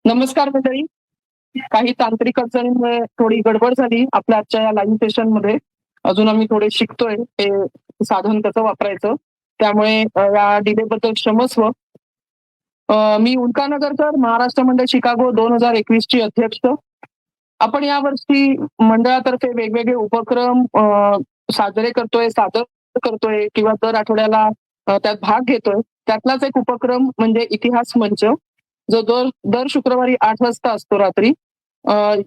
नमस्कार मंडळी. काही तांत्रिक अडचणींमुळे थोडी गडबड झाली आपल्या आजच्या या लाईव्ह सेशन मध्ये. अजून आम्ही थोडे शिकतोय ते साधन कसं वापरायचं, त्यामुळे या डिले बद्दल क्षमस्व. मी उल्का नगरकर, महाराष्ट्र मंडळ शिकागो 2021 ची अध्यक्ष. आपण यावर्षी मंडळातर्फे वेगवेगळे उपक्रम साजरे करतोय, सादर करतोय किंवा दर आठवड्याला त्यात भाग घेतोय. त्यातलाच एक उपक्रम म्हणजे इतिहास मंच, जो दर शुक्रवारी 8 वाजता असतो रात्री.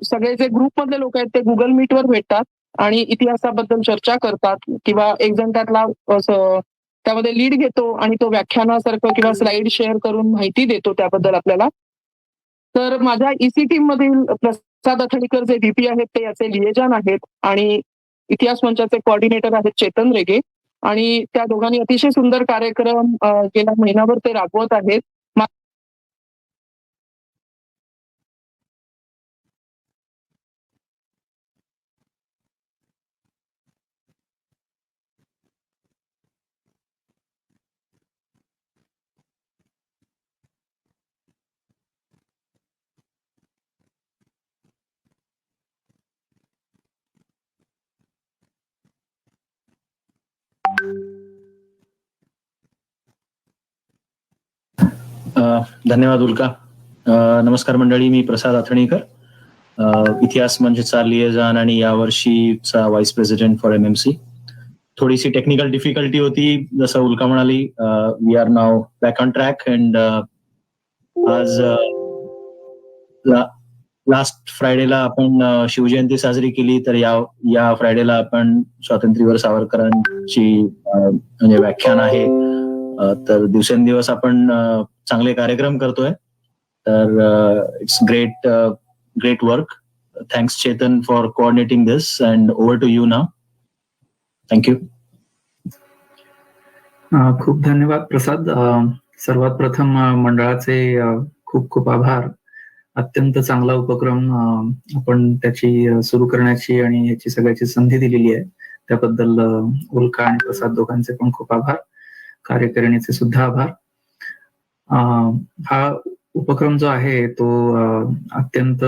सगळे जे ग्रुप मधले लोक आहेत ते गुगल मीटवर भेटतात आणि इतिहासाबद्दल चर्चा करतात किंवा एक जण त्यातला त्यामध्ये लीड घेतो आणि तो व्याख्यानासारखं किंवा स्लाइड शेअर करून माहिती देतो त्याबद्दल आपल्याला. तर माझ्या ईसी टीम मधील प्रसाद अथडीकर जे व्हीपी आहेत ते याचे लिएजन आहेत आणि इतिहास मंचाचे कोऑर्डिनेटर आहेत चेतन रेगे. आणि त्या दोघांनी अतिशय सुंदर कार्यक्रम गेल्या महिनाभर ते राबवत आहेत. धन्यवाद उल्का. नमस्कार मंडळी, मी प्रसाद अथणीकर, इतिहास मंचचा लिएजन आणि यावर्षीचा व्हाईस प्रेसिडेंट फॉर एमएमसी. थोडीशी टेक्निकल डिफिकल्टी होती, जसं उल्का म्हणाली. We are now back on track and आज लास्ट फ्रायडेला आपण शिवजयंती साजरी केली, तर या फ्रायडेला आपण स्वातंत्र्यवीर सावरकरांची म्हणजे व्याख्यान आहे. तर दिवसेंदिवस आपण चांगले कार्यक्रम करतोय. तर it's great work. Thanks Chetan for coordinating this and over to you now. Thank you. खूप धन्यवाद प्रसाद. सर्वात प्रथम मंडळाचे खूप खूप आभार. अत्यंत चांगला उपक्रम आपण त्याची सुरू करण्याची आणि याची सगळ्याची संधी दिलेली आहे, त्याबद्दल उल्का आणि प्रसाद दोघांचे पण खूप आभार. कार्यकारिणीचे सुद्धा आभार. हा उपक्रम जो आहे तो अत्यंत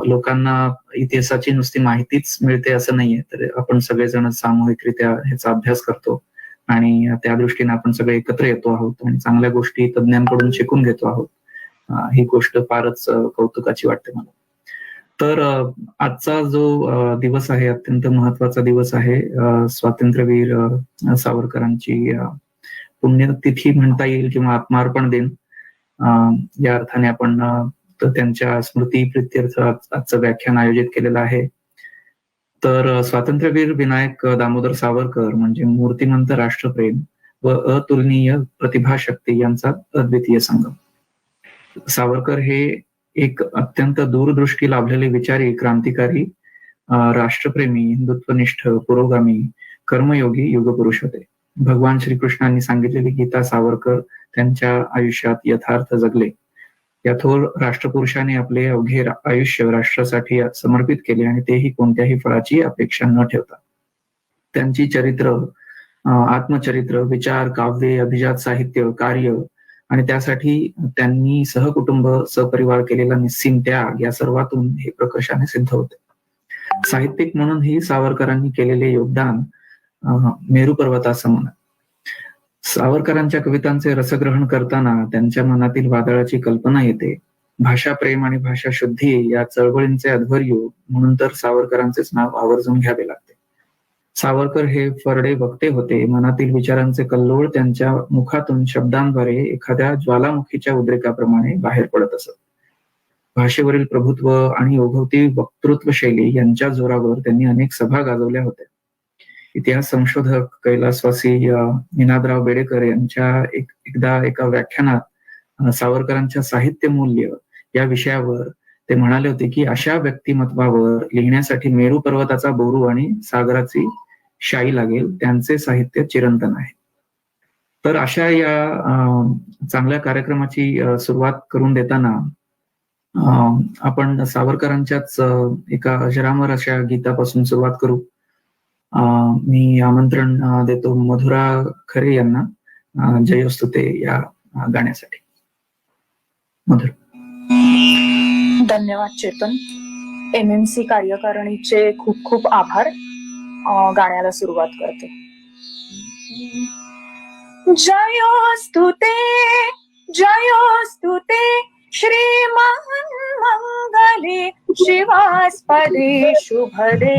लोकांना इतिहासाची नुसती माहितीच मिळते असं नाहीये, तर आपण सगळेजण सामूहिकरित्या ह्याचा अभ्यास करतो आणि त्या दृष्टीने आपण सगळे एकत्र येतो आहोत आणि चांगल्या गोष्टी तज्ञांकडून शिकून घेतो आहोत. ही गोष्ट फारच कौतुकाची वाटते मला. तर आजचा जो दिवस आहे अत्यंत महत्वाचा दिवस आहे. स्वातंत्र्यवीर सावरकरांची पुण्यतिथी म्हणता येईल किंवा आत्मार्पण दिन या अर्थाने आपण त्यांच्या स्मृती प्रित्यर्थ आजचं व्याख्यान आयोजित केलेलं आहे. तर स्वातंत्र्यवीर विनायक दामोदर सावरकर म्हणजे मूर्तिमंत राष्ट्रप्रेम व अतुलनीय प्रतिभाशक्ती यांचा अद्वितीय संगम. सावरकर हे एक अत्यंत दूरदृष्टी लाभलेले विचारी, क्रांतिकारी, राष्ट्रप्रेमी, हिंदुत्वनिष्ठ, पुरोगामी, कर्मयोगी युगपुरुष होते. भगवान श्रीकृष्णांनी सांगितलेली गीता सावरकर त्यांच्या आयुष्यात यथार्थ जगले. या थोर राष्ट्रपुरुषाने आपले अवघे आयुष्य राष्ट्रासाठी समर्पित केले आणि तेही कोणत्याही फळाची अपेक्षा न ठेवता. त्यांची चरित्र, आत्मचरित्र, विचार, काव्ये, अभिजात साहित्य, कार्य आणि त्यासाठी त्यांनी सहकुटुंब सपरिवार केलेला निस्सीम त्याग या सर्वातून हे प्रकर्षाने सिद्ध होते. साहित्यिक म्हणूनही सावरकरांनी केलेले योगदान मेरू पर्वतासमान. सावरकरांच्या कवितांचे रसग्रहण करताना त्यांच्या मनातील वादळाची कल्पना येते. भाषा प्रेम आणि भाषा शुद्धी या चळवळींचे अध्वर्यू म्हणून तर सावरकरांचेच नाव आवर्जून घ्यावे लागते. सावरकर हे फरडे वक्ते होते. मनातील विचारांचे कल्लोळ त्यांच्या मुखातून शब्दांद्वारे एखाद्या ज्वालामुखीच्या उद्रेकाप्रमाणे बाहेर पडत असत. भाषेवरील प्रभुत्व आणि ओघवती वक्तृत्व शैली यांच्या जोरावर त्यांनी अनेक सभा गाजवल्या होत्या. इतिहास संशोधक कैलासवासी निनादराव बेडेकर यांच्या एकदा एका व्याख्यानात सावरकरांच्या साहित्य मूल्य या विषयावर ते म्हणाले होते की अशा व्यक्तिमत्वावर लिहिण्यासाठी मेरू पर्वताचा बोरू आणि सागराची शाई लागेल, त्यांचे साहित्य चिरंतन आहे. तर अशा या चांगल्या कार्यक्रमाची सुरुवात करून देताना आपण सावरकरांच्याच एका अजरामर अशा गीतापासून सुरुवात करू. मी आमंत्रण देतो मधुरा खरे यांना जयोस्तुते या गाण्यासाठी. मधुर. धन्यवाद चेतन. MMC कार्यकारिणीचे खूप खूप आभार. गाण्याला सुरुवात करते. जयोस्तुते जयोस्तुते श्रीमन्मङ्गले शिवास्पदे शुभदे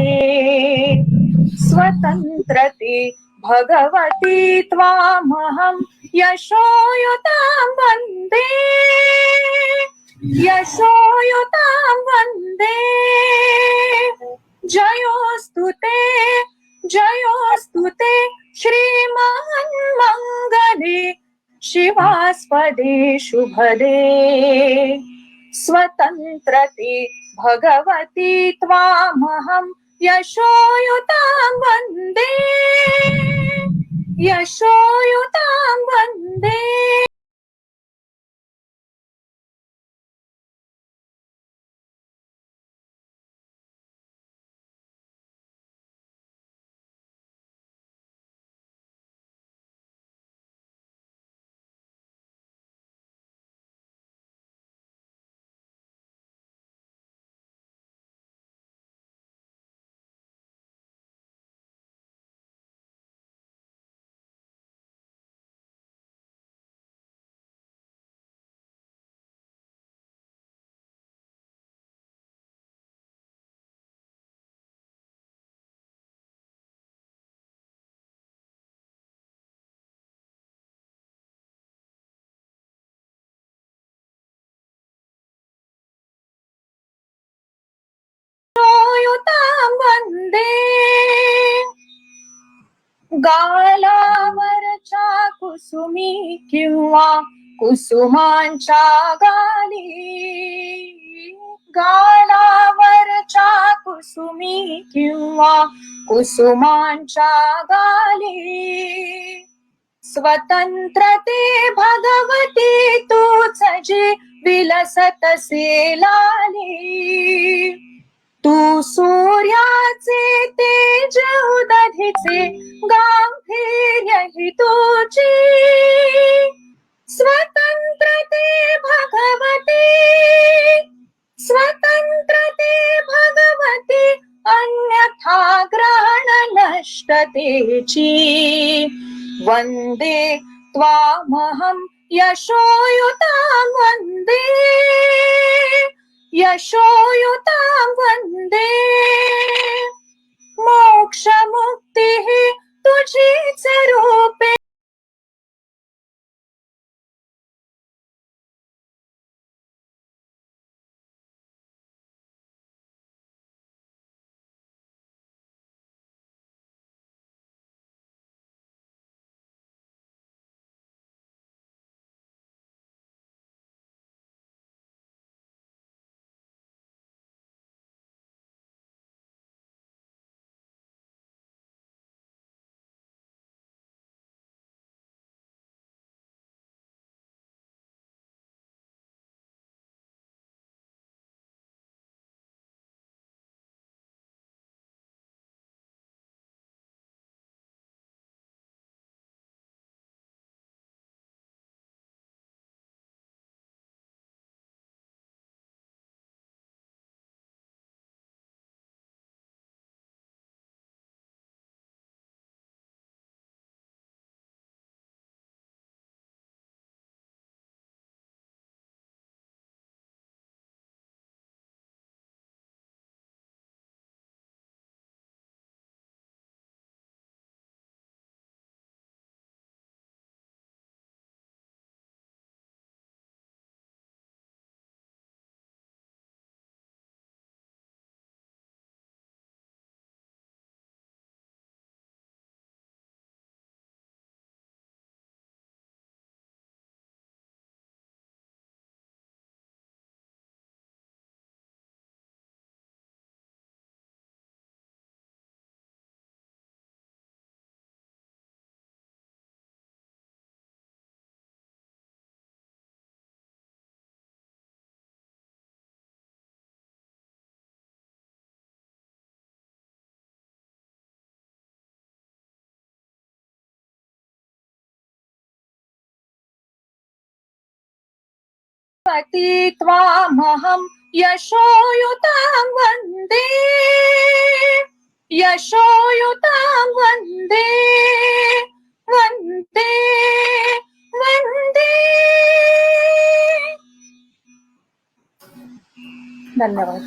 स्वतन्त्रते भगवती त्वामहं यशोयुतां वन्दे यशोयुतां वन्दे. जयोस्तुते जयोस्तुते श्रीमन्मङ्गले शिवास्पदे शुभदे स्वतन्त्रते भगवती त्वामहं यशोयुतां वन्दे यशोयुतां वन्दे. यशोयुतां वन्दे. गालावरच्या कुसुमी किंवा कुसुमांच्या गाली गालावरच्या कुसुमी किंवा कुसुमांच्या गाली स्वतंत्रते भगवती तूच जी विलसतसे लाली. तू सूर्याचे तेज उदधीचे गांभीर्य हि तुझी स्वतंत्रते भगवती स्वतंत्रते भगवती अन्यथा ग्रहण नष्टतेची. वंदे त्वामहं यशोयुतां वन्दे यशोयुतां वन्दे. मोक्षमुक्तिः तुझीच रूपे त्वामहं यशोयुतां वन्दे यशोयुतां वन्दे वन्दे वन्दे. धन्यवाद.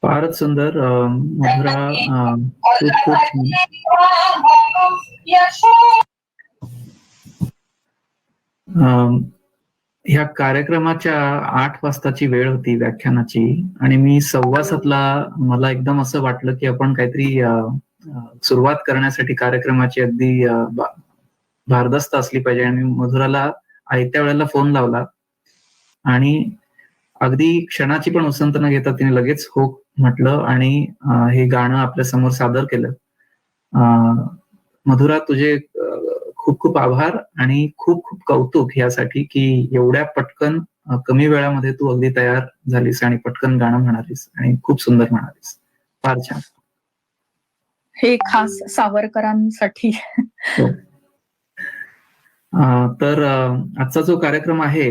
फारच सुंदर. मधुरा, खूप खूप छान. ह्या कार्यक्रमाच्या 8 वाजताची वेळ होती व्याख्यानाची, आणि मी 7:15ला मला एकदम असं वाटलं की आपण काहीतरी सुरुवात करण्यासाठी कार्यक्रमाची अगदी भारदस्त असली पाहिजे, आणि मधुराला आयत्या वेळेला फोन लावला आणि अगदी क्षणाची पण उसंत न घेता तिने लगेच हो म्हटलं आणि हे गाणं आपल्या समोर सादर केलं. मधुरा, तुझे खूप खूप आभार आणि खूप खूप कौतुक यासाठी की एवढ्या पटकन कमी वेळामध्ये तू अगदी तयार झालीस आणि पटकन गाणं म्हणालीस आणि खूप सुंदर म्हणालीस. फार छान. हे खास सावरकरांसाठी. तर आजचा जो कार्यक्रम आहे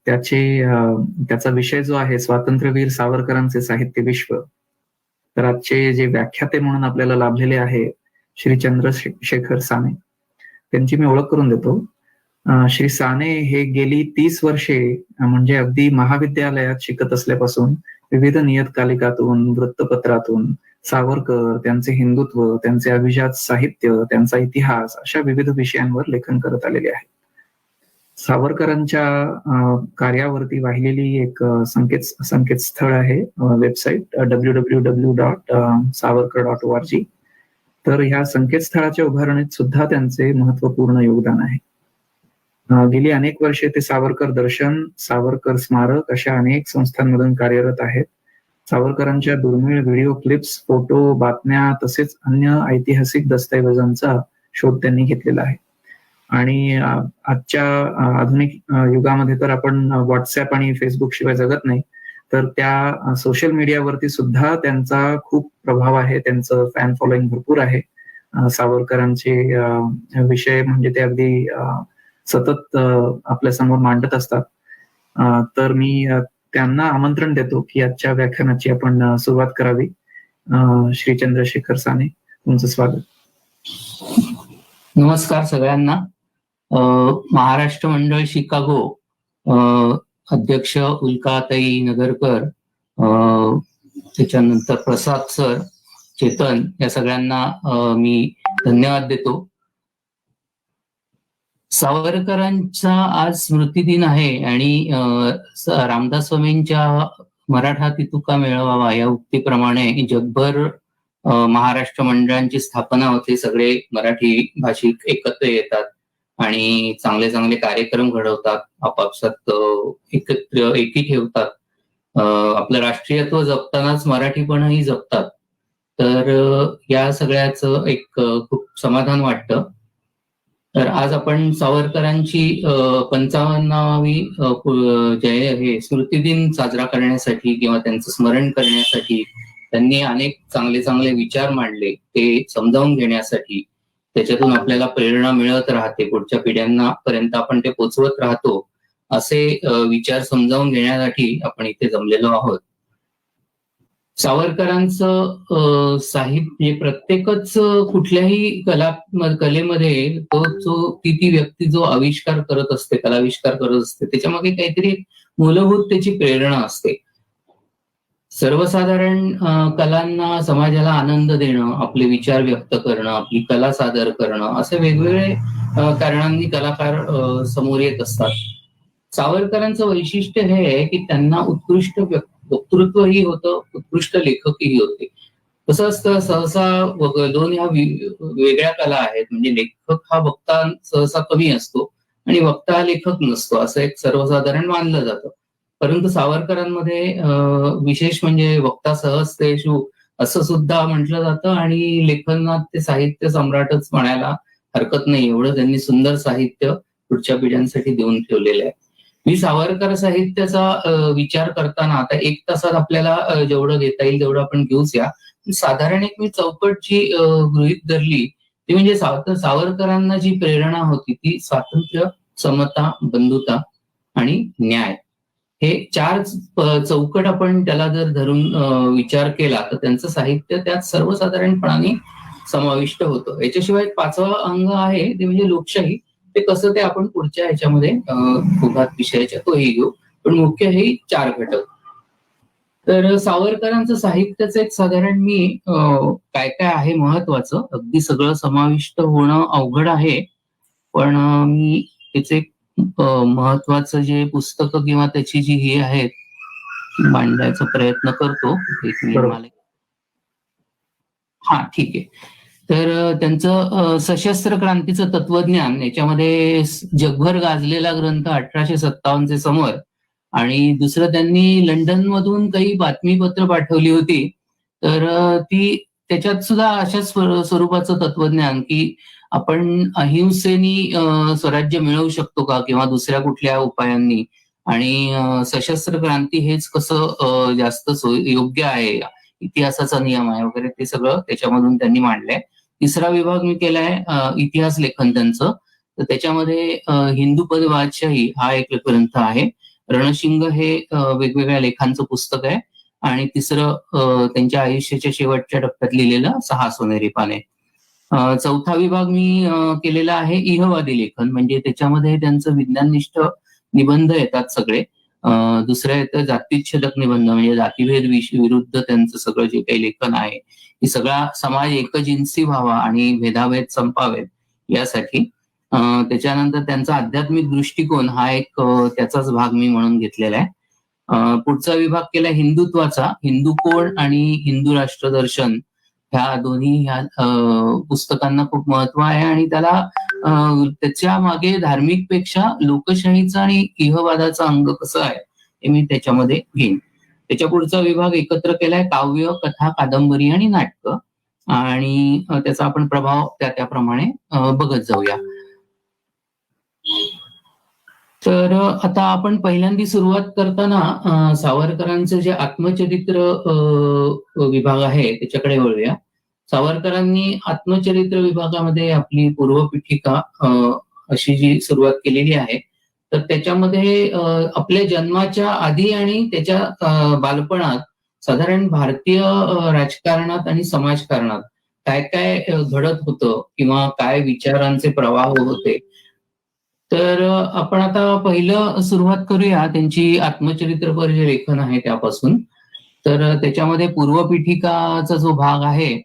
त्याचा विषय जो आहे स्वातंत्र्यवीर सावरकरांचे साहित्य विश्व. तर आजचे जे व्याख्याते म्हणून आपल्याला लाभलेले आहे श्री चंद्रशेखर साने, त्यांची मी ओळख करून देतो. श्री साने हे गेली 30 वर्षे म्हणजे अगदी महाविद्यालयात शिकत असल्यापासून विविध नियतकालिकातून, वृत्तपत्रातून सावरकर, त्यांचे हिंदुत्व, त्यांचे अभिजात साहित्य, त्यांचा इतिहास अशा विविध विषयांवर लेखन करत आलेले आहेत. सावरकरांच्या कार्यावरती वाहिलेली एक संकेतस्थळ आहे, वेबसाईट www.savarkar.org. तर ह्या संकेतस्थळाच्या उभारणीत सुद्धा त्यांचे महत्वपूर्ण योगदान आहे. गेली अनेक वर्षे ते सावरकर दर्शन, सावरकर स्मारक अशा अनेक संस्थांमधून कार्यरत आहेत. सावरकरांच्या दुर्मिळ व्हिडिओ क्लिप्स, फोटो, बातम्या तसेच अन्य ऐतिहासिक दस्तऐवजांचा शोध त्यांनी घेतलेला आहे. आणि आजच्या आधुनिक युगामध्ये तर आपण व्हॉट्सअप आणि फेसबुक शिवाय जगत नाही, तर त्या सोशल मीडियावरती सुद्धा त्यांचा खूप प्रभाव आहे. त्यांचं फॅन फॉलोईंग भरपूर आहे. सावरकरांचे विषय म्हणजे ते अगदी सतत आपल्या समोर मांडत असतात. तर मी त्यांना आमंत्रण देतो की आजच्या व्याख्यानाची आपण सुरुवात करावी. श्री चंद्रशेखर साने, तुमचं स्वागत. नमस्कार सगळ्यांना. महाराष्ट्र मंडळ शिकागो अध्यक्ष उल्काताई नगरकर, त्याच्यानंतर प्रसाद सर, चेतन, या सगळ्यांना मी धन्यवाद देतो. सावरकरांचा आज स्मृतिदिन आहे आणि रामदास स्वामींच्या मराठा तितुका मेळावा या उक्तीप्रमाणे जगभर महाराष्ट्र मंडळांची स्थापना होते. सगळे मराठी भाषिक एकत्र येतात आणि चांगले चांगले कार्यक्रम घडवतात, आपापसात एकी ठेवतात. आपलं राष्ट्रीयत्व जपतानाच मराठीपणही जपतात. तर या सगळ्याचं एक खूप समाधान वाटतं. तर आज आपण सावरकरांची 55वी हे स्मृतिदिन साजरा करण्यासाठी किंवा त्यांचं स्मरण करण्यासाठी त्यांनी अनेक चांगले चांगले विचार मांडले, ते समजावून घेण्यासाठी, त्याच्यातून आपल्याला प्रेरणा मिळत राहते, पुढच्या पिढ्यांना पर्यंत आपण ते पोचवत राहतो, असे विचार समजावून घेण्यासाठी आपण इथे जमलेलो आहोत. सावरकरांचं साहित्य प्रत्येकच कुठल्याही कलेमध्ये ती व्यक्ती जो आविष्कार करत असते, कलाविष्कार करत असते, त्याच्यामागे काहीतरी मूलभूत त्याची प्रेरणा असते. सर्वसाधारण कलांना समाजाला आनंद देणं, आपले विचार व्यक्त करणं, आपली कला सादर करणं, असे वेगवेगळे कारणांनी कलाकार समोर येत असतात. सावरकरांचं वैशिष्ट्य हे आहे की त्यांना उत्कृष्ट वक्तृत्वही होतं, उत्कृष्ट लेखकही होते. कसं असतं, सहसा दोन ह्या वेगळ्या कला आहेत. म्हणजे लेखक हा वक्ता सहसा कमी असतो आणि वक्ता हा लेखक नसतो, असं एक सर्वसाधारण मानलं जातं. परंतु सावरकरांमध्ये विशेष म्हणजे वक्ता सहजतेषु असं सुद्धा म्हटलं जातं आणि लेखनात ते साहित्य सम्राटच म्हणायला हरकत नाही, एवढं त्यांनी सुंदर साहित्य पुढच्या पिढ्यांसाठी देऊन ठेवलेलं आहे. मी सावरकर साहित्याचा विचार करताना आता 1 तासात आपल्याला जेवढं घेता येईल तेवढं आपण घेऊच या. साधारण एक मी चौकट जी गृहीत धरली ती म्हणजे सावरकरांना जी प्रेरणा होती ती स्वातंत्र्य, समता, बंधुता आणि न्याय हे 4 चौकट आपण त्याला जर धरून विचार केला तर त्यांचं साहित्य त्यात सर्वसाधारणपणाने समाविष्ट होतं. याच्याशिवाय एक 5वं अंग आहे ते म्हणजे लोकशाही. ते कसं ते आपण पुढच्या ह्याच्यामध्ये उभात विषयाच्या तोही घेऊ, पण मुख्य हे 4 घटक. तर सावरकरांचं साहित्याचं एक साधारण मी काय काय आहे महत्वाचं, अगदी सगळं समाविष्ट होणं अवघड आहे, पण मी त्याचे महत्वाचं जे पुस्तकं किंवा त्याची जी हे आहेत मांडण्याचा प्रयत्न करतो. एक मिनिट मला. हा, ठीक आहे. तर त्यांचं सशस्त्र क्रांतीचं तत्वज्ञान याच्यामध्ये जगभर गाजलेला ग्रंथ 1857 समर, आणि दुसरं त्यांनी लंडन मधून काही बातमीपत्र पाठवली होती, तर ती त्याच्यात सुद्धा अशाच स्वरूपाचं तत्वज्ञान की आपण अहिंसेनी स्वराज्य मिळवू शकतो का किंवा दुसऱ्या कुठल्या उपायांनी, आणि सशस्त्र क्रांती हेच कसं जास्त योग्य आहे, इतिहासाचा नियम आहे वगैरे, ते सगळं त्याच्यामधून त्यांनी मांडलंय. 3रा विभाग मी केलाय इतिहास लेखन त्यांचं. तर त्याच्यामध्ये हिंदुपद बादशाही हा एक ग्रंथ आहे. रणशिंग हे वेगवेगळ्या लेखांचं पुस्तक आहे. आणि 3रं त्यांच्या आयुष्याच्या शेवटच्या टप्प्यात लिहिलेलं 6 सोनेरी पाने. 4था विभाग मी केलेला आहे इहवादी लेखन, म्हणजे त्याच्यामध्ये त्यांचं विज्ञाननिष्ठ निबंध येतात सगळे. दुसरं येतं जातीच्छेदक निबंध, म्हणजे जातीभेद विरुद्ध त्यांचं सगळं जे काही लेखन आहे, ही सगळा समाज एकजिन्सी व्हावा आणि भेदाभेद संपावेत यासाठी. त्याच्यानंतर त्यांचा आध्यात्मिक दृष्टिकोन हा एक त्याचाच भाग मी म्हणून घेतलेला आहे. पुढचा विभाग केला हिंदुत्वाचा. हिंदू कोण आणि हिंदू राष्ट्रदर्शन ह्या दोन्ही ह्या पुस्तकांना खूप महत्व आहे, आणि त्याला त्याच्या मागे धार्मिक पेक्षा लोकशाहीचा आणि इहवादाचा अंग कसं आहे हे मी त्याच्यामध्ये घेईन. त्याच्या पुढचा विभाग एकत्र केलाय काव्य, कथा, कादंबरी आणि नाटकं, आणि त्याचा आपण प्रभाव त्याप्रमाणे बघत जाऊया. तर आता आपण पहिल्यांदा सुरुवात करताना सावरकरांचं जे आत्मचरित्र विभाग आहे त्याच्याकडे वळूया. सावरकरांनी आत्मचरित्र विभागामध्ये आपली पूर्वपीठिका अशी जी सुरुवात केलेली आहे, तर त्याच्यामध्ये आपल्या जन्माच्या आधी आणि त्याच्या बालपणात साधारण भारतीय राजकारणात आणि समाजकारणात काय काय घडत होतं किंवा काय विचारांचे प्रवाह होते. तर आपण आता पहिलं सुरुवात करूया त्यांची आत्मचरित्रपर जे लेखन आहे त्यापासून. तर त्याच्यामध्ये पूर्वपीठिकाचा जो भाग आहे,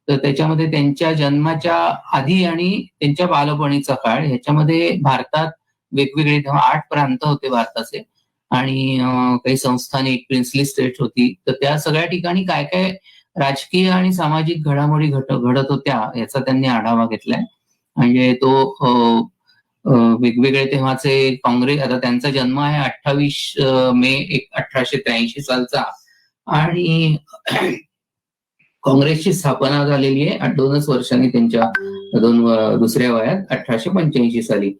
तर त्याच्यामध्ये त्यांच्या जन्माच्या आधी आणि त्यांच्या बालपणीचा काळ, ह्याच्यामध्ये भारतात वेगवेगळे तेव्हा 8 प्रांत होते भारताचे, आणि काही संस्थाने, एक प्रिन्सली स्टेट होती. तर त्या सगळ्या ठिकाणी काय काय राजकीय आणि सामाजिक घडामोडी घडत होत्या याचा त्यांनी आढावा घेतलाय. म्हणजे तो वेगवेगळे तेव्हाचे काँग्रेस, आता त्यांचा जन्म आहे 28 मे 1883 सालचा, आणि काँग्रेसची स्थापना झालेली आहे 2च वर्षांनी त्यांच्या दुसऱ्या वयात 1885 साली.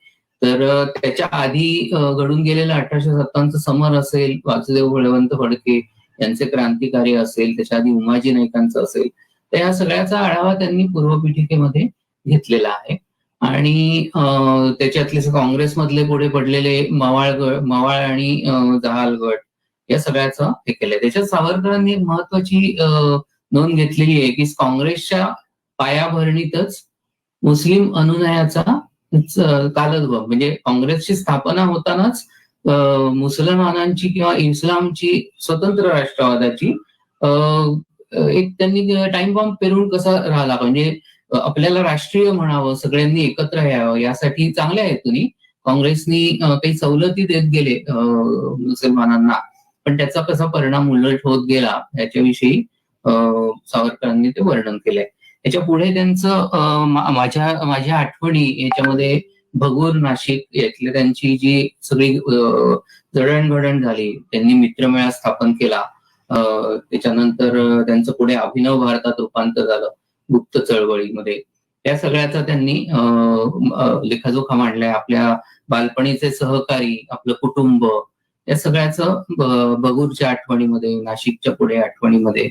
तर त्याच्या आधी घडून गेलेलं 1857 समर असेल, वासुदेव बळवंत फडके यांचे क्रांतिकार्य असेल, त्याच्या आधी उमाजी नाईकांचं असेल, तर या सगळ्याचा आढावा त्यांनी पूर्वपीठिकेमध्ये घेतलेला आहे. आणि त्याच्यातले काँग्रेसमधले पुढे पडलेले मवाळ आणि जहाल गट या सगळ्याचं हे केलंय. त्याच्यात सावरकरांनी एक महत्वाची नोंद घेतलेली आहे की काँग्रेसच्या पायाभरणीतच मुस्लिम अनुनयाचा कालद्भव, म्हणजे काँग्रेसची स्थापना होतानाच मुसलमानांची किंवा इस्लामची स्वतंत्र राष्ट्रवादाची एक त्यांनी टाइम बॉम्ब पेरून कसा राहिला, म्हणजे आपल्याला राष्ट्रीय म्हणावं, सगळ्यांनी एकत्र यावं, यासाठी चांगल्या हेतूनी काँग्रेसनी काही सवलती देत गेले मुसलमानांना, पण त्याचा कसा परिणाम उलट होत गेला याच्याविषयी सावरकरांनी ते वर्णन केलंय. याच्या पुढे त्यांचं माझ्या आठवणी याच्यामध्ये भगूर, नाशिक यातली त्यांची जी सगळी जडणघडण झाली, त्यांनी मित्रमेळा स्थापन केला, त्याच्यानंतर त्यांचं पुढे अभिनव भारतात रूपांतर झालं गुप्त चळवळीमध्ये, या सगळ्याचा त्यांनी लेखाजोखा मांडलाय. आपल्या बालपणीचे सहकारी, आपलं कुटुंब, या सगळ्याचं भगूरच्या आठवणीमध्ये, नाशिकच्या पुढे आठवणीमध्ये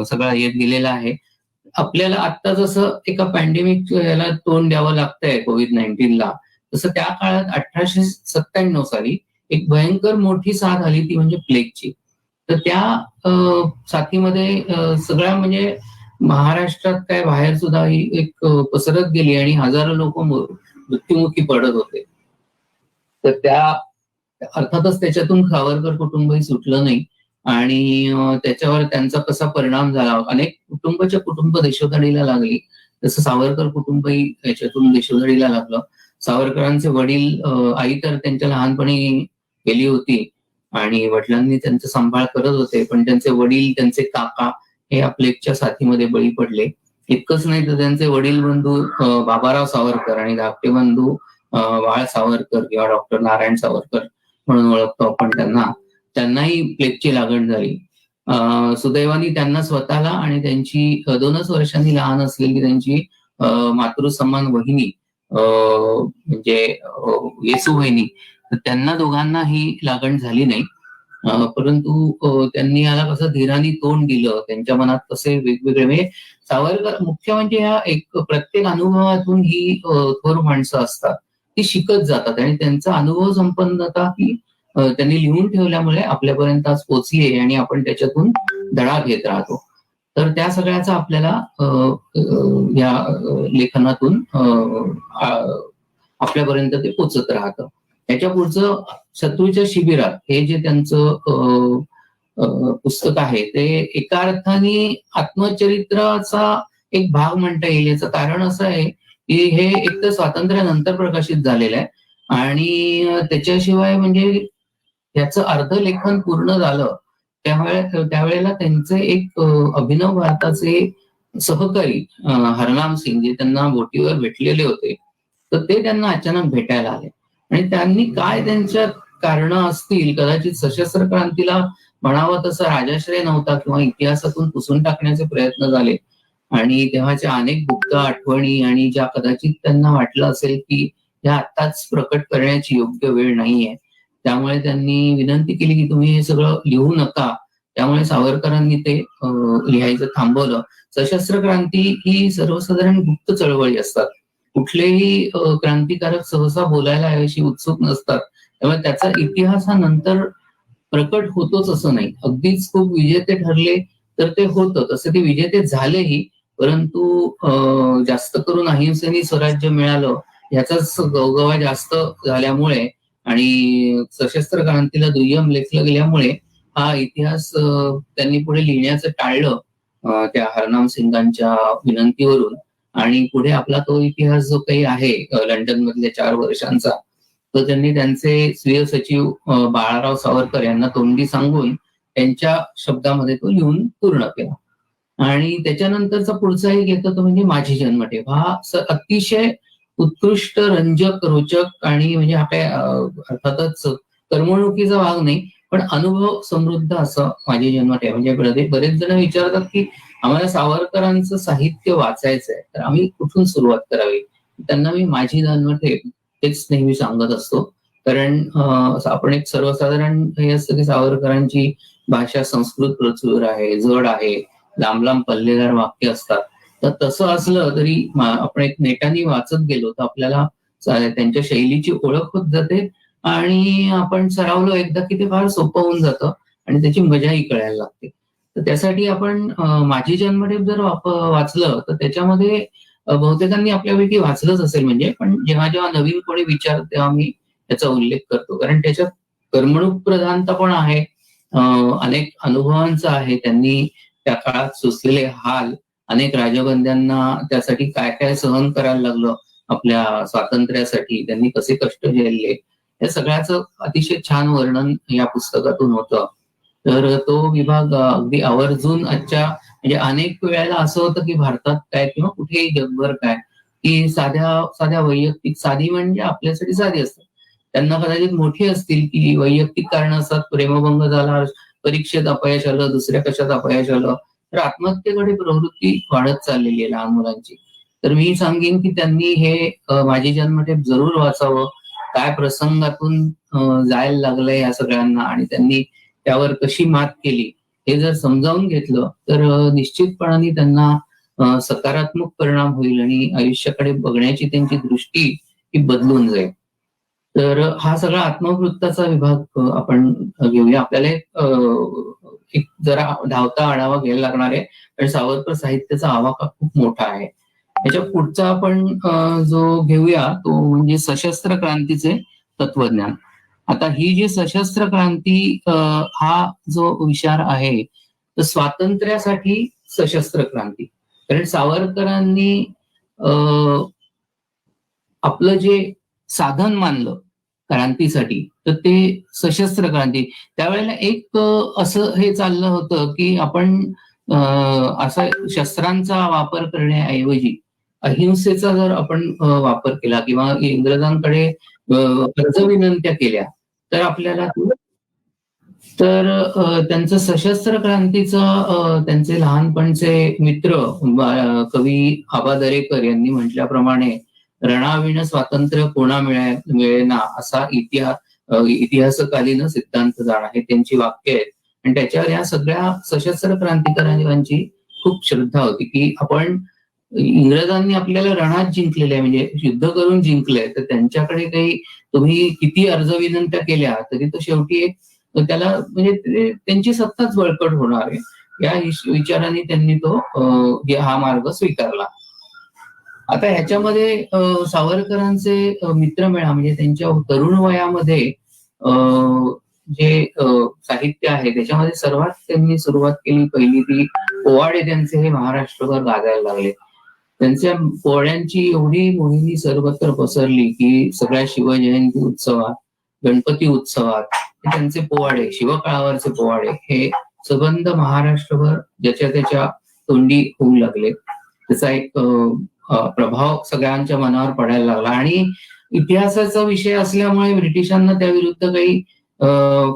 सगळं येत गेलेलं आहे. आपल्याला आता जसं एका पॅन्डेमिक याला तोंड द्यावं लागतंय कोविड-19ला, तसं त्या काळात 1897 साली एक भयंकर मोठी साथ आली ती म्हणजे प्लेगची. तर त्या साथीमध्ये सगळ्या म्हणजे महाराष्ट्रात काय बाहेर सुद्धा ही एक पसरत गेली आणि हजारो लोक मृत्युमुखी पडत होते. तर त्या अर्थातच त्याच्यातून सावरकर कुटुंबही सुटलं नाही आणि त्याच्यावर त्यांचा कसा परिणाम झाला. अनेक कुटुंब देशोधडीला लागली, तसं सावरकर कुटुंबही याच्यातून देशोधडीला लागलं. सावरकरांचे वडील, आई तर त्यांच्या लहानपणी गेली होती आणि वडिलांनी त्यांचा सांभाळ करत होते, पण त्यांचे वडील, त्यांचे काका हे या प्लेगच्या साथीमध्ये बळी पडले. इतकंच नाही तर त्यांचे वडील बंधू बाबाराव सावरकर आणि धाकटे बंधू बाळ सावरकर किंवा डॉक्टर नारायण सावरकर म्हणून ओळखतो आपण त्यांनाही प्लेगची लागण झाली. सुदैवाने त्यांना स्वतःला आणि त्यांची 2च वर्षांनी लहान असलेली त्यांची मातृसमान वहिनी म्हणजे येसू वहिनी, तर त्यांना दोघांना ही लागण झाली नाही. परंतु त्यांनी याला कसं धीराने तोंड दिलं, त्यांच्या मनात कसे वेगवेगळे म्हणजे सावरकर मुख्य म्हणजे ह्या एक प्रत्येक अनुभवातून ही थोर माणसं असतात, ती शिकत जातात आणि त्यांचा अनुभव संपन्नता ही त्यांनी लिहून ठेवल्यामुळे आपल्यापर्यंत आज पोहोचली आणि आपण त्याच्यातून धडा घेत राहतो. तर त्या सगळ्याचा आपल्याला या लेखनातून आपल्यापर्यंत ते पोचत राहतं. त्याच्या पुढचं शत्रूच्या शिबिरात हे जे त्यांचं पुस्तक आहे ते एका अर्थाने आत्मचरित्राचा एक भाग म्हणता येईल. याचं कारण असं आहे की हे एक तर स्वातंत्र्यानंतर प्रकाशित झालेलं आहे आणि त्याच्याशिवाय म्हणजे याचं अर्धलेखन पूर्ण झालं त्यावेळेला त्यांचे एक अभिनव भारताचे सहकारी हरनाम सिंग, जे त्यांना बोटीवर भेटलेले होते, तर ते त्यांना अचानक भेटायला आले आणि त्यांनी काय त्यांच्यात कारण असतील, कदाचित सशस्त्र क्रांतीला म्हणावं तसं राजाश्रय नव्हता किंवा इतिहासातून पुसून टाकण्याचे प्रयत्न झाले आणि तेव्हाच्या अनेक गुप्त आठवणी आणि ज्या कदाचित त्यांना वाटलं असेल की ह्या आत्ताच प्रकट करण्याची योग्य वेळ नाहीये, त्यामुळे त्यांनी विनंती केली की तुम्ही हे सगळं लिहू नका. त्यामुळे सावरकरांनी ते लिहायचं थांबवलं. सशस्त्र क्रांती ही सर्वसाधारण गुप्त चळवळी असतात. कुठलेही क्रांतिकारक सहसा बोलायला याविषयी उत्सुक नसतात, त्यामुळे त्याचा इतिहास हा नंतर प्रकट होतोच असं नाही. अगदीच खूप विजेते ठरले तर ते होतं, तसे ते विजेते झालेही, परंतु जास्त करून अहिंसेने स्वराज्य मिळालं याचाच गवगवा जास्त झाल्यामुळे आणि सशस्त्र क्रांतीला दुय्यम लेखलं गेल्यामुळे हा इतिहास त्यांनी पुढे लिहिण्याचं टाळलं त्या हरनाम सिंगांच्या विनंतीवरून. आणि पुढे आपला तो इतिहास जो काही आहे लंडन मधल्या 4 वर्षांचा, तो त्यांनी त्यांचे स्वीय सचिव बाळाराव सावरकर यांना तोंडी सांगून त्यांच्या शब्दामध्ये तो लिहून पूर्ण केला. आणि त्याच्यानंतरचा पुढचा एक येतो तो म्हणजे माझी जन्मठेप. हा अतिशय उत्कृष्ट, रंजक, रोचक आणि म्हणजे हा काय अर्थातच करमणुकीचा भाग नाही, पण अनुभव समृद्ध असं माझी जन्मठेप. म्हणजे बरेच जण विचारतात की आम्हाला सावरकरांचं साहित्य वाचायचंय, तर आम्ही कुठून सुरुवात करावी. त्यांना मी माझी जन्मठेप हेच नेहमी सांगत असतो, कारण आपण एक सर्वसाधारण हे असतं की सावरकरांची भाषा संस्कृत प्रचूर आहे, जड आहे, लांब लांब पल्लेदार वाक्य असतात. तर तसं असलं तरी आपण एक नेटाने वाचत गेलो तर आपल्याला त्यांच्या शैलीची ओळख होत जाते आणि आपण सरावलो एकदा की ते फार सोपं होऊन जातं आणि त्याची मजाही कळायला लागते. तर त्यासाठी आपण माझी जन्मठेप जर वाचलं तर त्याच्यामध्ये बहुतेकांनी आपल्यापैकी वाचलंच असेल म्हणजे, पण जेव्हा जेव्हा नवीन कोणी विचार तेव्हा मी त्याचा उल्लेख करतो, कारण त्याच्यात करमणूक प्रधानता पण आहे, अनेक अनुभवांचा आहे. त्यांनी त्या काळात सोसलेले हाल, अनेक राजबंद्यांना त्यासाठी काय काय सहन करायला लागलं आपल्या स्वातंत्र्यासाठी, त्यांनी कसे कष्ट झेलले, या सगळ्याचं अतिशय छान वर्णन या पुस्तकातून होतं. तर तो विभाग अगदी आवर्जून आजच्या म्हणजे अनेक वेळेला असं होतं की भारतात काय किंवा कुठेही जगभर काय की साध्या वैयक्तिक, साधी म्हणजे आपल्यासाठी साधी असतात, त्यांना कदाचित मोठी असतील की वैयक्तिक कारण असतात, प्रेमभंग झाला, परीक्षेत अपयश आलं, दुसऱ्या कशात अपयश आलं, तर आत्महत्येकडे प्रवृत्ती वाढत चाललेली आहे लहान मुलांची. तर मी सांगेन की त्यांनी हे माझी जन्मठेप जरूर वाचावं. काय प्रसंगातून जायला लागलंय या सगळ्यांना आणि त्यांनी त्यावर कशी मात केली हे जर समजावून घेतलं तर निश्चितपणाने त्यांना सकारात्मक परिणाम होईल आणि आयुष्याकडे बघण्याची त्यांची दृष्टी ही बदलून जाईल. तर हा सगळा आत्मवृत्ताचा विभाग आपण घेऊया. आपल्याला एक जरा धावता आढावा घ्यायला लागणार आहे, कारण सावरकर साहित्याचा आवाका खूप मोठा आहे. याच्या पुढचा आपण जो घेऊया तो म्हणजे सशस्त्र क्रांतीचे तत्वज्ञान. आता ही जी सशस्त्र क्रांती हा जो विचार आहे, तर स्वातंत्र्यासाठी सशस्त्र क्रांती. कारण सावरकरांनी आपलं जे साधन मानलं क्रांतीसाठी, तर ते सशस्त्र क्रांती. त्यावेळेला एक असं हे चाललं होतं की आपण असा शस्त्रांचा वापर करण्याऐवजी अहिंसेचा जर आपण वापर केला किंवा इंग्रजांकडे अर्ज विनंत्या केल्या तर आपल्याला तर त्यांचं सशस्त्र क्रांतीचं त्यांचे लहानपणचे मित्र कवी आबा दरेकर यांनी म्हटल्याप्रमाणे रणाविण स्वातंत्र्य कोणा मिळेना असा इतिहासकालीन सिद्धांत जाणा हे त्यांची वाक्य आहेत. आणि त्याच्यावर या सगळ्या सशस्त्र क्रांतिकारकांची खूप श्रद्धा होती की आपण इंग्रजांनी आपल्याला रणात जिंकलेले आहे, म्हणजे युद्ध करून जिंकलंय, तर त्यांच्याकडे काही तुम्ही किती अर्ज विनंत्या केल्या तरी तो शेवटी एक त्याला म्हणजे त्यांची सत्ताच बळकट होणार आहे या विचाराने त्यांनी तो हा मार्ग स्वीकारला. आता ह्याच्यामध्ये सावरकरांचे मित्रमेळा म्हणजे त्यांच्या तरुण वयामध्ये जे साहित्य आहे त्याच्यामध्ये सर्वात त्यांनी सुरुवात केली पहिली ती पोवाडे त्यांचे हे महाराष्ट्रभर गाजायला लागले. त्यांच्या पोवाड्यांची एवढी मोहिनी सर्वत्र पसरली की सगळ्या शिवजयंती उत्सवात, गणपती उत्सवात त्यांचे पोवाडे, शिवकाळावरचे पोवाडे हे सबंध महाराष्ट्रभर ज्याच्या त्याच्या तोंडी होऊ लागले. त्याचा एक प्रभाव सगळ्यांच्या मनावर पडायला लागला आणि इतिहासाचा विषय असल्यामुळे ब्रिटिशांना त्या विरुद्ध काही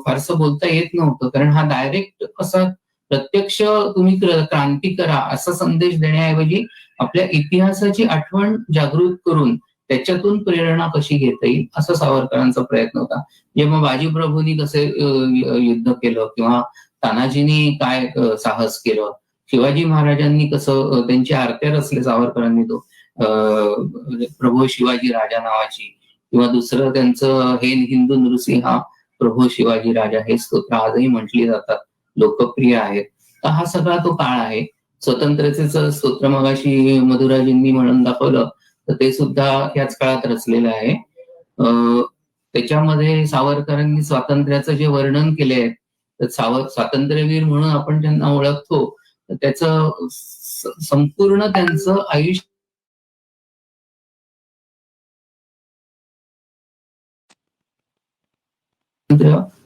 फारसं बोलता येत नव्हतं, कारण हा डायरेक्ट असा प्रत्यक्ष तुम्ही क्रांती करा असा संदेश देण्याऐवजी आपल्या इतिहासाची आठवण जागृत करून त्याच्यातून प्रेरणा कशी घेता येईल असा सावरकरांचा प्रयत्न होता. जेव्हा बाजीप्रभूंनी कसे युद्ध केलं किंवा तानाजींनी काय साहस केलं, शिवाजी महाराजांनी कसं त्यांची आरत्या रचले सावरकरांनी तो प्रभू शिवाजी राजा नावाची, किंवा दुसरं त्यांचं हे हिंदू नृसिंहा प्रभू शिवाजी राजा हे स्तोत्र आजही म्हटली जातात, लोकप्रिय आहेत. तर हा सगळा तो काळ आहे. स्वतंत्रतेचं स्तोत्र मगाशी मधुराजींनी म्हणून दाखवलं तर ते सुद्धा याच काळात रचलेलं आहे. त्याच्यामध्ये सावरकरांनी स्वातंत्र्याचं जे वर्णन केले आहे, तर स्वातंत्र्यवीर म्हणून आपण त्यांना ओळखतो, तर त्याचं संपूर्ण त्यांचं आयुष्य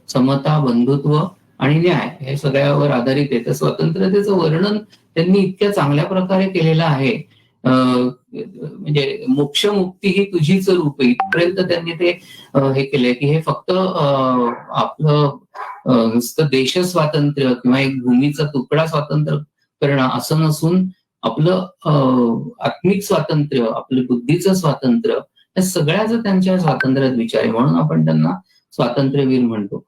समता, बंधुत्व आणि न्याय हे सगळ्यावर आधारित आहे. तर स्वतंत्रतेचं वर्णन त्यांनी इतक्या चांगल्या प्रकारे केलेलं आहे, म्हणजे मोक्ष मुक्ती ही तुझीच रूप, इथपर्यंत त्यांनी ते हे केलंय की हे फक्त आपलं नुसतं देश स्वातंत्र्य किंवा एक भूमीचा तुकडा स्वातंत्र्य करणं असं नसून आपलं आत्मिक स्वातंत्र्य, आपलं बुद्धीचं स्वातंत्र्य, या सगळ्याच त्यांच्या स्वातंत्र्यात विचार आहे, म्हणून आपण त्यांना स्वातंत्र्यवीर म्हणतो.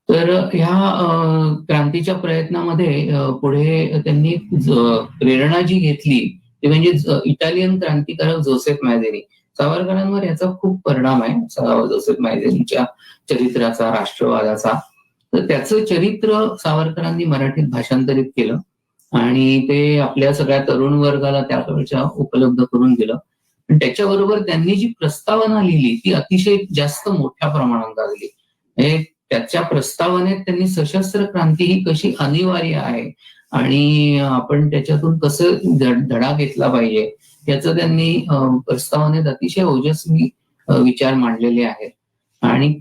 तर ह्या क्रांतीच्या प्रयत्नामध्ये पुढे त्यांनी प्रेरणा जी घेतली ते म्हणजे इटालियन क्रांतिकारक जोसेफ मॅझेनी. सावरकरांवर याचा खूप परिणाम आहे जोसेफ मॅझेनीच्या चरित्राचा, राष्ट्रवादाचा. तर त्याचं चरित्र सावरकरांनी मराठीत भाषांतरित केलं आणि ते आपल्या सगळ्या तरुण वर्गाला त्यावेळच्या उपलब्ध करून दिलं. आणि त्याच्याबरोबर त्यांनी जी प्रस्तावना लिहिली ती अतिशय जास्त मोठ्या प्रमाणात गाजली. त्याच्या प्रस्तावनेत त्यांनी सशस्त्र क्रांती ही कशी अनिवार्य आहे आणि आपण त्याच्यातून कसं धडा घेतला पाहिजे याचं त्यांनी प्रस्तावनेत अतिशय ओजस्वी विचार मांडलेले आहेत. आणि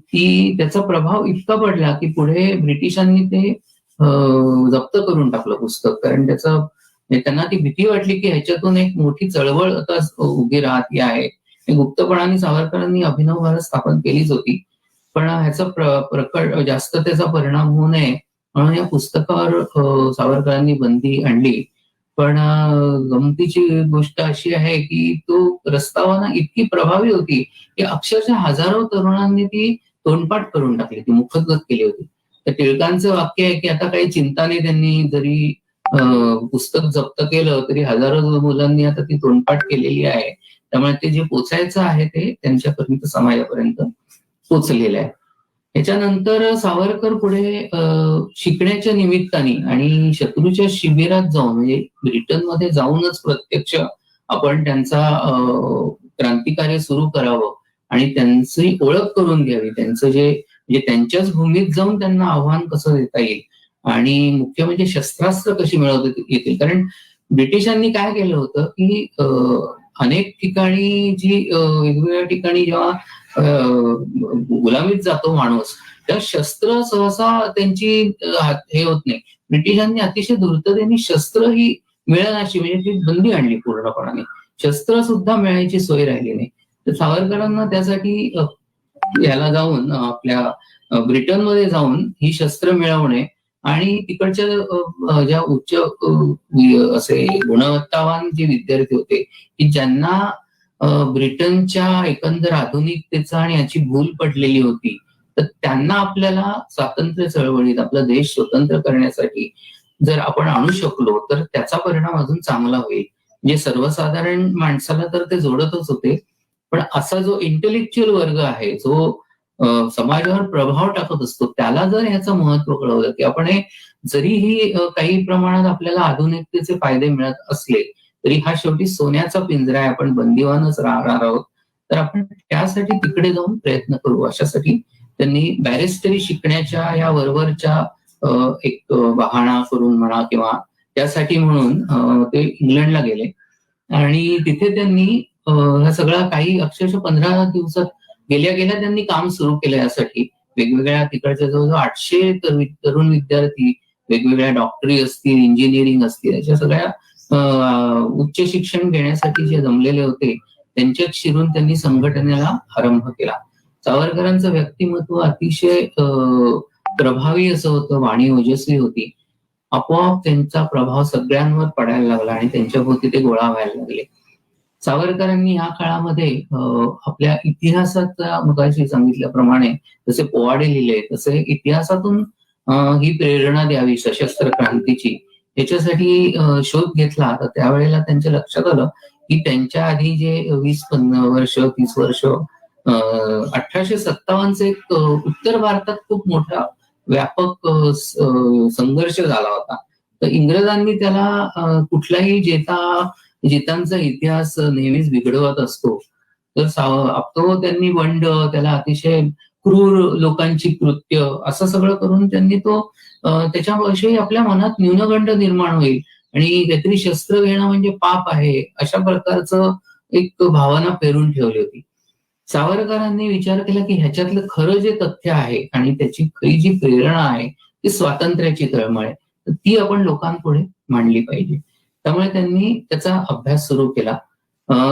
त्याचा प्रभाव इतका पडला की पुढे ब्रिटिशांनी ते जप्त करून टाकलं पुस्तक, कारण त्यांना ती भीती वाटली की ह्याच्यातून एक मोठी चळवळ आता उभी राहती आहे. गुप्तपणाने सावरकरांनी अभिनव भारत स्थापन केलीच होती, पण ह्याचा प्रकट जास्त त्याचा परिणाम होऊ नये म्हणून या पुस्तकावर सावरकरांनी बंदी आणली. पण गमतीची गोष्ट अशी आहे की तो प्रस्तावना इतकी प्रभावी होती की अक्षरशः हजारो तरुणांनी ती तोंडपाठ करून टाकली, ती मुखगत केली होती. तर टिळकांचं वाक्य आहे की आता काही चिंता नाही, त्यांनी जरी पुस्तक जप्त केलं तरी हजारो मुलांनी आता ती तोंडपाठ केलेली आहे. त्यामुळे ते जे पोचायचं आहे ते त्यांच्यापर्यंत, समाजापर्यंत पोचलेला आहे. याच्यानंतर सावरकर पुढे शिकण्याच्या निमित्ताने आणि शत्रूच्या शिबिरात जाऊन म्हणजे ब्रिटनमध्ये जाऊनच प्रत्यक्ष आपण त्यांचा क्रांतिकार्य सुरू करावं आणि त्यांची ओळख करून घ्यावी, त्यांचं जे म्हणजे त्यांच्याच भूमीत जाऊन त्यांना आव्हान कसं देता येईल आणि मुख्य म्हणजे शस्त्रास्त्र कशी मिळवता येतील. कारण ब्रिटिशांनी काय केलं होतं की अनेक ठिकाणी जी वेगवेगळ्या ठिकाणी जेव्हा गुलामीत जातो माणूस, त्या शस्त्र सहसा त्यांची हे होत नाही. ब्रिटिशांनी अतिशय धूर्ततेने शस्त्र ही मिळेनाशी म्हणजे ती बंदी आणली पूर्णपणाने. शस्त्र सुद्धा मिळायची सोय राहिली नाही. तर सावरकरांना त्यासाठी याला जाऊन आपल्या ब्रिटनमध्ये जाऊन ही शस्त्र मिळवणे आणि तिकडच्या ज्या उच्च असे गुणवत्तावान जे विद्यार्थी होते की ज्यांना ब्रिटनच्या एकंदर आधुनिकतेचा आणि याची भूल पडलेली होती, तर त्यांना आपल्याला स्वातंत्र्य चळवळीत आपला देश स्वतंत्र करण्यासाठी जर आपण आणू शकलो तर त्याचा परिणाम अजून चांगला होईल. म्हणजे सर्वसाधारण माणसाला तर ते जोडतच होते, पण असा जो इंटेलेक्च्युअल वर्ग आहे जो समाजावर प्रभाव टाकत असतो त्याला जर ह्याचं महत्व कळवलं की आपण हे जरीही काही प्रमाणात आपल्याला आधुनिकतेचे फायदे मिळत असले तरी हा शेवटी सोन्याचा पिंजरा आहे, आपण बंदिवानच राहणार आहोत, तर आपण त्यासाठी तिकडे जाऊन प्रयत्न करू. अशासाठी त्यांनी बॅरिस्टरी शिकण्याच्या या वरवरच्या एक बहाणा करून म्हणा किंवा त्यासाठी म्हणून ते इंग्लंडला गेले आणि तिथे त्यांनी हा सगळा काही अक्षरशः 15 दिवसात गेल्या गेल्या त्यांनी काम सुरू केलं. यासाठी वेगवेगळ्या तिकडच्या जवळजवळ 800 तरुण विद्यार्थी वेगवेगळ्या डॉक्टरी असतील, इंजिनिअरिंग असतील, अशा सगळ्या उच्च शिक्षण घेण्यासाठी जे जमलेले होते त्यांच्यात शिरून त्यांनी संघटनेला आरंभ केला. सावरकरांचं व्यक्तिमत्व अतिशय प्रभावी असं होतं, वाणी ओजस्वी होती. आपोआप त्यांचा प्रभाव सगळ्यांवर पडायला लागला आणि त्यांच्याभोवती ते गोळा व्हायला लागले. सावरकरांनी या काळामध्ये आपल्या इतिहासाचा मगाशी सांगितल्याप्रमाणे जसे पोवाडे लिहिले तसे इतिहासातून ही प्रेरणा द्यावी सशस्त्र क्रांतीची याच्यासाठी शोध घेतला. तर त्यावेळेला त्यांच्या लक्षात आलं की त्यांच्या आधी जे 20 वर्ष 30 वर्ष 1857 एक उत्तर भारतात खूप मोठा व्यापक संघर्ष झाला होता. तर इंग्रजांनी त्याला कुठलाही जितांचा इतिहास नेहमीच बिघडवत असतो, तर तो त्यांनी बंड त्याला अतिशय क्रूर लोकांची कृत्य असं सगळं करून त्यांनी तो त्याच्याविषयी आपल्या मनात न्यूनगंड निर्माण होईल आणि काहीतरी शस्त्र घेणं म्हणजे पाप आहे अशा प्रकारचं एक भावना पेरून ठेवली होती. सावरकरांनी विचार केला की ह्याच्यातलं खरं जे तथ्य आहे आणि त्याची खरी जी प्रेरणा आहे ती स्वातंत्र्याची तळमळ आहे, तर ती आपण लोकांपुढे मांडली पाहिजे. त्यामुळे त्यांनी त्याचा अभ्यास सुरू केला.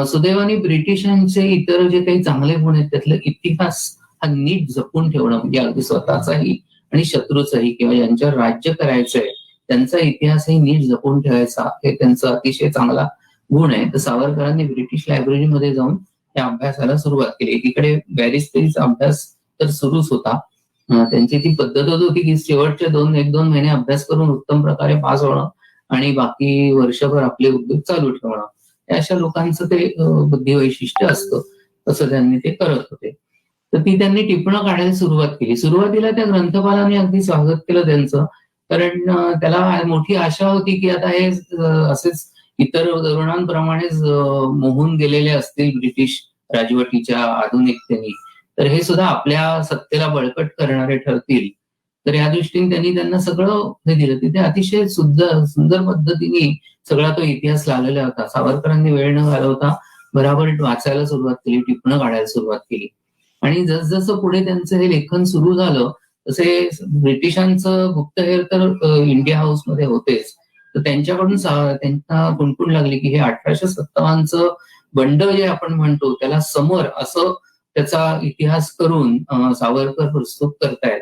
सुदैवाने ब्रिटिशांचे इतर जे काही चांगले गुण आहेत त्यातलं इतिहास हा नीट जपून ठेवणं म्हणजे अगदी स्वतःचाही आणि शत्रूचाही किंवा ज्यांच्यावर राज्य करायचंय त्यांचा इतिहासही नीट जपून ठेवायचा हे त्यांचा अतिशय चांगला गुण आहे. तर सावरकरांनी ब्रिटिश लायब्ररीमध्ये जाऊन त्या अभ्यासाला सुरुवात केली. एकीकडे बॅरिस्टरीचा अभ्यास तर सुरूच होता, त्यांची ती पद्धतच होती की शेवटचे 1-2 महिने अभ्यास करून उत्तम प्रकारे पास होणं आणि बाकी वर्षभर आपले उद्योग चालू ठेवणं हे अशा लोकांचं ते बुद्धी वैशिष्ट्य असतं. तसं त्यांनी ते करत होते. तर ती त्यांनी टिपणं काढायला सुरुवात केली. सुरुवातीला त्या ग्रंथपालाने अगदी स्वागत केलं त्यांचं, कारण त्याला मोठी आशा होती की आता हे असेच इतर तरुणांप्रमाणेच मोहून गेलेले असतील ब्रिटिश राजवटीच्या आधुनिकतेने, तर हे सुद्धा आपल्या सत्तेला बळकट करणारे ठरतील. तर या दृष्टीने त्यांना सगळं हे दिलं. तिथे अतिशय सुंदर पद्धतीने सगळा तो इतिहास लावलेला होता. सावरकरांनी वेळ न घालवता बराबर वाचायला सुरुवात केली, टिपणं काढायला सुरुवात केली आणि जसजसं पुढे त्यांचं हे लेखन सुरू झालं तसे ब्रिटिशांचं गुप्तहेर तर इंडिया हाऊसमध्ये होतेच, तर त्यांच्याकडून त्यांना कुणकुण लागली की हे 1857 बंड जे आपण म्हणतो त्याला समर असं त्याचा इतिहास करून सावरकर प्रस्तुत करतायत.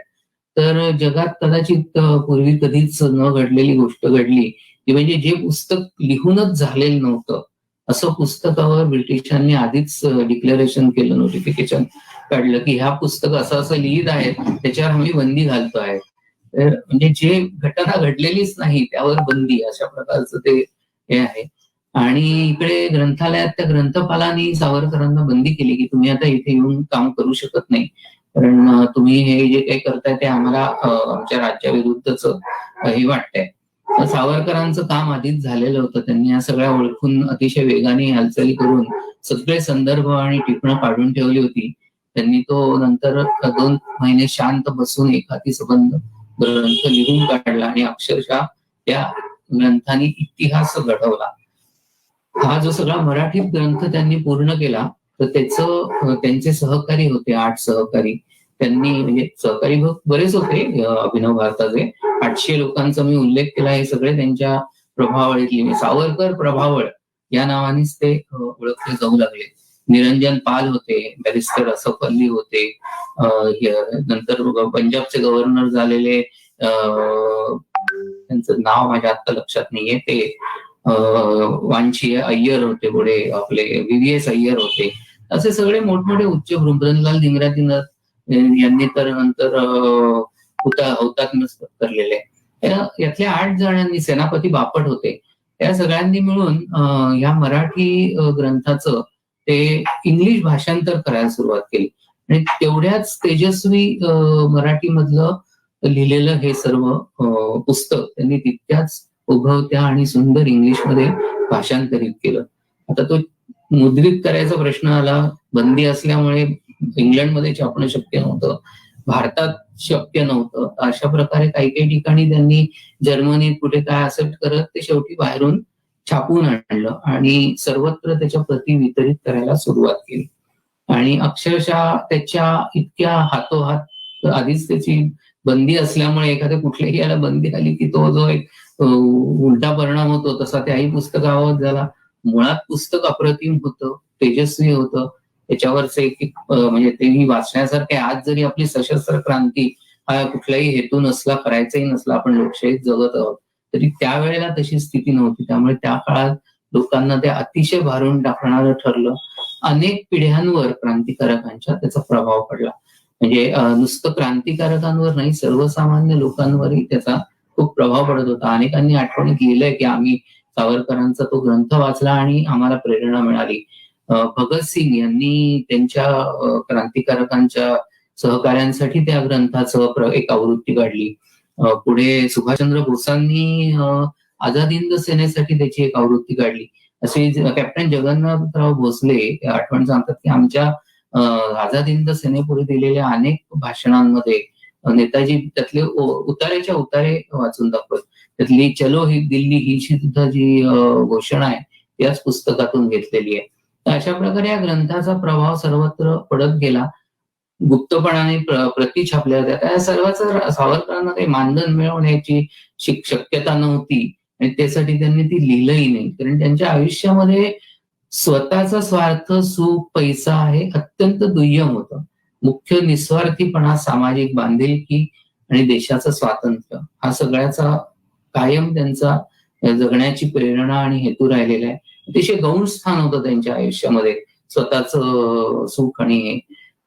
तर जगात कदाचित पूर्वी कधीच न घडलेली गोष्ट घडली ती म्हणजे जे पुस्तक लिहूनच झालेलं नव्हतं असं पुस्तकावर ब्रिटिशांनी आधीच डिक्लेरेशन केलं, नोटिफिकेशन काढलं की ह्या पुस्तक असं लिहित आहे त्याच्यावर आम्ही बंदी घालतो आहे. तर म्हणजे जे घटना घडलेलीच नाही त्यावर बंदी अशा प्रकारचं ते हे आहे. आणि इकडे ग्रंथालयात त्या ग्रंथपालांनी सावरकरांना बंदी केली की तुम्ही आता इथे येऊन काम करू शकत नाही. कारण तुम्ही हे जे काही करताय ते आम्हाला आमच्या राज्याविरुद्धच हे वाटतंय. सावरकरांचं काम आधीच झालेलं होतं. त्यांनी या सगळ्या ओळखून अतिशय वेगाने हालचाली करून सगळे संदर्भ आणि टिपणं काढून ठेवली होती. त्यांनी तो नंतर 2 महिने शांत बसून एक हातीसंबंध ग्रंथ लिहून काढला आणि अक्षरशः त्या ग्रंथाने इतिहास घडवला. हा जो सगळा मराठीत ग्रंथ त्यांनी पूर्ण केला, तर त्यांचे सहकारी होते 8 सहकारी. त्यांनी म्हणजे सहकारी बरेच होते अभिनव भारताचे. 800 लोकांचा मी उल्लेख केला. हे सगळे त्यांच्या प्रभावळीतले सावरकर प्रभावळ या नावानेच ते ओळखले जाऊ लागले. निरंजन पाल होते, बॅरिस्टर असफअली होते, नंतर पंजाबचे गव्हर्नर झालेले त्यांचं नाव माझ्या आता लक्षात नाहीये, ते वांशी अय्यर होते, पुढे आपले VVS अय्यर होते. असे सगळे मोठमोठे उच्च ब्रह्मलाल धिंगरा यांनी तर नंतर हुतात्मा करलेले. यातल्या 8 जणांनी, सेनापती बापट होते, त्या सगळ्यांनी मिळून या मराठी ग्रंथाचं ते इंग्लिश भाषांतर करायला सुरुवात केली आणि तेवढ्याच तेजस्वी मराठीमधलं लिहिलेलं हे सर्व पुस्तक त्यांनी तितक्याच उगवत्या आणि सुंदर इंग्लिशमध्ये भाषांतरित केलं. आता तो मुद्रित करायचा प्रश्न आला. बंदी असल्यामुळे इंग्लंडमध्ये छापणं शक्य नव्हतं, भारतात शक्य नव्हतं. अशा प्रकारे काही काही ठिकाणी त्यांनी जर्मनीत कुठे काय असं करत ते शेवटी बाहेरून छापून आणलं आणि सर्वत्र त्याच्या प्रती वितरित करायला सुरुवात केली. आणि अक्षरशः त्याच्या इतक्या हातोहात, आधीच त्याची बंदी असल्यामुळे एखाद्या कुठल्याही याला बंदी आली की तो जो एक उलटा परिणाम होतो तसा त्याही पुस्तकावर झाला. मुळात पुस्तक अप्रतिम होतं, तेजस्वी होतं. त्याच्यावरच एक म्हणजे तेही वाचण्यासारखे. आज जरी आपली सशस्त्र क्रांती हा कुठलाही हेतू नसला, करायचाही नसला, आपण लोकशाहीत जगत आहोत, तरी त्यावेळेला तशी स्थिती नव्हती. त्यामुळे त्या काळात लोकांना ते अतिशय भारून टाकणारं ठरलं. अनेक पिढ्यांवर क्रांतिकारकांच्या त्याचा प्रभाव पडला. म्हणजे नुसतं क्रांतिकारकांवर नाही, सर्वसामान्य लोकांवरही त्याचा खूप प्रभाव पडत होता. अनेकांनी आठवणीत लिहिलंय की आम्ही सावरकरांचा तो ग्रंथ वाचला आणि आम्हाला प्रेरणा मिळाली. भगतसिंग यांनी त्यांच्या क्रांतिकारकांच्या सहकार्यांसाठी त्या ग्रंथाचं एक आवृत्ती काढली. पुढे सुभाषचंद्र बोसांनी आझाद हिंद सेनेसाठी त्याची एक आवृत्ती काढली. असे कॅप्टन जगन्नाथराव भोसले आठवण सांगतात की आमच्या आझाद हिंद सेनेपुढे दिलेल्या अनेक भाषणांमध्ये नेताजी त्यातले उतारेच्या उतारे वाचून दाखवत. त्यातली चलो ही दिल्ली ही सुद्धा जी घोषणा आहे याच पुस्तकातून घेतलेली आहे. तर अशा प्रकारे या ग्रंथाचा प्रभाव सर्वत्र पडत गेला. गुप्तपणाने प्रती छापल्या होत्या. त्या सर्वांचं सावरकरांना काही मानधन मिळवण्याची शक्यता नव्हती आणि त्यासाठी त्यांनी ती लिहिलंही नाही. कारण त्यांच्या आयुष्यामध्ये स्वतःचा स्वार्थ, सुख, पैसा हे अत्यंत दुय्यम होतं. मुख्य निस्वार्थीपणा, सामाजिक बांधिलकी आणि देशाचं स्वातंत्र्य हा सगळ्याचा कायम त्यांचा जगण्याची प्रेरणा आणि हेतू राहिलेला आहे. अतिशय गौण स्थान होतं त्यांच्या आयुष्यामध्ये स्वतःचं सुख आणि हे.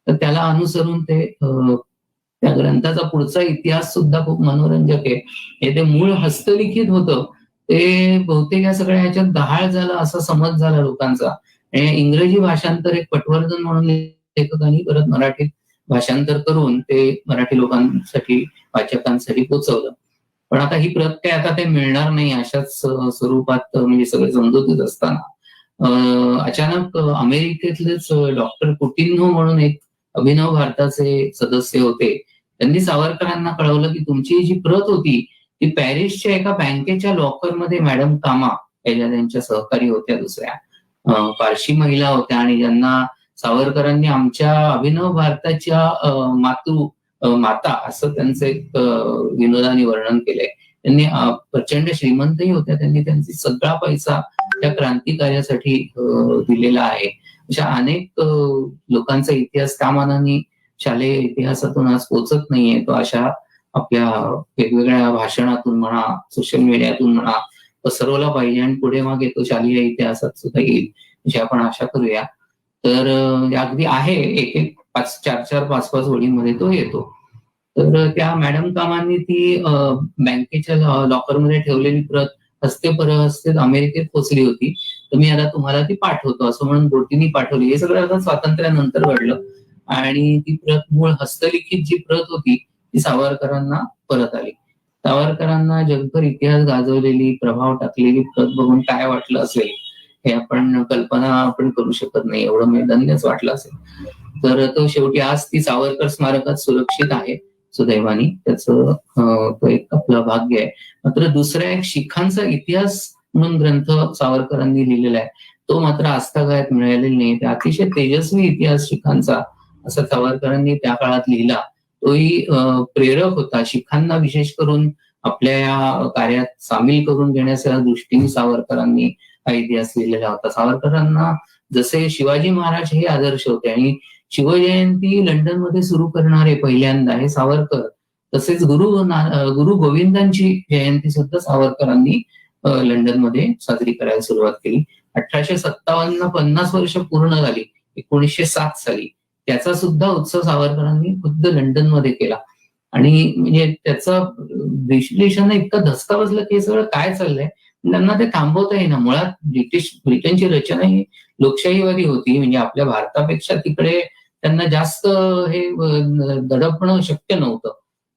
तर त्याला अनुसरून ते त्या ग्रंथाचा पुढचा इतिहास सुद्धा खूप मनोरंजक आहे. हे ते मूळ हस्तलिखित होतं, ते बहुतेक या सगळ्या ह्याच्यात गहाळ झालं असा समज झाला लोकांचा. आणि इंग्रजी भाषांतर एक पटवर्धन म्हणून लेखकांनी परत मराठीत भाषांतर करून ते मराठी लोकांसाठी, वाचकांसाठी पोचवलं. पण आता ही प्रत काय आता ते मिळणार नाही अशाच स्वरूपात, म्हणजे सगळे समजूतच असताना अचानक अमेरिकेतलेच डॉक्टर कुटिन्हो म्हणून एक अभिनव भारताचे सदस्य होते. त्यांनी सावरकरांना कळवलं की तुमची जी प्रत होती ती पॅरिसच्या एका बँकेच्या लॉकरमध्ये मॅडम कामा या त्यांच्या सहकारी होत्या, दुसऱ्या पारशी महिला होत्या आणि ज्यांना सावरकरांनी आमच्या अभिनव भारताच्या माता असं त्यांचं एक विनोदाने वर्णन केलंय. त्यांनी प्रचंड श्रीमंतही होत्या. त्यांनी त्यांचा सगळा पैसा त्या क्रांती कार्यासाठी दिलेला आहे. अशा अनेक लोकांचा इतिहास त्या मानाने शालेय इतिहासातून आज पोचत नाहीये. तो अशा आपल्या वेगवेगळ्या भाषणातून म्हणा, सोशल मीडियातून म्हणा पसरवला पाहिजे आणि पुढे मागे तो शालेय इतिहासात सुद्धा येईल अशी आपण आशा करूया. तर अगदी आहे, एक 4-4, 5-5 ओळींमध्ये तो येतो. तर त्या मॅडम कामांनी ती बँकेच्या लॉकरमध्ये ठेवलेली प्रत हस्ते परहस्ते अमेरिकेत पोहोचली होती. तर मी आता तुम्हाला ती पाठवतो असं म्हणून बोटीनी पाठवली. हे सगळं आता स्वातंत्र्यानंतर घडलं आणि ती प्रत मूळ हस्तलिखित जी प्रत होती ती सावरकरांना परत आली. सावरकरांना जगभर इतिहास गाजवलेली, प्रभाव टाकलेली प्रत बघून काय वाटलं असेल हे आपण कल्पना आपण करू शकत नाही, एवढं म्हणजे धन्यच वाटलं असेल. तर तो शेवटी आज ती सावरकर स्मारकात सुरक्षित आहे सुदैवानी. त्याचं तो एक आपलं भाग्य आहे. मात्र दुसरा एक शिखांचा इतिहास म्हणून ग्रंथ सावरकरांनी लिहिलेला आहे, तो मात्र आजतागायत मिळालेला नाही. ते अतिशय तेजस्वी इतिहास शिखांचा असा सावरकरांनी त्या काळात लिहिला. तोही प्रेरक होता. शिखांना विशेष करून आपल्या या कार्यात सामील करून घेण्याच्या दृष्टीने सावरकरांनी हा इतिहास लिहिलेला होता. सावरकरांना जसे शिवाजी महाराज हे आदर्श होते आणि शिवजयंती लंडनमध्ये सुरू करणारे पहिल्यांदा हे सावरकर, तसेच गुरु गोविंदांची जयंती सुद्धा सावरकरांनी लंडनमध्ये साजरी करायला सुरुवात केली. 1857 50 वर्ष पूर्ण झाली 1907 साली. त्याचा सुद्धा उत्सव सावरकरांनी खुद्द लंडनमध्ये केला. आणि म्हणजे त्याचं विश्लेषण इतकं धसका बसलं की हे सगळं काय चाललंय, त्यांना ते थांबवता येईना. मुळात ब्रिटनची रचना ही लोकशाहीवादी होती, म्हणजे आपल्या भारतापेक्षा तिकडे त्यांना जास्त हे दडपणं शक्य नव्हतं.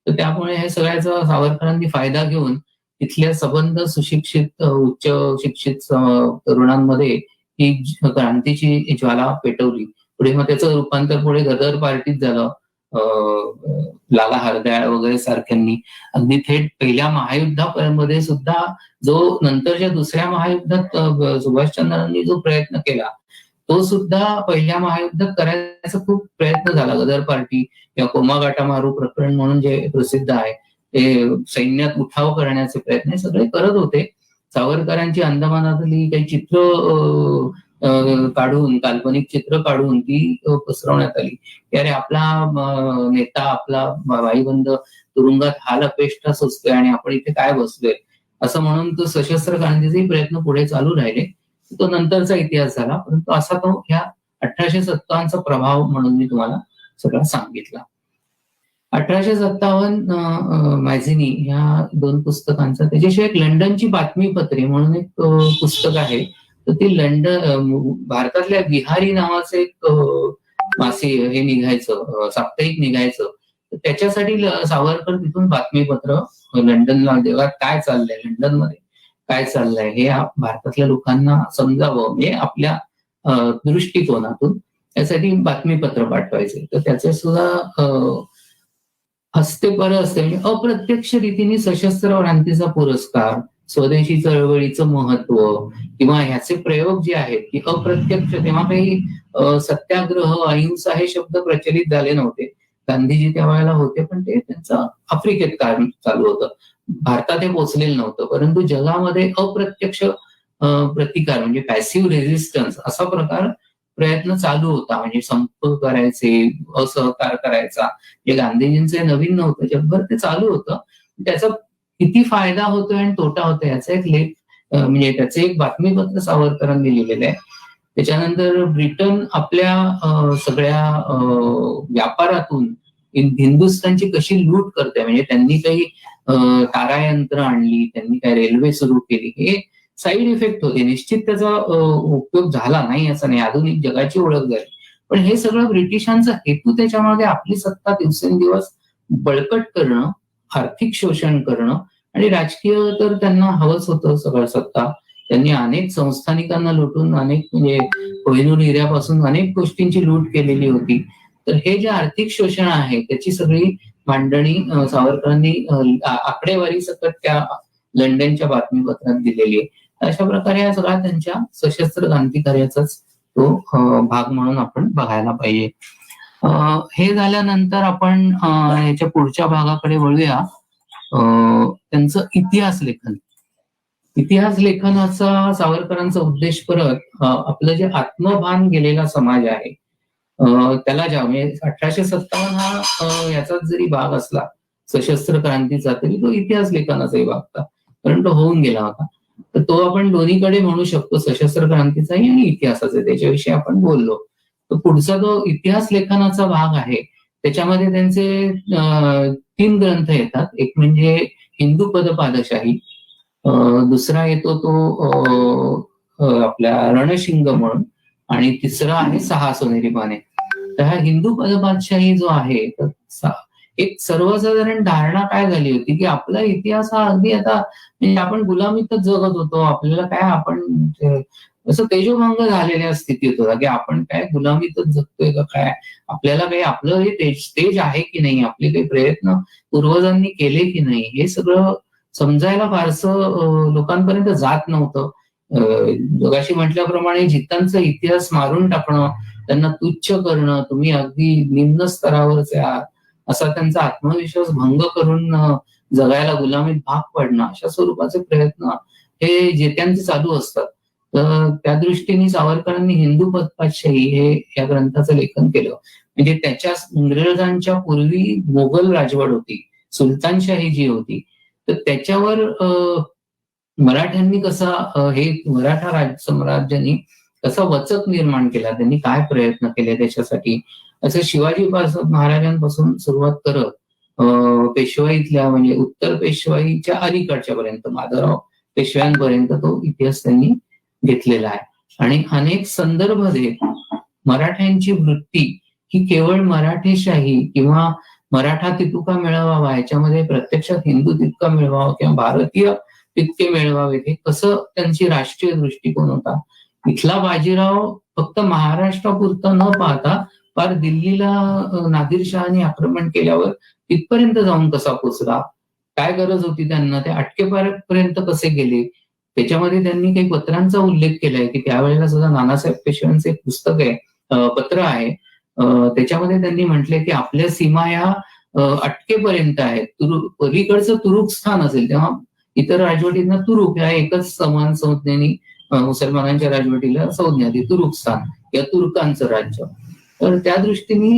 तर त्यामुळे हे सगळ्याचा सावरकरांनी फायदा घेऊन तिथल्या संबंध सुशिक्षित उच्च शिक्षित तरुणांमध्ये ही क्रांतीची ज्वाला पेटवली. पुढे मग त्याचं रूपांतर पुढे गदर पार्टीत झालं. लाला हरदयाळ वगैरे सारख्यांनी अगदी थेट पहिल्या महायुद्धामध्ये सुद्धा जो नंतरच्या दुसऱ्या महायुद्धात सुभाषचंद्रांनी जो प्रयत्न केला तो सुद्धा पहिल्या महायुद्धात करायचा खूप प्रयत्न झाला. गदर पार्टी किंवा कोमागाटामारू प्रकरण म्हणून जे प्रसिद्ध आहे ते सैन्यात उठाव करण्याचे प्रयत्न हे सगळे करत होते. सावरकरांची अंदमानातली काही चित्र काढून, काल्पनिक चित्र काढून ती पसरवण्यात आली की अरे आपला नेता, आपला भाईबंद तुरुंगात हाल अपेष्टा सोसतोय आणि आपण इथे काय बसलोय असं म्हणून तो सशस्त्र क्रांतीचे प्रयत्न पुढे चालू राहिले. तो नंतरचा इतिहास झाला, परंतु असा तो ह्या 1857चा प्रभाव म्हणून मी तुम्हाला सगळं सांगितला. 1857 मॅझिनी ह्या 2 पुस्तकांचा, त्याच्याशिवाय एक लंडनची बातमीपत्रे म्हणून एक पुस्तक आहे. तर ती भारतातल्या बिहारी नावाचं एक मासे हे निघायचं, साप्ताहिक निघायचं. तर त्याच्यासाठी सावरकर तिथून बातमीपत्र लंडनला, जगात काय चाललंय, लंडनमध्ये काय चाललंय हे भारतातल्या लोकांना समजावं म्हणजे आपल्या दृष्टिकोनातून, त्यासाठी बातमीपत्र पाठवायचे. तर त्याचे सुद्धा हस्ते बरं असते, म्हणजे अप्रत्यक्ष रीतीने सशस्त्र क्रांतीचा पुरस्कार, स्वदेशी चळवळीचं महत्व किंवा ह्याचे प्रयोग जे आहेत की अप्रत्यक्ष, तेव्हा काही सत्याग्रह, अहिंसा हे शब्द प्रचलित झाले नव्हते. गांधीजी त्यावेळेला होते पण ते त्यांचं आफ्रिकेत काम चालू होतं, भारतात हे पोहोचलेलं नव्हतं. परंतु जगामध्ये अप्रत्यक्ष प्रतिकार म्हणजे पॅसिव्ह रेझिस्टन्स असा प्रयत्न चालू होता. म्हणजे संप करायचे, असहकार करायचा, जे गांधीजींचे नवीन नव्हतं, जगभर ते चालू होतं. त्याचा किती फायदा होतोय आणि तोटा होतोय याचा एक लेख म्हणजे त्याचे एक बातमीपत्र सावरकरांनी लिहिलेलं आहे. त्याच्यानंतर ब्रिटन आपल्या सगळ्या व्यापारातून हिंदुस्थानची कशी लूट करते, म्हणजे त्यांनी काही तारायंत्र आणली, त्यांनी काही रेल्वे सुरू केली, हे साईड इफेक्ट होते. निश्चित त्याचा उपयोग झाला नाही असं नाही, आधुनिक जगाची ओळख झाली. पण हे सगळं ब्रिटिशांचा हेतू त्याच्यामध्ये आपली सत्ता दिवसेंदिवस बळकट करणं, आर्थिक शोषण करणं आणि राजकीय तर त्यांना हवंच होतं सगळं सत्ता. त्यांनी अनेक संस्थानिकांना लुटून, अनेक म्हणजे कोहिनूर हिऱ्यापासून अनेक गोष्टींची लूट केलेली होती. तर हे जे आर्थिक शोषण आहे त्याची सगळी मांडणी सावरकरांनी आकडेवारी सकट त्या लंडनच्या बातमीपत्रात दिलेली आहे. अशा प्रकारे हा सगळा त्यांच्या सशस्त्र क्रांतिकार्याचाच तो भाग म्हणून आपण बघायला पाहिजे. हे झाल्यानंतर आपण याच्या पुढच्या भागाकडे वळूया. त्यांचं इतिहास लेखन. इतिहास लेखनाचा सावरकरांचा उद्देश परत आपलं जे आत्मभान गेलेला समाज आहे त्याला म्हणजे 1857 हा याचाच जरी भाग असला सशस्त्र क्रांतीचा, तरी तो इतिहास लेखनाचाही भाग होता, कारण तो होऊन गेला होता. तर तो आपण दोन्हीकडे म्हणू शकतो, सशस्त्र क्रांतीचाही आणि इतिहासाचा. त्याच्याविषयी आपण बोललो. तर पुढचा जो इतिहास लेखनाचा भाग आहे त्याच्यामध्ये त्यांचे 3 ग्रंथ येतात. एक म्हणजे हिंदू पदपादशाही, दुसरा येतो तो आपल्या रणशिंग म्हणून, आणि तिसरा आहे 6 सोनेरी पाने. तर हा हिंदू पदपातशाही जो आहे तर एक सर्वसाधारण धारणा काय झाली होती की आपला इतिहास हा अगदी आता म्हणजे आपण गुलामीतच जगत होतो. आपल्याला काय आपण असं तेजोभंग झालेल्या स्थितीत होता की आपण काय गुलामीतच जगतोय का काय, आपल्याला काही आपलं हे तेज आहे की नाही, आपले काही प्रयत्न पूर्वजांनी केले की नाही, हे सगळं समजायला फारसं लोकांपर्यंत जात नव्हतं. जगाशी म्हटल्याप्रमाणे जितांचा इतिहास मारून टाकणं, त्यांना तुच्छ करणं, तुम्ही अगदी निम्न स्तरावरचे आहात असा त्यांचा आत्मविश्वास भंग करून जगायला गुलामीत भाग पडणं, अशा स्वरूपाचे प्रयत्न हे जेत्यांचे चालू असतात. तर त्या दृष्टीने सावरकरांनी हिंदू पदपातशाही हे या ग्रंथाचं लेखन केलं. म्हणजे त्याच्या इंग्रजांच्या पूर्वी मोगल राजवट होती, सुलतानशाही जी होती, तर त्याच्यावर मराठ्यांनी कसा हे मराठा साम्राज्याने कसा वचक निर्माण केला, त्यांनी काय प्रयत्न केले त्याच्यासाठी, असं शिवाजी महाराजांपासून सुरुवात करत पेशवाईतल्या म्हणजे उत्तर पेशवाईच्या अलीकडच्या पर्यंत माधवराव पेशव्यांपर्यंत तो इतिहास त्यांनी घेतलेला आहे. आणि अनेक संदर्भ देत मराठ्यांची वृत्ती ही केवळ मराठेशाही किंवा मराठा तितुका मिळवावा याच्यामध्ये प्रत्यक्षात हिंदू तितका मिळवावा किंवा भारतीय तितके मिळवावेत, हे कसं त्यांची राष्ट्रीय दृष्टिकोन होता. इथला बाजीराव फक्त महाराष्ट्रापुरता न पाहता फार दिल्लीला नादिरशहाने आक्रमण केल्यावर तिथपर्यंत जाऊन कसा पोचला, काय गरज होती त्यांना, ते अटकेपर्यंत कसे गेले, त्याच्यामध्ये त्यांनी काही पत्रांचा उल्लेख केलाय की त्यावेळेला सुद्धा नानासाहेब पेशव्यांचं एक पुस्तक आहे, पत्र आहे, त्याच्यामध्ये त्यांनी म्हटलंय की आपल्या सीमा या अटकेपर्यंत आहेत. पलीकडचं तुरुक स्थान असेल तेव्हा इतर राजवटींना तुरुक ह्या एकच समान संज्ञेने मुसलमानांच्या राजवटीला संज्ञा दी तुरुक स्थान या तुर्कांचं राज्य. तर त्या दृष्टीने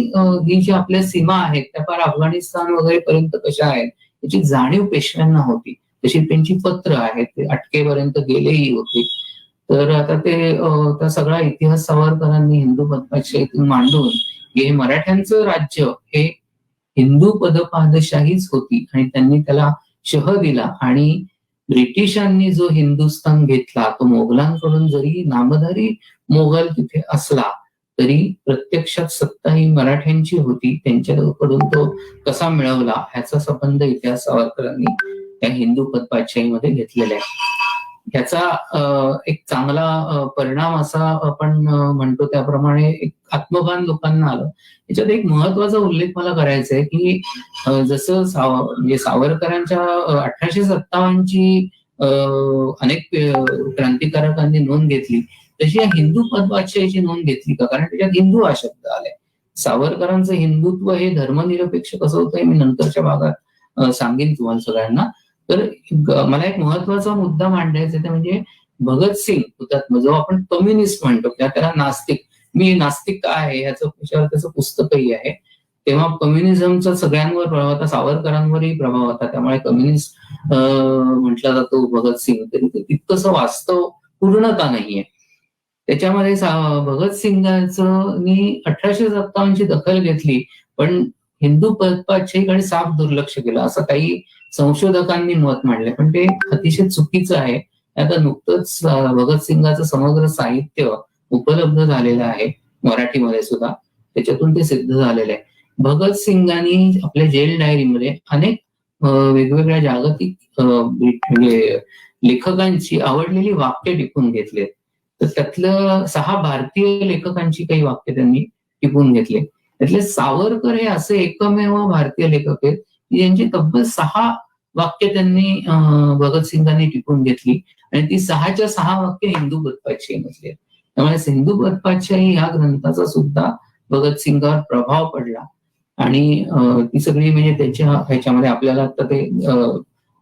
ही जी आपल्या सीमा आहेत त्या फार अफगाणिस्तान वगैरे पर्यंत कशा आहेत याची जाणीव पेशव्यांना होती. तशी त्यांची पत्र आहेत, ते अटकेपर्यंत गेलेही होते. तर आता ते त्या सगळा इतिहास सावरकरांनी हिंदू पदपातशाहीतून मांडून हे मराठ्यांचं राज्य हे हिंदू पदपादशाहीच होती आणि त्यांनी त्याला शह दिला. आणि ब्रिटिशांनी जो हिंदुस्थान घेतला तो मोगलांकडून जरी नामधारी मोगल तिथे असला तरी प्रत्यक्षात सत्ता ही मराठ्यांची होती. त्यांच्याकडून तो कसा मिळवला ह्याचा संबंध इतिहास सावरकरांनी त्या हिंदू पदपातशाहीमध्ये घेतलेला आहे. ह्याचा एक चांगला परिणाम असा आपण म्हणतो त्याप्रमाणे एक आत्मभान लोकांना आलं. याच्यात एक महत्वाचा उल्लेख मला करायचा आहे की जसं म्हणजे सावरकरांच्या 1857ची अनेक क्रांतिकारकांनी नोंद घेतली तशी या हिंदू पदपातशाहीची नोंद घेतली का, कारण त्याच्यात हिंदू हा शब्द आलाय. सावरकरांचं हिंदुत्व हे धर्मनिरपेक्ष कसं होतं हे मी नंतरच्या भागात सांगेन तुम्हाला सगळ्यांना. तर मला एक महत्वाचा मुद्दा मांडायचा ते म्हणजे भगतसिंग हुतात्मा, जो आपण कम्युनिस्ट म्हणतो किंवा त्याला नास्तिक, मी नास्तिक काय आहे याचं त्याचं पुस्तकही आहे. तेव्हा कम्युनिझमचा सगळ्यांवर प्रभाव होता, सावरकरांवरही प्रभाव होता, त्यामुळे कम्युनिस्ट म्हटला जातो भगतसिंग, तरी ते तितकंसं वास्तव पूर्णता नाहीये त्याच्यामध्ये. भगतसिंगांचं 1857ची दखल घेतली पण हिंदू पदपातशाहीकडे साफ दुर्लक्ष केलं असं काही संशोधकांनी मत मांडले, पण ते अतिशय चुकीचं आहे. आता नुकतंच भगतसिंगाचं समग्र साहित्य उपलब्ध झालेलं आहे मराठीमध्ये सुद्धा, त्याच्यातून ते सिद्ध झालेलं आहे. भगतसिंगांनी आपल्या जेल डायरीमध्ये अनेक वेगवेगळ्या जागतिक म्हणजे लेखकांची आवडलेली वाक्य टिपून घेतलेत. तर त्यातलं 6 भारतीय लेखकांची काही वाक्य त्यांनी टिपून घेतले. त्यातले सावरकर हे असे एकमेव भारतीय लेखक आहेत की ज्यांची तब्बल 6 वाक्य त्यांनी भगतसिंगांनी टिपून घेतली आणि ती 6च्या 6 वाक्य हिंदू पदपातशाही मधली आहेत. त्यामुळे हिंदू पदपातशाही ह्या ग्रंथाचा सुद्धा भगतसिंगावर प्रभाव पडला आणि ती सगळी म्हणजे त्याच्या ह्याच्यामध्ये आपल्याला आता ते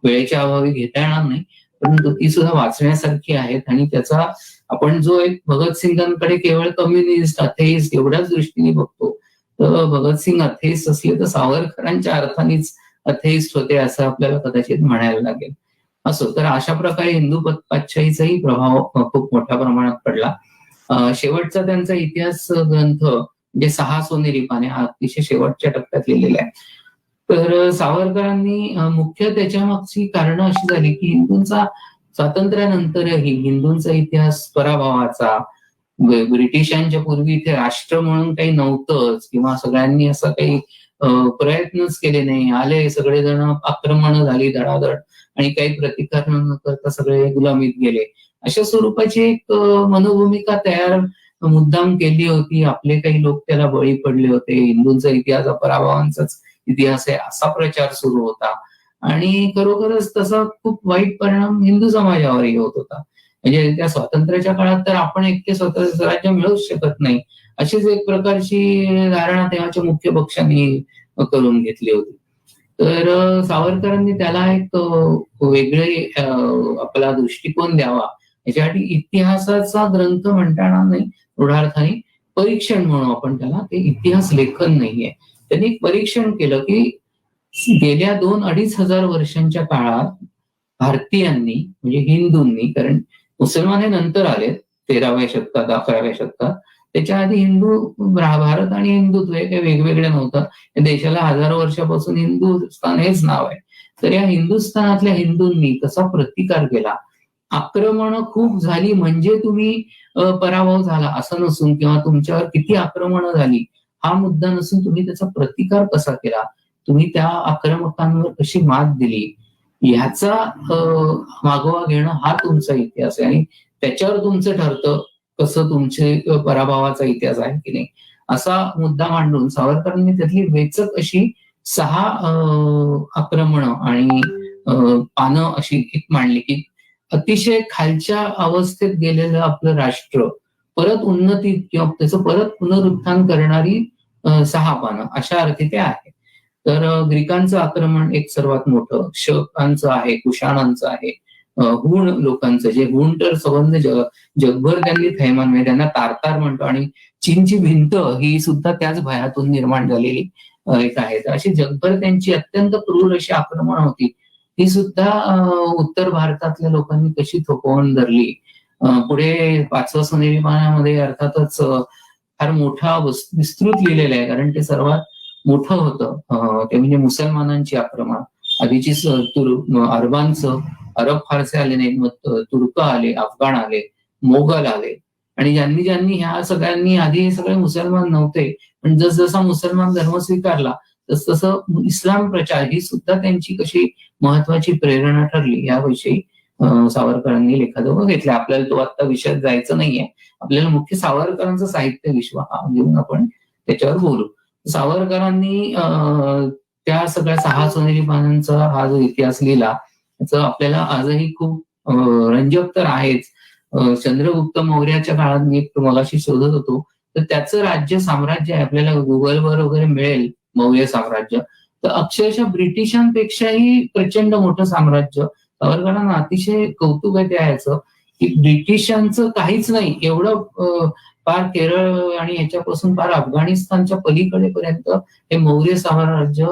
वेळेच्या अभावी घेता येणार नाही, परंतु ती सुद्धा वाचण्यासारखी आहेत. आणि त्याचा आपण जो एक भगतसिंगांकडे केवळ कम्युनिस्ट अथेइस्ट एवढ्याच दृष्टीने बघतो, तर भगतसिंग अथेइस्ट असले तर सावरकरांच्या अर्थानेच अथेइस्ट होते असं आपल्याला कदाचित म्हणायला लागेल. असो, तर अशा प्रकारे हिंदू पदपातशाहीचाही प्रभाव खूप मोठ्या प्रमाणात पडला. शेवटचा त्यांचा इतिहास ग्रंथ म्हणजे 6 सोनेरी पाने हा अतिशय शेवटच्या टप्प्यात लिहिलेला आहे. तर सावरकरांनी मुख्य त्याच्या मागची कारणं अशी झाली की हिंदूंचा स्वातंत्र्यानंतरही हिंदूंचा इतिहास पराभवाचा, ब्रिटिशांच्या पूर्वी इथे राष्ट्र म्हणून काही नव्हतंच किंवा सगळ्यांनी असं काही प्रयत्नच केले नाही, आले सगळेजण, आक्रमण झाली धडाधड आणि काही प्रतिकार न करता सगळे गुलामीत गेले, अशा स्वरूपाची एक मनोभूमिका तयार मुद्दाम केली होती. आपले काही लोक त्याला बळी पडले होते, हिंदूंचा इतिहास हा पराभवांचाच इतिहास आहे असा प्रचार सुरू होता आणि खरोखरच तसा खूप वाईट परिणाम हिंदू समाजावरही होत होता. म्हणजे त्या स्वातंत्र्याच्या काळात तर आपण इतके स्वराज्य मिळूच शकत नाही अशीच एक प्रकारची धारणा तेव्हाच्या मुख्य पक्षांनी करून घेतली होती. तर सावरकरांनी त्याला एक वेगळे आपला दृष्टिकोन द्यावा याच्यासाठी इतिहासाचा ग्रंथ म्हणता येणार नाही, रूढार्थाने परीक्षण म्हणून आपण त्याला, ते इतिहास लेखन नाहीये. त्यांनी एक परीक्षण केलं की गेल्या 2-2.5 वर्षांच्या काळात भारतीयांनी म्हणजे हिंदूंनी, कारण मुसलमान हे नंतर आले 13व्या शतकात 11व्या शतकात, त्याच्या आधी भारत आणि हिंदुत्व हे काही वेगवेगळे नव्हतं. या देशाला हजारो वर्षापासून हिंदुस्थान हेच नाव आहे. तर या हिंदुस्थानातल्या हिंदूंनी कसा प्रतिकार केला, आक्रमण खूप झाली म्हणजे तुम्ही पराभव झाला असं नसून, किंवा तुमच्यावर किती आक्रमणं झाली हा मुद्दा नसून, तुम्ही त्याचा प्रतिकार कसा केला, तुम्ही त्या आक्रमकांवर कशी मात दिली, ह्याचा मागोवा घेणं हा तुमचा इतिहास आहे आणि त्याच्यावर तुमचं ठरतं कसं तुमचे पराभवाचा इतिहास आहे की नाही, असा मुद्दा मांडून सावरकरांनी त्यातली वेचक अशी 6 आक्रमणं आणि पानं अशी एक मांडली की अतिशय खालच्या अवस्थेत गेलेलं आपलं राष्ट्र परत उन्नतीत किंवा त्याचं परत पुनरुत्थान करणारी 6 पानं अशा अर्थी ते आहे. तर ग्रीकांचं आक्रमण एक सर्वात मोठं, शकांचं आहे, कुशाणांचं आहे, हुण लोकांचं, जे हुण तर संबंध जगभर त्यांनी थैमान, म्हणजे त्यांना तारतार म्हणतो, आणि चीनची भिंत ही सुद्धा त्याच भयातून निर्माण झालेली एक आहे. तर अशी जगभर त्यांची अत्यंत क्रूर अशी आक्रमण होती, ही सुद्धा उत्तर भारतातल्या लोकांनी कशी थोपवून धरली. पुढे 5व्या सोनेरी पानामध्ये अर्थातच फार मोठा विस्तृत लिहिलेलं आहे, कारण ते सर्वात मोठं होतं. ते म्हणजे मुसलमानांची आक्रमण. आधीची अरबांचं, अरब फारसे आले नाहीत, मग तुर्क आले, अफगाण आले, मोगल आले, आणि ज्यांनी ह्या सगळ्यांनी, आधी हे सगळे मुसलमान नव्हते, पण जसजसा मुसलमान धर्म स्वीकारला तसं इस्लाम प्रचार ही सुद्धा त्यांची कशी महत्वाची प्रेरणा ठरली याविषयी सावरकरांनी लेखाजोखा घेतल्या. आपल्याला तो आता विषयात जायचं नाहीये, आपल्याला मुख्य सावरकरांचं साहित्य विश्व हा घेऊन आपण त्याच्यावर बोलू. सावरकरांनी त्या सगळ्या 6 सोनेरी पानांचा हा जो इतिहास लिहिला त्याचं आपल्याला आजही खूप रंजक तर आहेच. चंद्रगुप्त मौर्याच्या काळात मी मगाशी शोधत होतो, तर त्याचं राज्य साम्राज्य आहे, आपल्याला गुगलवर वगैरे मिळेल मौर्य साम्राज्य, तर अक्षरशः ब्रिटिशांपेक्षाही प्रचंड मोठं साम्राज्य. सावरकरांना अतिशय कौतुक आहे त्या याचं की ब्रिटिशांचं काहीच नाही, एवढं पार केरळ आणि ह्याच्यापासून पार अफगाणिस्तानच्या पलीकडे पर्यंत हे मौर्य साम्राज्य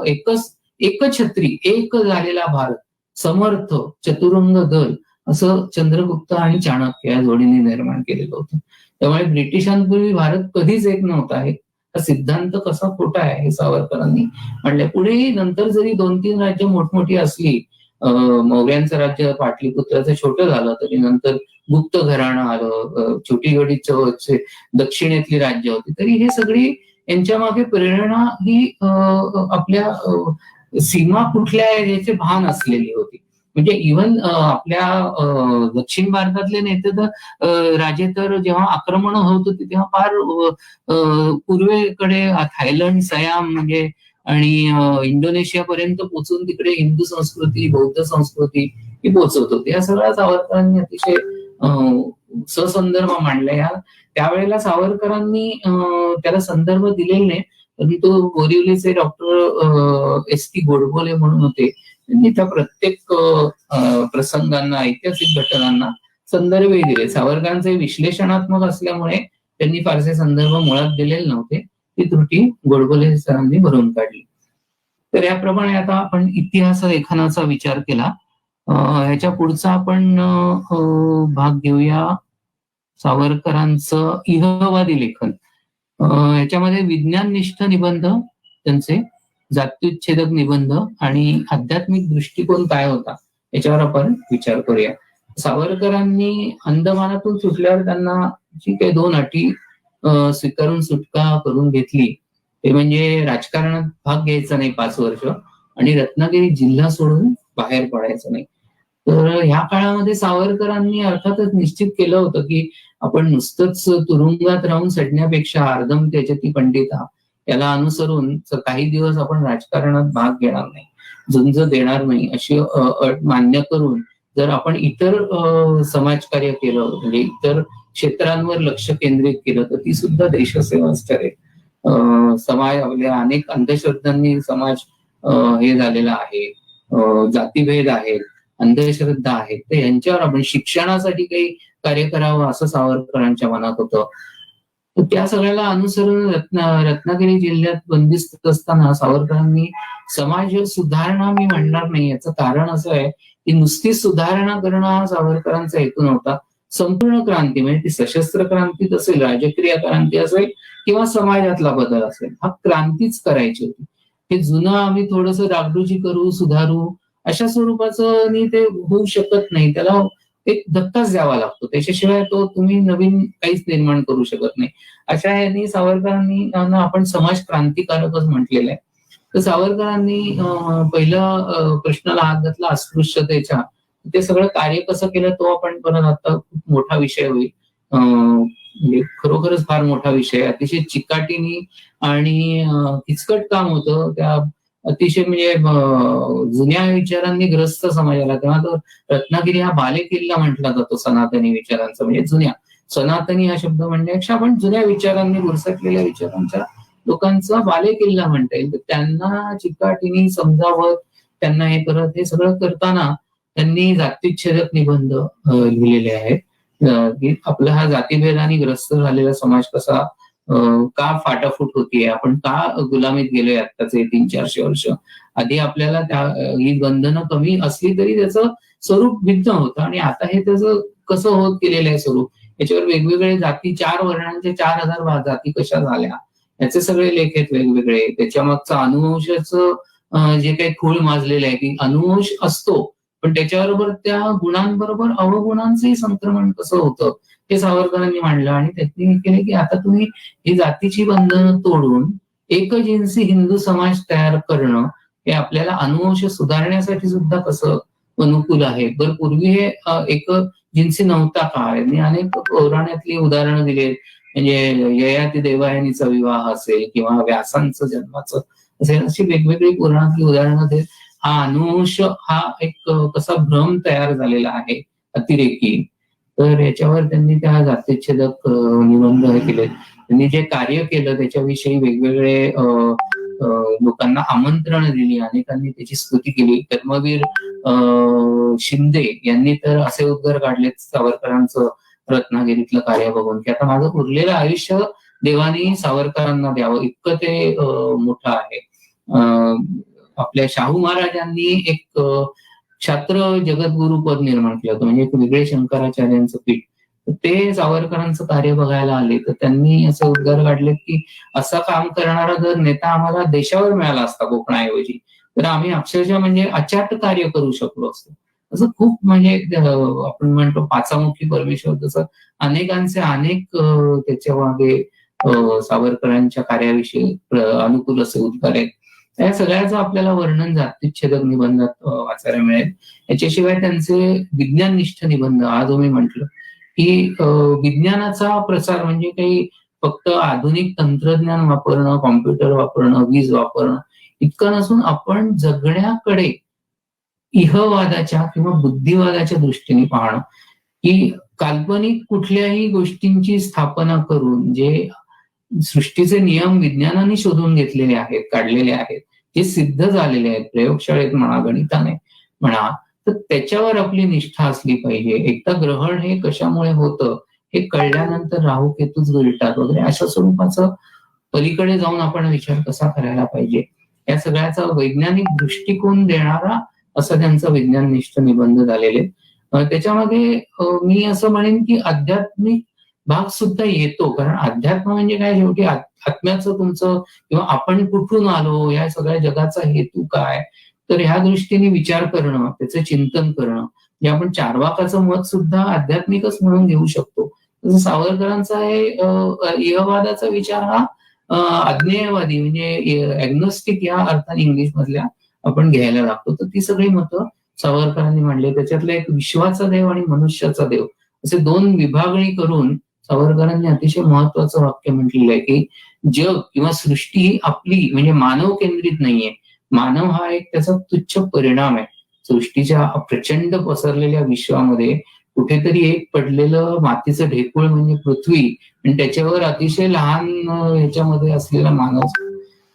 एकछत्री, एक झालेला भारत, समर्थ चतुरंग दल असं चंद्रगुप्त आणि चाणक्य या जोडीने निर्माण केलेलं होतं. त्यामुळे ब्रिटिशांपूर्वी भारत कधीच एक नव्हता. हा सिद्धांत कसा खोटा आहे हे सावरकरांनी म्हणले. पुढेही नंतर जरी 2-3 राज्य मोठमोठी असली, मौर्यांचं राज्य पाटलीपुत्राचं छोटं झालं, तरी नंतर गुप्त घराणं आलं, छोटी गडी दक्षिणेतली राज्य होती, तरी हे सगळी यांच्या मागे प्रेरणा ही आपल्या सीमा कुठल्या आहे याचे भान असलेली होती. म्हणजे इव्हन आपल्या दक्षिण भारतातले नेते तर राजे तर जेव्हा आक्रमण होत होती तेव्हा फार पूर्वेकडे थायलंड, सयाम म्हणजे आणि इंडोनेशिया पर्यंत पोहोचून तिकडे हिंदू संस्कृती, बौद्ध संस्कृती ही पोहोचवत होती. या सगळ्या सावरकरांनी अतिशय ससंदर्भ मांडल्या. त्यावेळेला सावरकरांनी त्याला संदर्भ दिलेले नाही, परंतु बोरिवलीचे डॉक्टर S.T. गोडबोले म्हणून होते, त्यांनी त्या प्रत्येक प्रसंगांना, ऐतिहासिक घटनांना संदर्भही दिले. सावरकरांचे विश्लेषणात्मक असल्यामुळे त्यांनी फारसे संदर्भ मुळात दिलेले नव्हते, ती त्रुटी गोडबोले सरांनी भरून काढली. तर याप्रमाणे आता आपण इतिहास लेखनाचा विचार केला. ह्याच्या पुढचा आपण भाग घेऊया सावरकरांचं इहवादी लेखन. ह्याच्यामध्ये विज्ञाननिष्ठ निबंध, त्यांचे जात्युच्छेदक निबंध आणि आध्यात्मिक दृष्टिकोन काय होता याच्यावर आपण विचार करूया. सावरकरांनी अंदमानातून सुटल्यावर त्यांना जी काही 2 अटी स्वीकारून सुटका करून घेतली, ते म्हणजे राजकारणात भाग घ्यायचा नाही 5 वर्ष आणि रत्नागिरी जिल्हा सोडून बाहेर पडायचं नाही. तर ह्या काळामध्ये सावरकरांनी अर्थातच निश्चित केलं होतं की आपण नुसतंच तुरुंगात राहून सडण्यापेक्षा अर्धम त्याच्याती पंडिता याला अनुसरून काही दिवस आपण राजकारणात भाग घेणार नाही, झुंज देणार नाही अशी अट मान्य करून जर आपण इतर समाजकार्य केलं, म्हणजे इतर क्षेत्रांवर लक्ष केंद्रित केलं, तर ती सुद्धा देशसेवाच ठरेल. समाज आपल्या अनेक अंधश्रद्धांनी समाज हे झालेला आहे, जातीभेद आहेत, अंधश्रद्धा आहेत, तर यांच्यावर आपण शिक्षणासाठी काही कार्य करावं असं सावरकरांच्या मनात होतं. तर त्या सगळ्याला अनुसरून रत्नागिरी जिल्ह्यात बंदिस्त असताना सावरकरांनी समाज सुधारणा मी म्हणणार नाही, याचं कारण असं आहे की नुसती सुधारणा करणं हा सावरकरांचा हेतू नव्हता. संपूर्ण क्रांती, म्हणजे ती सशस्त्र क्रांतीच असेल, राजकीय क्रांती असेल किंवा समाजातला बदल असेल, हा क्रांतीच करायची होती. हे जुनं आम्ही थोडंसं डागडुजी करू, सुधारू अशा स्वरूपाचं ते होऊ शकत नाही. त्याला एक धक्काच द्यावा लागतो, त्याच्याशिवाय तो तुम्ही नवीन काहीच निर्माण करू शकत नाही. अशा यांनी सावरकरांनी आपण समाज क्रांतिकारकच म्हटलेलं आहे. तर सावरकरांनी पहिला प्रश्नाला हात घातला अस्पृश्यतेच्या. ते सगळं कार्य कसं केलं तो आपण परत आता खूप मोठा विषय होईल. म्हणजे खरोखरच फार मोठा विषय, अतिशय चिकाटीने आणि किचकट काम होतं. त्या अतिशय म्हणजे जुन्या विचारांनी ग्रस्त समाजाला, तेव्हा तो रत्नागिरी हा बालेकिल्ला म्हटला जातो सनातनी विचारांचा, म्हणजे जुन्या, सनातनी हा शब्द म्हणण्यापेक्षा आपण जुन्या विचारांनी गुरसटलेल्या विचारांच्या लोकांचा बालेकिल्ला म्हणता येईल. तर त्यांना चिकाटीने समजावत, त्यांना हे करत, हे सगळं करताना त्यांनी जातीच्छेदक निबंध लिहिलेले आहेत की आपला हा जातीभेदाने ग्रस्त झालेला समाज कसा का फाटाफूट होतीये, आपण का गुलामीत गेलोय आत्ताचे 300-400 वर्ष. आधी आपल्याला ही बंधनं कमी असली तरी त्याचं स्वरूप भिन्न होतं आणि आता हे त्याचं कसं होत गेलेलं आहे स्वरूप. याच्यावर वेगवेगळे जाती, 4 वर्णांचे 4000 जाती कशा झाल्या याचे सगळे लेख आहेत वेगवेगळे. त्याच्या मागचं अनुवंशाचं जे काही खूळ माजलेलं आहे की अनुवंश असतो, पण त्याच्याबरोबर त्या गुणांबरोबर अवगुणांचंही संक्रमण कसं होतं हे सावरकरांनी मांडलं. आणि त्यांनी केले की आता तुम्ही ही जातीची बंधनं तोडून एकजिन्सी हिंदू समाज तयार करणं हे आपल्याला अनुवंश सुधारण्यासाठी सुद्धा कसं अनुकूल आहे. बरं, पूर्वी हे एक जिन्सी नव्हता का? यांनी अनेक पौराणातली उदाहरणं दिली, म्हणजे ययाती देवयानीचा विवाह असेल किंवा व्यासांचं जन्माचं असेल, अशी वेगवेगळी पुराणातली उदाहरणं देत हा अनुवंश हा एक कसा भ्रम तयार झालेला आहे अतिरेकी. तर याच्यावर त्यांनी त्या जातीच्छेदक निबंध केले. त्यांनी जे कार्य केलं त्याच्याविषयी वेगवेगळे लोकांना आमंत्रण दिली, अनेकांनी त्याची स्तुती केली. धर्मवीर शिंदे यांनी तर असे उद्गार काढलेत सावरकरांचं रत्नागिरीतलं कार्य बघून की आता माझं उरलेलं आयुष्य देवानी सावरकरांना द्यावं, इतकं ते मोठं आहे. आपल्या शाहू महाराजांनी एक क्षात्र जगद्गुरु पद निर्माण केलं होतं, म्हणजे एक वेगळे शंकराचार्यांचं पीठ. ते सावरकरांचं कार्य बघायला आले तर त्यांनी असे उद्गार काढले की असं काम करणारा जर नेता आम्हाला देशावर मिळाला असता कोकणाऐवजी, तर आम्ही अक्षरशः म्हणजे अचाट कार्य करू शकलो असतो. असं खूप म्हणजे आपण म्हणतो पाचामुखी परमेश्वर, तसं अनेकांचे अनेक त्याच्या मागे सावरकरांच्या कार्याविषयी अनुकूल असे उद्गार आहेत. त्या सगळ्याचं आपल्याला वर्णन जातीच्छेदक निबंधात वाचायला मिळेल. याच्याशिवाय त्यांचे विज्ञाननिष्ठ निबंध, आज मी म्हटलं की विज्ञानाचा प्रसार म्हणजे काही फक्त आधुनिक तंत्रज्ञान वापरणं, कॉम्प्युटर वापरणं, वीज वापरणं इतकं नसून आपण जगण्याकडे इहवादाच्या किंवा बुद्धिवादाच्या दृष्टीने पाहणं, की काल्पनिक कुठल्याही गोष्टींची स्थापना करून जे सृष्टीचे नियम विज्ञानाने शोधून घेतलेले आहेत, काढलेले आहेत, जे सिद्ध झालेले आहेत प्रयोगशाळेत म्हणा, गणिताने म्हणा, तर त्याच्यावर आपली निष्ठा असली पाहिजे. एकदा ग्रहण हे कशामुळे होतं हे कळल्यानंतर राहू केतूच गिळतात वगैरे अशा स्वरूपाचं पलीकडे जाऊन आपण विचार कसा करायला पाहिजे या सगळ्याचा वैज्ञानिक दृष्टिकोन देणारा असा त्यांचा विज्ञाननिष्ठ निबंध झालेले. त्याच्यामध्ये मी असं म्हणेन की आध्यात्मिक भाग सुद्धा येतो, कारण अध्यात्म म्हणजे काय, शेवटी आत्म्याचं तुमचं किंवा आपण कुठून आलो, या सगळ्या जगाचा हेतू काय, तर ह्या दृष्टीने विचार करणं, त्याचं चिंतन करणं, जे आपण चार्वाकाचं मत सुद्धा आध्यात्मिकच म्हणून घेऊ शकतो. जसं सावरकरांचा इहवादाचा विचार हा अज्ञेयवादी म्हणजे ॲग्नोस्टिक या अर्थाने इंग्लिश मधल्या आपण घ्यायला लागतो. तर ती सगळी मतं सावरकरांनी मांडली. त्याच्यातलं एक विश्वाचा देव आणि मनुष्याचा देव असे दोन विभागणी करून सावरकरांनी अतिशय महत्वाचं वाक्य म्हटलेलं आहे की जग किंवा सृष्टी ही आपली म्हणजे मानव केंद्रित नाहीये. मानव हा एक त्याचा तुच्छ परिणाम आहे. सृष्टीच्या प्रचंड पसरलेल्या विश्वामध्ये कुठेतरी एक पडलेलं मातीचं ढेकूळ म्हणजे पृथ्वी आणि त्याच्यावर अतिशय लहान ह्याच्यामध्ये असलेला मानव.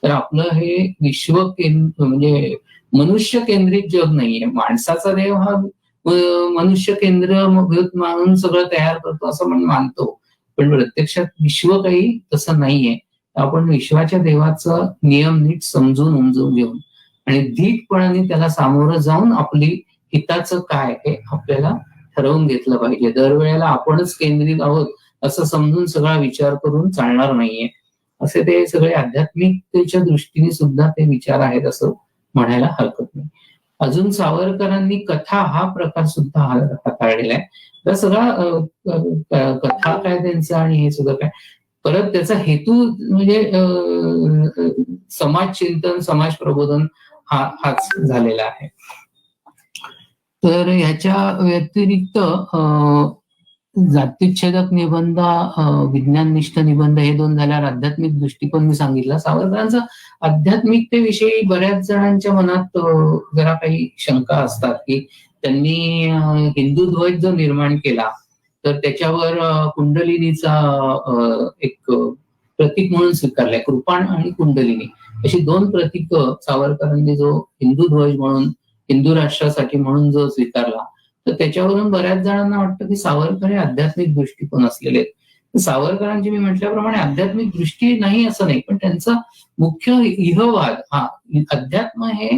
तर आपलं हे विश्व म्हणजे मनुष्य केंद्रित जग नाहीये. माणसाचा देव हा मनुष्य केंद्र मानून सगळं तयार करतो असं आपण मानतो, पण प्रत्यक्षात विश्व काही तसं नाहीये. आपण विश्वाच्या देवाचा नियम नीट समजून उमजून घेऊन आणि धीटपणाने त्याला सामोरं जाऊन आपली हिताचं काय हे आपल्याला ठरवून घेतलं पाहिजे. दरवेळेला आपणच केंद्रित आहोत असं समजून सगळा विचार करून चालणार नाहीये. असे ते सगळे आध्यात्मिकतेच्या दृष्टीने सुद्धा ते विचार आहेत असं म्हणायला हरकत नाही. अजून सावरकरांनी कथा हा प्रकार सुद्धा हाताळलेला आहे. तर सगळा कथा काय त्यांचा आणि हे सुद्धा काय परत त्याचा हेतू म्हणजे समाज चिंतन समाज प्रबोधन हाच झालेला आहे. तर ह्याच्या व्यतिरिक्त जातीच्छेदक निबंध, विज्ञाननिष्ठ निबंध हे दोन झाल्यावर आध्यात्मिक दृष्टिकोन मी सांगितला. सावरकरांचा आध्यात्मिकतेविषयी बऱ्याच जणांच्या मनात जरा काही शंका असतात की त्यांनी हिंदू ध्वज जो निर्माण केला तर त्याच्यावर कुंडलिनीचा एक प्रतीक म्हणून स्वीकारलाय. कृपाण आणि कुंडलिनी अशी दोन प्रतीक सावरकरांनी जो हिंदू ध्वज म्हणून हिंदू राष्ट्रासाठी म्हणून जो स्वीकारला तर त्याच्यावरून बऱ्याच जणांना वाटतं की सावरकर हे आध्यात्मिक दृष्टिकोन असलेले आहेत. सावरकरांची मी म्हटल्याप्रमाणे आध्यात्मिक दृष्टी नाही असं नाही, पण त्यांचा मुख्य इहवाद हा अध्यात्म हे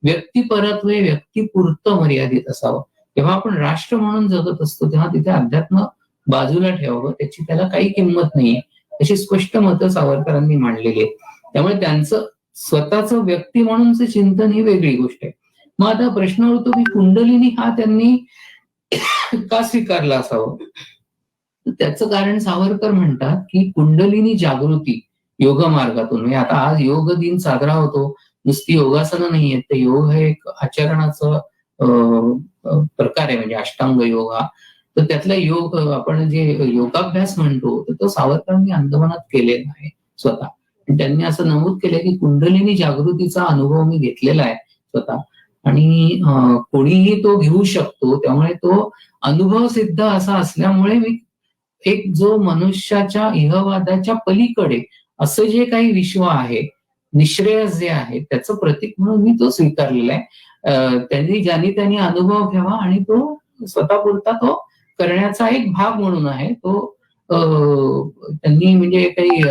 व्यक्तिपरत्व व्यक्तिपुरतं मर्यादित असावं. जेव्हा आपण राष्ट्र म्हणून जगत असतो तेव्हा तिथे अध्यात्म बाजूला ठेवावं, त्याची त्याला काही किंमत नाहीये अशी स्पष्ट मतं सावरकरांनी मांडलेली आहेत. त्यामुळे त्यांचं स्वतःचं व्यक्ती म्हणूनचं चिंतन ही वेगळी गोष्ट आहे. मग आता प्रश्न होतो की कुंडलिनी हा त्यांनी का स्वीकारला असावं. त्याचं कारण सावरकर म्हणतात की कुंडलिनी जागृती योग मार्गातून म्हणजे आता आज योग दिन साजरा होतो, नुसती योगासनं नाही आहेत, तर योग हे एक आचरणाचं प्रकार आहे म्हणजे अष्टांग योग हा. तर त्यातला योग आपण जे योगाभ्यास म्हणतो तर तो सावरकरांनी अंदमानात केलेला आहे स्वतः. त्यांनी असं नमूद केलंय की कुंडलिनी जागृतीचा अनुभव मी घेतलेला आहे स्वतः आणि कोणीही तो घेऊ शकतो. त्यामुळे तो अनुभव सिद्ध असा असल्यामुळे मी एक जो मनुष्याच्या इहवादाच्या पलीकडे असं जे काही विश्व आहे निश्रेयस जे आहे त्याचं प्रतीक म्हणून मी तो स्वीकारलेला आहे. त्यांनी अनुभव घ्यावा आणि तो स्वतःपुरता तो करण्याचा एक भाग म्हणून आहे. तो त्यांनी म्हणजे काही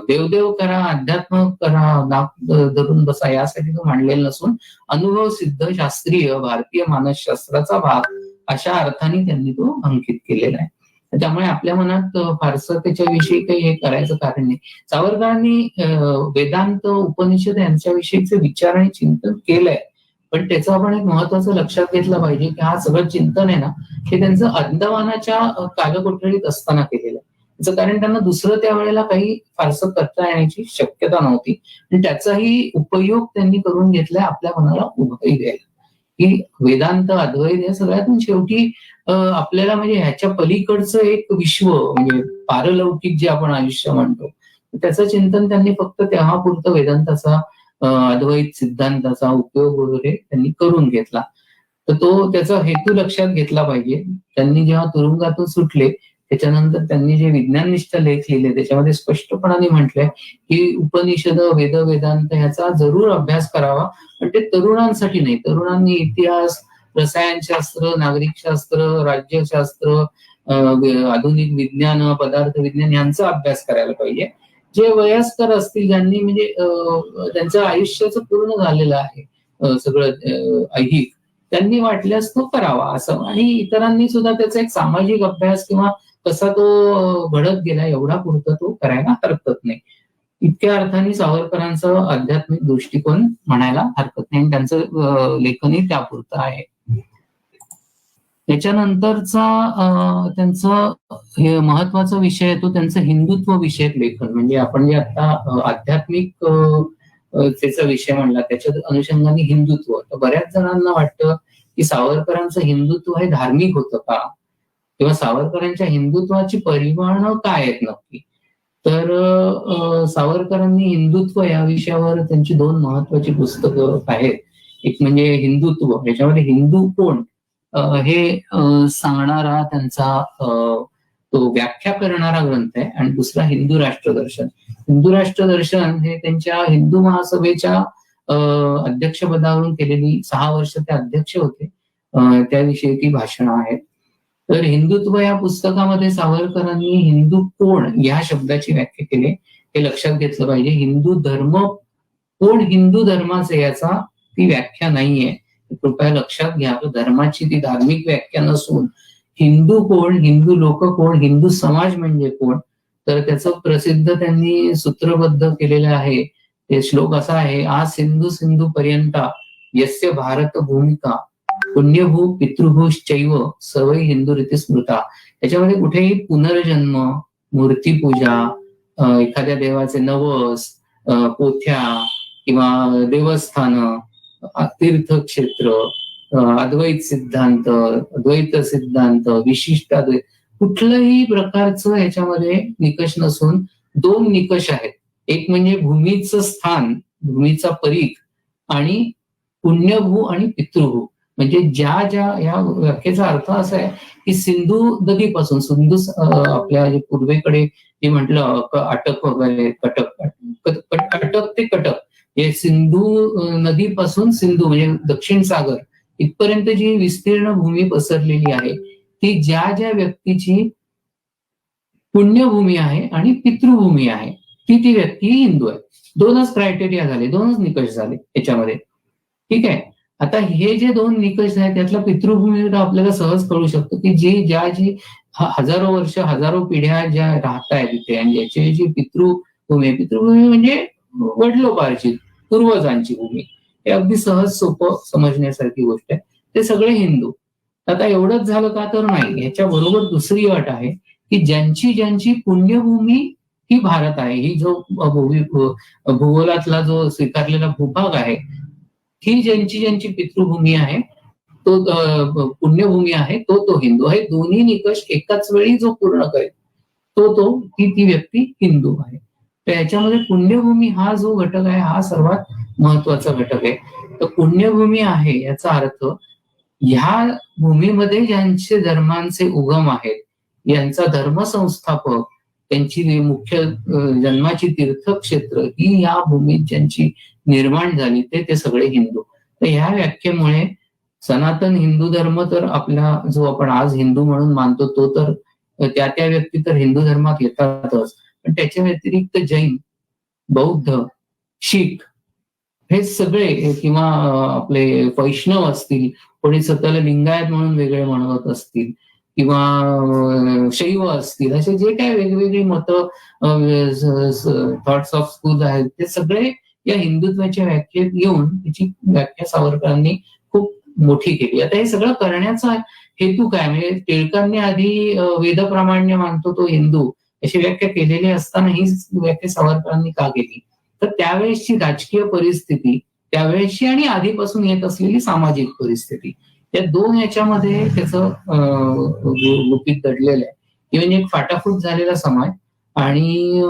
देवदेव करा अध्यात्म करा नाक धरून बसा यासाठी तो मांडलेला नसून अनुभव सिद्ध शास्त्रीय भारतीय मानसशास्त्राचा भाग अशा अर्थाने त्यांनी तो अंकित केलेला आहे. त्यामुळे आपल्या मनात फारसं त्याच्याविषयी काही हे करायचं कारण नाही. सावरकरांनी वेदांत उपनिषद यांच्याविषयीचे विचार आणि चिंतन केलंय, पण त्याचं आपण एक महत्वाचं लक्षात घेतलं पाहिजे की हा सगळं चिंतन आहे ना हे त्यांचं अंदमानाच्या कालकोठडीत असताना केलेलं आहे. त्याचं कारण त्यांना दुसरं त्यावेळेला काही फारसं करता येण्याची शक्यता नव्हती आणि त्याचाही उपयोग त्यांनी करून घेतलाय आपल्या मनाला उभारी द्यायला की वेदांत अद्वैत या सगळ्यातून शेवटी आपल्याला म्हणजे ह्याच्या पलीकडचं एक विश्व म्हणजे पारलौकिक जे आपण आयुष्य म्हणतो त्याचं चिंतन त्यांनी फक्त तेव्हापुरतं वेदांताचा अद्वैत सिद्धांताचा उपयोग वगैरे त्यांनी करून घेतला. तर तो त्याचा हेतू लक्षात घेतला पाहिजे. त्यांनी जेव्हा तुरुंगातून सुटले त्याच्यानंतर त्यांनी जे विज्ञाननिष्ठ लेख लिहिले त्याच्यामध्ये स्पष्टपणाने म्हटलंय की उपनिषद वेद वेदांत ह्याचा जरूर अभ्यास करावा, पण ते तरुणांसाठी नाही. तरुणांनी इतिहास रसायनशास्त्र नागरिकशास्त्र राज्यशास्त्र आधुनिक विज्ञान पदार्थ विज्ञान यांचा अभ्यास करायला पाहिजे. जे वयस्कर असतील ज्यांनी म्हणजे त्यांचं आयुष्याचं पूर्ण झालेलं आहे सगळं ऐहिक त्यांनी वाटल्यास तो करावा असं. आणि इतरांनी सुद्धा त्याचा एक सामाजिक अभ्यास किंवा कसा तो घडत गेला एवढा पुरता तो करायला हरकत नाही. इतक्या अर्थाने सावरकरांचं आध्यात्मिक दृष्टिकोन म्हणायला हरकत नाही आणि त्यांचं लेखनही त्यापुरतं आहे. त्याच्यानंतरचा त्यांचं हे महत्वाचा विषय आहे तो त्यांचं हिंदुत्व विषयक लेखन. म्हणजे आपण जे आता आध्यात्मिक त्याचा विषय म्हणला त्याच्या अनुषंगाने हिंदुत्व. तर बऱ्याच जणांना वाटतं की सावरकरांचं हिंदुत्व हे धार्मिक होतं का, किंवा सावरकरांच्या हिंदुत्वाची परिमाण काय आहेत नक्की. तर सावरकरांनी हिंदुत्व या विषयावर त्यांची 2 महत्वाची पुस्तकं आहेत. एक म्हणजे हिंदुत्व, याच्यामध्ये हिंदू कोण हे सांगणारा त्यांचा तो व्याख्या करणारा ग्रंथ आहे. आणि दुसरा हिंदू राष्ट्रदर्शन. हिंदू राष्ट्रदर्शन हे त्यांच्या हिंदू महासभेच्या अध्यक्षपदावरून केलेली 6 वर्ष ते अध्यक्ष होते, त्याविषयी ती भाषणं आहेत. तर हिंदुत्व या पुस्तकामध्ये सावरकरांनी हिंदू कोण या शब्दाची व्याख्या केली. हे लक्षात घेतलं पाहिजे. हिंदू धर्म कोण हिंदू धर्माचे याचा ती व्याख्या नाहीये, कृपया लक्षात घ्या. धर्माची ती धार्मिक व्याख्या नसून हिंदू कोण, हिंदू लोक कोण, हिंदू समाज म्हणजे कोण. तर त्याचं प्रसिद्ध त्यांनी सूत्रबद्ध केलेलं आहे. ते श्लोक असा आहे, आ सिंधू सिंधू पर्यंता यस्य भारत भूमिका पुण्यभू पितृभूश्चैव सवय हिंदू रीती स्मृता. त्याच्यामध्ये कुठेही पुनर्जन्म, मूर्तीपूजा, एखाद्या देवाचे नवस, पोथ्या किंवा देवस्थान, तीर्थक्षेत्र, अद्वैत सिद्धांत, द्वैत सिद्धांत, विशिष्ट अद्वैत, कुठलंही प्रकारचं याच्यामध्ये निकष नसून 2 निकष आहेत. एक म्हणजे भूमीचं स्थान, भूमीचा परीख, आणि पुण्यभू आणि पितृभू. म्हणजे ज्या या व्याख्येचा अर्थ असा आहे की सिंधू नदीपासून, सिंधू आपल्या जे पूर्वेकडे जे म्हटलं अटक वगैरे, अटक ते कटक, हे सिंधू नदीपासून सिंधू म्हणजे दक्षिण सागर इथपर्यंत जी विस्तीर्ण भूमी पसरलेली आहे ती ज्या व्यक्तीची पुण्यभूमी आहे आणि पितृभूमी आहे ती व्यक्ती हिंदू आहे. 2च क्रायटेरिया झाले, 2च निकष झाले याच्यामध्ये. ठीक आहे. आता हे जे 2 निकष आहेत त्यातला पितृभूमी आपल्याला सहज कळू शकतो की जी हजारो वर्ष, हजारो पिढ्या ज्या राहत आहेत तिथे आणि ज्याची जी पितृभूमी म्हणजे वडिलोपार्जित पूर्वजांची भूमी, हे अगदी सहज सोपं समजण्यासारखी गोष्ट आहे. ते सगळे हिंदू. आता एवढंच झालं का, तर नाही. ह्याच्या बरोबर दुसरी अट आहे की ज्यांची पुण्यभूमी ही भारत आहे, ही जो भूगोलातला जो स्वीकारलेला भूभाग आहे, ही ज्यांची पितृभूमी आहे, तो पुण्यभूमी आहे, तो हिंदू आहे. दोन्ही निकष एकाच वेळी जो पूर्ण करेल ती व्यक्ती हिंदू आहे. तर याच्यामध्ये पुण्यभूमी हा जो घटक आहे हा सर्वात महत्वाचा घटक आहे. तर पुण्यभूमी आहे याचा अर्थ ह्या भूमीमध्ये ज्यांचे धर्मांचे उगम आहेत, यांचा धर्मसंस्थापक, त्यांची मुख्य जन्माची तीर्थक्षेत्र ही या भूमीत ज्यांची निर्माण झाली ते सगळे हिंदू. तर ह्या व्याख्येमुळे सनातन हिंदू धर्म तर आपला जो आपण आज हिंदू म्हणून मानतो तो तर त्या व्यक्ती तर हिंदू धर्मात येतातच, पण त्याच्या व्यतिरिक्त जैन, बौद्ध, शीख हे सगळे, किंवा आपले वैष्णव असतील, कोणी स्वतःला लिंगायत म्हणून वेगळे म्हणत असतील, किंवा शैव असतील, असे जे काय वेगवेगळी मतं, थॉट्स ऑफ स्कूल आहेत, ते सगळे या हिंदुत्वाच्या व्याख्येत येऊन त्याची व्याख्या सावरकरांनी खूप मोठी केली. आता हे सगळं करण्याचा हेतू काय, म्हणजे टिळकांनी आधी वेदप्रामाण्य मानतो तो हिंदू अशी व्याख्या केलेली असताना ही व्याख्या सावरकरांनी का केली, तर त्यावेळेसची राजकीय परिस्थिती, त्यावेळेसची आणि आधीपासून येत असलेली सामाजिक परिस्थिती, या 2 याच्यामध्ये त्याचं गुपित दडलेलं आहे. की म्हणजे एक फाटाफूट झालेला समाज, आणि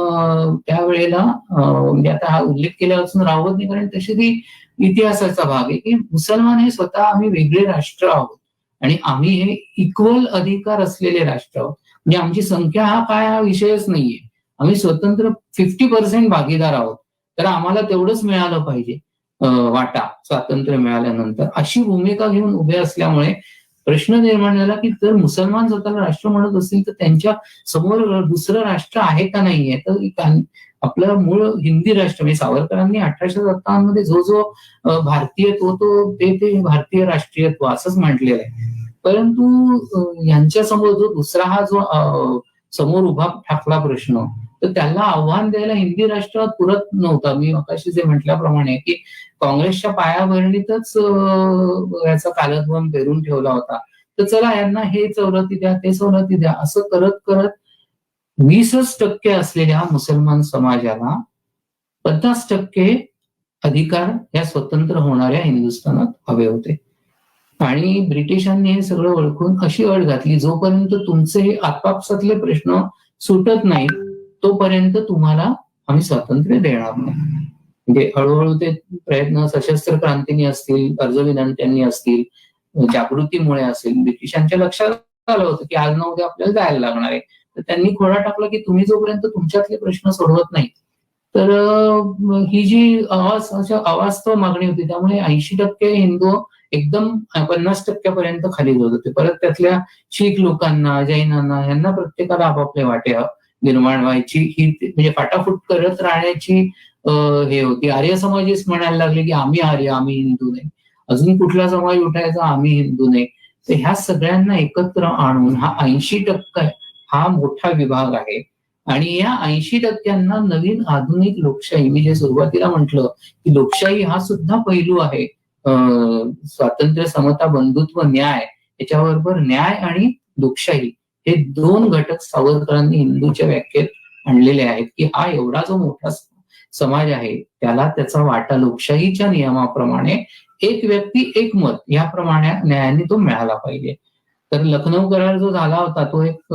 त्यावेळेला म्हणजे आता हा उल्लेख केल्यापासून राहत नाही, कारण तशी ती इतिहासाचा भाग आहे की मुसलमान हे स्वतः आम्ही वेगळे राष्ट्र आहोत आणि आम्ही हे इक्वल अधिकार असलेले राष्ट्र आहोत. म्हणजे आमची संख्या हा विषयच नाहीये, आम्ही स्वतंत्र 50% भागीदार आहोत, तर आम्हाला तेवढंच मिळालं पाहिजे वाटा स्वातंत्र्य मिळाल्यानंतर, अशी भूमिका घेऊन उभे असल्यामुळे प्रश्न निर्माण झाला की जर मुसलमान स्वतःला राष्ट्र म्हणत असतील तर त्यांच्या समोर दुसरं राष्ट्र आहे का नाहीये. तर आपलं मूळ हिंदी राष्ट्र, म्हणजे सावरकरांनी 1857 मध्ये जो भारतीय ते भारतीय राष्ट्रीयत्व असंच म्हटलेलं आहे. परंतु यांच्या समोर जो दुसरा हा जो समोर उभा ठाकला प्रश्न तर त्याला आव्हान द्यायला हिंदी राष्ट्रवाद पुरत नव्हता. मी मगाशी जे म्हटल्याप्रमाणे की काँग्रेसच्या पायाभरणीतच याचा कालध्वम पेरून ठेवला होता. तर चला यांना हे सवलती द्या, ते सवलती द्या, असं करत करत 20% असलेल्या मुसलमान समाजाला 50% अधिकार या स्वतंत्र होणाऱ्या हिंदुस्थानात हवे होते. आणि ब्रिटिशांनी हे सगळं ओळखून अशी अट घातली, जोपर्यंत तुमचे हे आपापसातले प्रश्न सुटत नाहीत तोपर्यंत तुम्हाला आम्ही स्वातंत्र्य देणार नाही. म्हणजे हळूहळू ते प्रयत्न सशस्त्र क्रांतीने असतील, अर्जविनंत्यांनी असतील, जागृतीमुळे असेल, ब्रिटिशांच्या लक्षात आलं होतं की आज ना उद्या आपल्याला जायला लागणार आहे. तर त्यांनी खोडा टाकला की तुम्ही जोपर्यंत तुमच्यातले प्रश्न सोडवत नाही तर ही जी अवास्तव मागणी होती, त्यामुळे 80% हिंदू एकदम 50% पर्यंत खाली जात होते. परत त्यातल्या शीख लोकांना, जैनांना यांना प्रत्येकाला आपापले वाटे निर्माण व्हायची, ही म्हणजे फाटाफूट करत राहण्याची हे होती. आर्य समाजीच म्हणायला लागले की आम्ही आर्य, आम्ही हिंदू नाही. अजून कुठला समाज उठायचा, आम्ही हिंदू नाही. तर ह्या सगळ्यांना एकत्र आणून हा 80% हा मोठा विभाग आहे. आणि या 80% नवीन आधुनिक लोकशाही, मी जे सुरुवातीला म्हटलं की लोकशाही हा सुद्धा पैलू आहे, स्वातंत्र्य, समता, बंधुत्व, न्याय, याच्याबरोबर न्याय आणि लोकशाही हे 2 घटक सावरकरांनी हिंदूच्या व्याख्येत आणलेले आहेत की हा एवढा जो मोठा समाज आहे त्याला त्याचा वाटा लोकशाहीच्या नियमाप्रमाणे एक व्यक्ती एक मत याप्रमाणे न्यायाने तो मिळाला पाहिजे. तर लखनौ करार जो झाला होता तो एक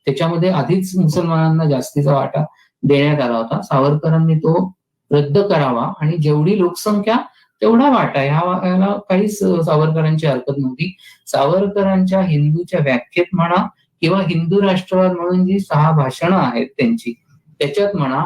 त्याच्यामध्ये आधीच मुसलमानांना जास्तीचा वाटा देण्यात आला होता. सावरकरांनी तो रद्द करावा आणि जेवढी लोकसंख्या तेवढा वाटा, याला काहीच सावरकरांची हरकत नव्हती. सावरकरांच्या हिंदूच्या व्याख्येत म्हणा किंवा हिंदू राष्ट्रवाद म्हणून जी 6 भाषणं आहेत त्यांची, त्याच्यात म्हणा,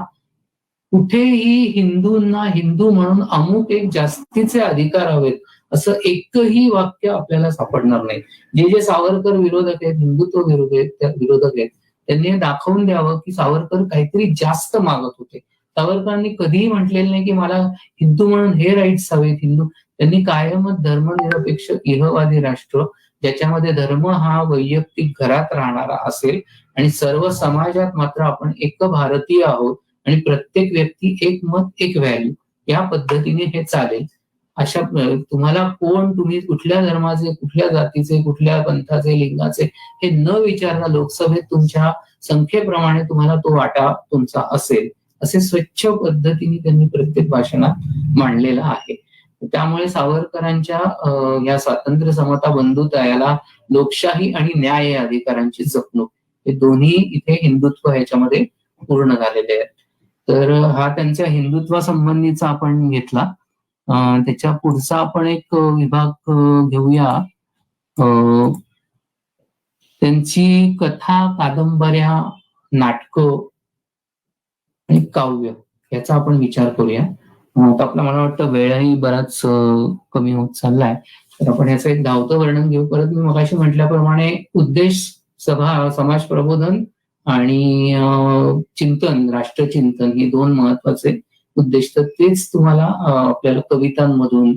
कुठेही हिंदूंना हिंदू म्हणून अमुक एक जास्तीचे अधिकार हवेत असं एकही वाक्य आपल्याला सापडणार नाही. जे जे सावरकर विरोधक आहेत, हिंदुत्व विरोधक आहेत, त्यांनी हे दाखवून द्यावं की सावरकर काहीतरी जास्त मागत होते. सावरकरांनी कधीही म्हटलेलं नाही की मला हिंदू म्हणून हे राईट्स हवेत. हिंदू त्यांनी कायमच धर्मनिरपेक्ष इहवादी राष्ट्र, ज्याच्यामध्ये धर्म हा वैयक्तिक घरात राहणारा असेल आणि सर्व समाजात मात्र आपण एक भारतीय आहोत आणि प्रत्येक व्यक्ती एक मत एक व्हॅल्यू, या पद्धतीने हे चालेल. अशा तुम्हाला कोण, तुम्ही कुठल्या धर्माचे, कुठल्या जातीचे, कुठल्या पंथाचे, लिंगाचे हे न विचारता लोकसभेत तुमच्या संख्येप्रमाणे तुम्हाला तो वाटा तुमचा असेल, असे स्वच्छ पद्धतीने त्यांनी प्रत्येक भाषणात मांडलेला आहे. त्यामुळे सावरकरांच्या या स्वातंत्र्य, समता, बंधुता, याला लोकशाही आणि न्याय या अधिकारांची जपणूक, हे दोन्ही इथे हिंदुत्व ह्याच्यामध्ये पूर्ण झालेले आहेत. तर हा त्यांच्या हिंदुत्वा संबंधीचा आपण घेतला. त्याच्या पुढचा आपण एक विभाग घेऊया, त्यांची कथा, कादंबऱ्या, नाटकं आणि काव्य याचा आपण विचार करूया. आता आपला मला वाटतं वेळही बराच कमी होत चाललाय, तर आपण याचं एक धावतं वर्णन घेऊ. परत मी मगाशी म्हटल्याप्रमाणे उद्देश सभा, समाज प्रबोधन आणि चिंतन, राष्ट्रचिंतन ही 2 महत्वाचे उद्देश. तर तेच तुम्हाला आपल्याला कवितांमधून,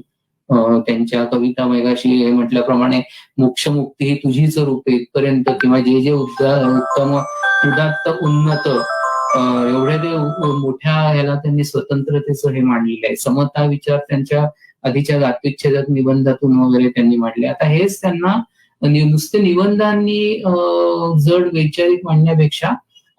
त्यांच्या कविता मगाशी म्हटल्याप्रमाणे मोक्ष मुक्ती ही तुझीच रूपे इथपर्यंत, किंवा जे जे उत्तम, उदात्त, उन्नत, एवढे ते मोठ्या ह्याला त्यांनी स्वतंत्रतेचं हे मांडलेलं आहे. समता विचार त्यांच्या आधीच्या जातीच्छेदक निबंधातून वगैरे त्यांनी मांडले. आता हेच त्यांना नुसते निबंधांनी जड वैचारिक मांडण्यापेक्षा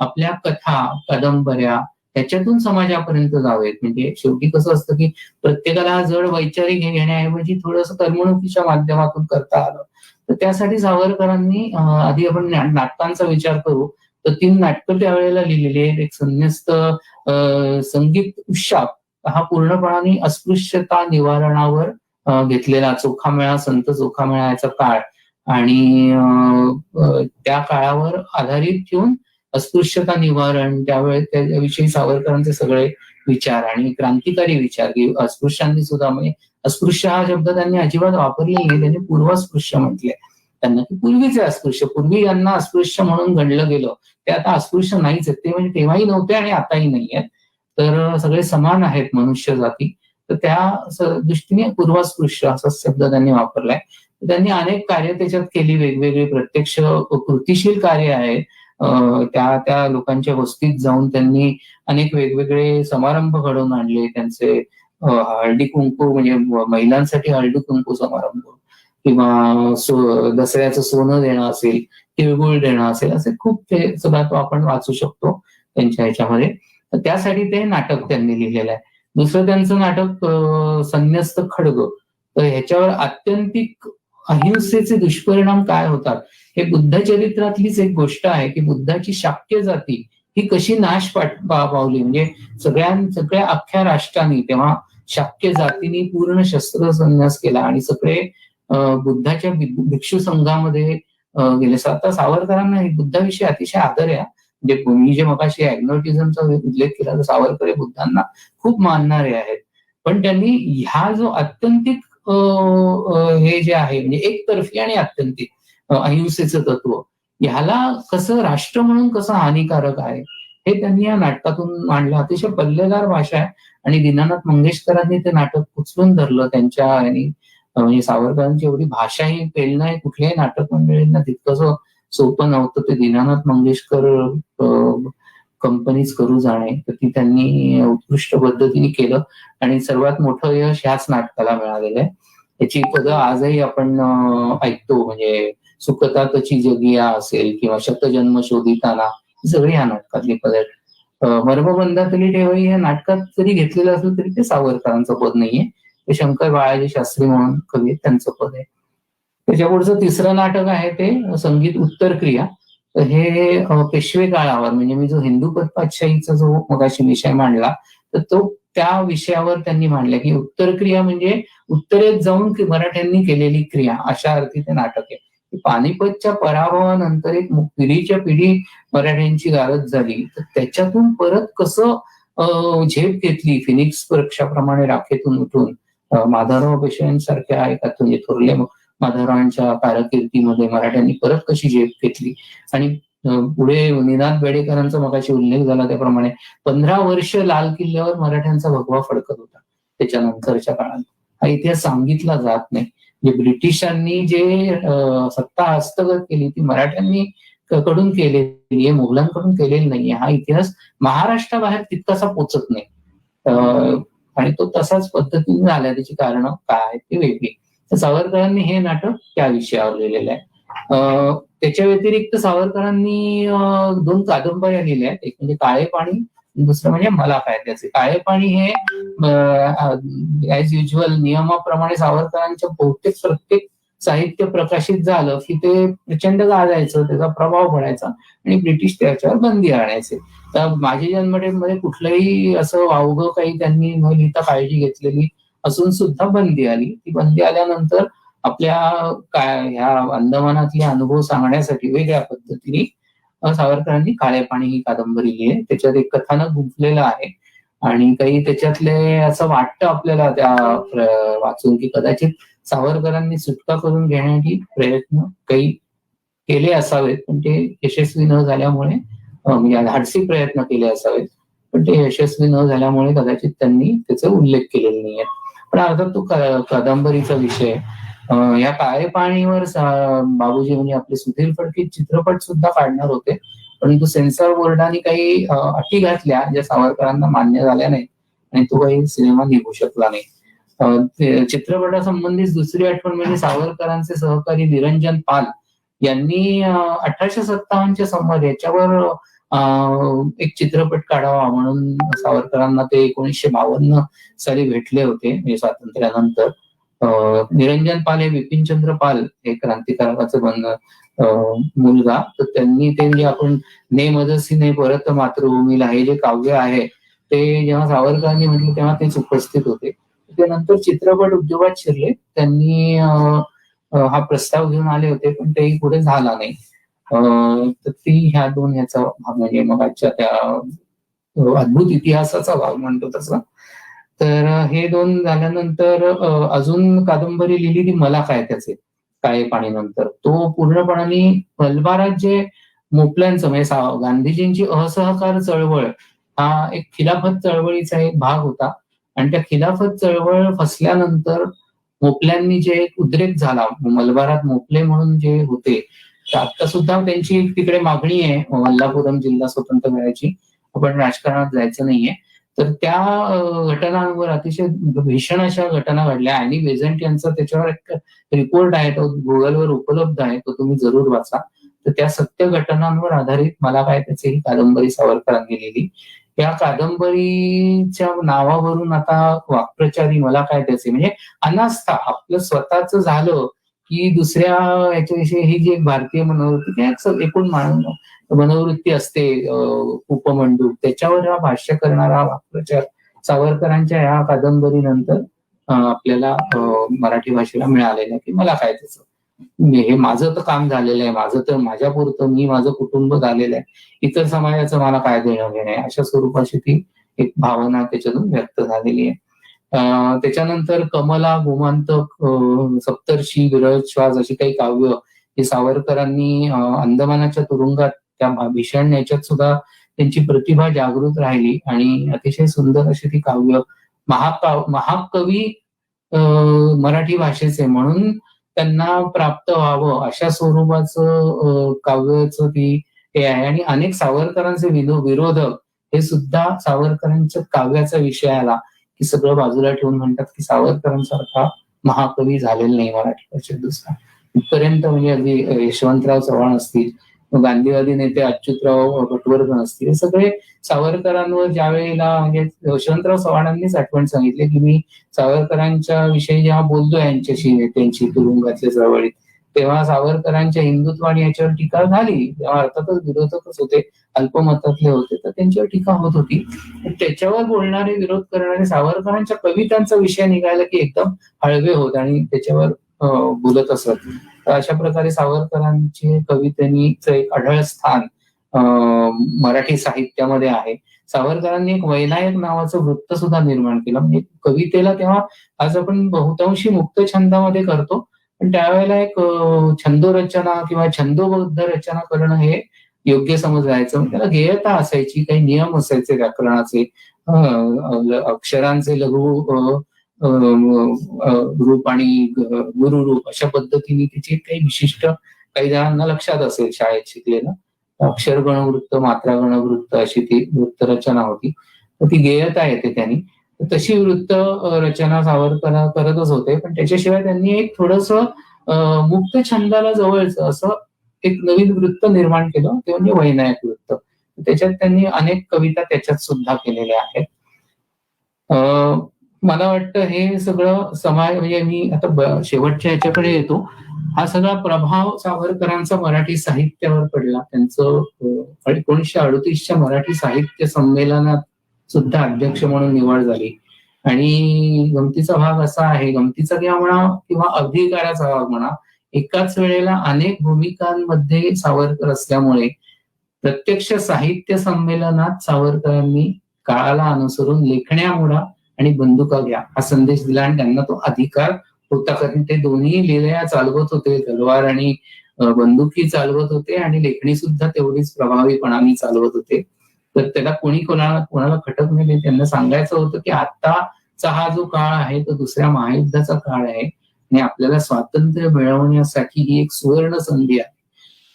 आपल्या कथा, कादंबऱ्या त्याच्यातून समाजापर्यंत जावेत. म्हणजे शेवटी कसं असतं की प्रत्येकाला जड वैचारिक हे घेण्याऐवजी थोडंसं करमणुकीच्या माध्यमातून करता आलं. तर त्यासाठी सावरकरांनी आधी आपण नाटकांचा विचार करू तर 3 नाटकं त्यावेळेला लिहिलेली आहेत. एक संन्यस्त संगीत उशाप, हा पूर्णपणाने अस्पृश्यता निवारणावर घेतलेला चोखामेळा, संत चोखामेळा याचा काळ आणि त्या काळावर आधारित ठेवून अस्पृश्यता निवारण, त्याविषयी सावरकरांचे सगळे विचार आणि क्रांतिकारी विचार की अस्पृश्यांनी सुद्धा, म्हणजे अस्पृश्य हा शब्द त्यांनी अजिबात वापरलेला नाही, त्यांनी पूर्वास्पृश्य म्हटले त्यांना, की पूर्वीचे अस्पृश्य, पूर्वी यांना अस्पृश्य म्हणून गणलं गेलं, ते आता अस्पृश्य नाहीच आहेत. ते म्हणजे तेव्हाही नव्हते आणि आताही नाही आहेत, तर सगळे समान आहेत मनुष्य जाती. तर त्या दृष्टीने पूर्वास्पृश्य असा शब्द त्यांनी वापरलाय. त्यांनी अनेक कार्य त्याच्यात केली, वेगवेगळी प्रत्यक्ष कृतिशील कार्य आहेत त्या त्या लोकांच्या वस्तीत जाऊन त्यांनी अनेक वेगवेगळे समारंभ घडवून आणले. त्यांचे हळदी कुंकू म्हणजे महिलांसाठी हळदी कुंकू समारंभ किंवा दसऱ्याचं सोनं देणं असेल, तिळगुळ देणं असेल, असे खूप ते सुद्धा तो आपण वाचू शकतो त्यांच्या ह्याच्यामध्ये. तर त्यासाठी ते नाटक त्यांनी लिहिलेलं आहे. दुसरं त्यांचं नाटक संन्यस्त खड्ग. तर ह्याच्यावर आत्यंतिक अहिंसेचे दुष्परिणाम काय होतात हे बुद्ध चरित्रातलीच एक गोष्ट आहे की बुद्धाची शाक्य जाती ही कशी नाश पावली. म्हणजे सगळ्या अख्ख्या राष्ट्रांनी तेव्हा शाक्य जातीने पूर्ण शस्त्र संन्यास केला आणि सगळे बुद्धाच्या भिक्षू संघामध्ये गेले. आता सावरकरांना बुद्धाविषयी अतिशय आदर आहे. म्हणजे मी जे मगाशी ॲग्नोटिझमचा उल्लेख केला तर सावरकर हे बुद्धांना खूप मानणारे आहेत. पण त्यांनी ह्या जो आत्यंतिक हे जे आहे म्हणजे एकतर्फी आणि आत्यंतिक अहिंसेचं तत्व ह्याला कसं राष्ट्र म्हणून कसं हानिकारक आहे हे त्यांनी या नाटकातून मांडलं. अतिशय पल्लेदार भाषा आहे आणि दीनानाथ मंगेशकरांनी ते नाटक उचलून धरलं त्यांच्या म्हणजे सावरकरांची एवढी भाषा ही पेलणं हे कुठल्याही नाटक मंडळींना तितकंसं सोपं नव्हतं. ते दीनानाथ मंगेशकर कंपनीच करू जाणे तर ती त्यांनी उत्कृष्ट पद्धतीने केलं आणि सर्वात मोठं यश ह्याच नाटकाला मिळालेलं आहे. याची पदं आजही आपण ऐकतो. म्हणजे सुखतातची जगिया असेल किंवा शतजन्म शोधिताना ही सगळी ह्या नाटकातली पद आहेत. मर्मबंधातली ठेवई या नाटकात जरी घेतलेलं असलं तरी ते सावरकरांचं पद नाहीये, ते शंकर बाळाजी शास्त्री म्हणून कवी त्यांचं पद आहे. त्याच्या पुढचं तिसरं नाटक आहे ते संगीत उत्तर क्रिया. तर हे पेशवे काळावर म्हणजे मी जो हिंदू पदपातशाहीचा जो मगाशी विषय मांडला तर तो त्या विषयावर त्यांनी मांडला की उत्तर क्रिया म्हणजे उत्तरेत जाऊन मराठ्यांनी केलेली क्रिया अशा अर्थी ते नाटक आहे. पानिपतच्या पराभवानंतर एक पिढीच्या पिढी मराठ्यांची गारद झाली तर त्याच्यातून परत कसं झेप घेतली फिनिक्स पक्षाप्रमाणे राखेतून उठून माधवराव पेशव्यांसारख्या एका म्हणजे थोरले माधवरावांच्या कारकिर्दीमध्ये मराठ्यांनी परत कशी झेप घेतली आणि पुढे निनाद बेडेकरांचा मगाशी उल्लेख झाला त्याप्रमाणे 15 वर्ष लाल किल्ल्यावर मराठ्यांचा भगवा फडकत होता. त्याच्यानंतरच्या काळात हा इतिहास सांगितला जात नाही. म्हणजे ब्रिटिशांनी जे सत्ता हस्तगत केली ती मराठ्यांनी कडून केलेली आहे, मुघलांकडून केलेली नाहीये. हा इतिहास महाराष्ट्राबाहेर तितकासा पोचत नाही आणि तो तसाच पद्धतीने झालाय. त्याची कारणं काय आहेत ती वेगळी. तर सावरकरांनी हे नाटक त्या विषयावर लिहिलेलं आहे. त्याच्या व्यतिरिक्त सावरकरांनी 2 कादंबऱ्या लिहिल्या आहेत. एक म्हणजे काळे पाणी, दुसरं म्हणजे मला काय त्याचे. काळे पाणी हे ऍज युज्युअल नियमाप्रमाणे सावरकरांच्या प्रत्येक साहित्य प्रकाशित झालं की ते प्रचंड गाजायचं, त्याचा प्रभाव पडायचा आणि ब्रिटिश त्याच्यावर बंदी आणायचे. तर माझी जन्मठेपमध्ये कुठलंही असं वावगं काही त्यांनी न लिहिता काळजी घेतलेली असून सुद्धा बंदी आली. ती बंदी आल्यानंतर आपल्या ह्या अंदमानातले अनुभव सांगण्यासाठी वेगळ्या पद्धतीने सावरकरांनी काळे पाणी ही कादंबरी लिहिली. त्याच्यात एक कथानक गुंफलेलं आहे आणि काही त्याच्यातले असं वाटतं आपल्याला त्या वाचून की कदाचित सावरकरांनी सुटका करून घेण्यासाठी प्रयत्न काही केले असावेत पण ते यशस्वी न झाल्यामुळे म्हणजे धाडसी प्रयत्न केले असावेत पण ते यशस्वी न झाल्यामुळे कदाचित त्यांनी त्याचा उल्लेख केलेला नाहीये. पण अर्थात तो कादंबरीचा विषय या काळे पाणीवर बाबूजी म्हणजे आपले सुधीर फडके चित्रपट सुद्धा काढणार होते परंतु सेन्सॉर बोर्डाने काही अटी घातल्या ज्या सावरकरांना मान्य झाल्या नाही आणि तो काही सिनेमा निघू शकला नाही. चित्रपटासंबंधीच दुसरी आठवण म्हणजे सावरकरांचे सहकारी निरंजन पाल यांनी 1857च्या संवाद याच्यावर एक चित्रपट काढावा म्हणून सावरकरांना ते 1952 साली भेटले होते म्हणजे स्वातंत्र्यानंतर. निरंजन पाल हे बिपिनचंद्र पाल हे क्रांतिकारकाचं मुलगा तर त्यांनी ते म्हणजे आपण ने मजसीने परत मातृभूमीला हे जे काव्य आहे ते जेव्हा सावरकरांनी म्हटलं तेव्हा तेच उपस्थित होते. ते नंतर चित्रपट उद्योगात शिरले त्यांनी हा प्रस्ताव घेऊन आले होते पण तेही पुढे झाला नाही. तर ती ह्या दोन ह्याचा भाग म्हणजे मग आजच्या त्या अद्भुत इतिहासाचा भाग म्हणतो तसा. तर हे दोन झाल्यानंतर अजून कादंबरी लिहिली ती मला काय त्याचे काळे पाणी नंतर. तो पूर्णपणाने मलबारात जे मोपल्यांचं म्हणजे गांधीजींची असहकार चळवळ हा एक खिलाफत चळवळीचा एक भाग होता आणि त्या खिलाफत चळवळ फसल्यानंतर मोपल्यांनी जे एक उद्रेक झाला मलबारात मोपले म्हणून जे होते तर आता सुद्धा त्यांची तिकडे मागणी आहे मल्लापुरम जिल्हा स्वतंत्र करायची, आपण राजकारणात जायचं नाहीये. तर त्या घटनांवर अतिशय भीषण अशा घटना घडल्या. आणि बेझंट यांचा त्याच्यावर एक रिपोर्ट आहे, तो गुगलवर उपलब्ध आहे, तो तुम्ही जरूर वाचा. तर त्या सत्य घटनांवर आधारित मला काय त्याची ही कादंबरी सावरकरांनी लिहिली. या कादंबरीच्या नावावरून आता वाक्प्रचारी मला काय त्याचे म्हणजे अनास्था आपलं स्वतःच झालं की दुसऱ्या याच्याविषयी ही जी एक भारतीय मनोवृत्ती एकूण मनोवृत्ती असते उपमंडूप, त्याच्यावर हा भाष्य करणारा वाक्प्रचार सावरकरांच्या या कादंबरीनंतर आपल्याला मराठी भाषेला मिळालेलं की मला काय त्याचं हे माझं तर काम झालेलं आहे, माझं तर माझ्यापुरतं मी माझं कुटुंब झालेलं आहे, इतर समाजाचं मला काय देणं घेणं आहे, अशा स्वरूपाची ती एक भावना त्याच्यातून व्यक्त झालेली आहे. त्याच्यानंतर कमला, गोमांतक, सप्तर्षी, विरळ श्वास अशी काही काव्य ही सावरकरांनी अंदमानाच्या तुरुंगात त्या भीषण याच्यात सुद्धा त्यांची प्रतिभा जागृत राहिली आणि अतिशय सुंदर अशी ती काव्य महाकवी मराठी भाषेचे म्हणून त्यांना प्राप्त व्हावं अशा स्वरूपाचं काव्याचं ती हे आहे. आणि अनेक सावरकरांचे विरोधक हे सुद्धा सावरकरांच्या काव्याचा विषय आला की सगळं बाजूला ठेवून म्हणतात की सावरकरांसारखा महाकवी झालेला नाही मराठी भाषेत दुसरा. इथपर्यंत म्हणजे अगदी यशवंतराव चव्हाण असतील, गांधीवादी नेते अच्युतराव पटवर्धन असतील, हे सगळे सावरकरांवर ज्या वेळेला म्हणजे यशवंतराव चव्हाणांनीच आठवण सांगितली की मी सावरकरांच्या विषयी जेव्हा बोलतो यांच्याशी नेत्यांची तुरुंगातल्या चळवळीत, तेव्हा सावरकरांच्या हिंदुत्वाने याच्यावर टीका झाली, तेव्हा अर्थातच विरोधकच होते, अल्पमतातले होते, तर त्यांच्यावर टीका होत होती. त्याच्यावर बोलणारे, विरोध करणारे सावरकरांच्या कवितांचा विषय निघाला की एकदम हळवे होत आणि त्याच्यावर बोलत असत. तर अशा प्रकारे सावरकरांचे कवितेनी एक अढळ स्थान मराठी साहित्यामध्ये आहे. सावरकरांनी एक वैनायक नावाचं वृत्त सुद्धा निर्माण केलं. म्हणजे कवितेला तेव्हा आज आपण बहुतांशी मुक्त छंदामध्ये करतो, पण त्यावेळेला एक छंदोरचना किंवा छंदोबद्ध रचना करणं हे योग्य समजलं जायचं. त्याला गेयता असायची, काही नियम असायचे व्याकरणाचे, अक्षरांचे लघु रूप आणि गुरुरूप अशा पद्धतीने त्याची काही विशिष्ट काही जणांना लक्षात असेल शाळेत शिकलेलं अक्षर गणवृत्त, मात्रा गणवृत्त अशी ती वृत्तरचना होती. तर ती गेयता येते त्यांनी. तशी वृत्त रचना सावरकर करतच होते, पण त्याच्याशिवाय त्यांनी एक थोडस मुक्त छंदाला जवळचं असं एक नवीन वृत्त निर्माण केलं, ते म्हणजे वैनायक वृत्त. त्याच्यात त्यांनी अनेक कविता त्याच्यात सुद्धा केलेल्या आहेत. मला वाटतं हे सगळं समाज म्हणजे मी आता शेवटच्या ह्याच्याकडे येतो. हा सगळा प्रभाव सावरकरांचा मराठी साहित्यावर पडला. त्यांचं 1938च्या मराठी साहित्य संमेलनात सुद्धा अध्यक्ष म्हणून निवड झाली. आणि गमतीचा भाग असा आहे, गमतीचा किंवा अधिकाराचा भाग म्हणा, एकाच वेळेला अनेक भूमिकांमध्ये सावरकर असल्यामुळे प्रत्यक्ष साहित्य संमेलनात सावरकरांनी काळाला अनुसरून लेखण्या मोडा आणि बंदुका घ्या हा संदेश दिला. आणि त्यांना तो अधिकार होता, कारण ते दोन्ही लिलया चालवत होते, तलवार आणि बंदुकी चालवत होते आणि लेखणी सुद्धा तेवढीच प्रभावीपणाने चालवत होते. तर त्याला कोणाला खटक नाही. त्यांना सांगायचं होतं की आताचा हा जो काळ आहे तो दुसऱ्या महायुद्धाचा काळ आहे आणि आपल्याला स्वातंत्र्य मिळवण्यासाठी ही एक सुवर्ण संधी आहे.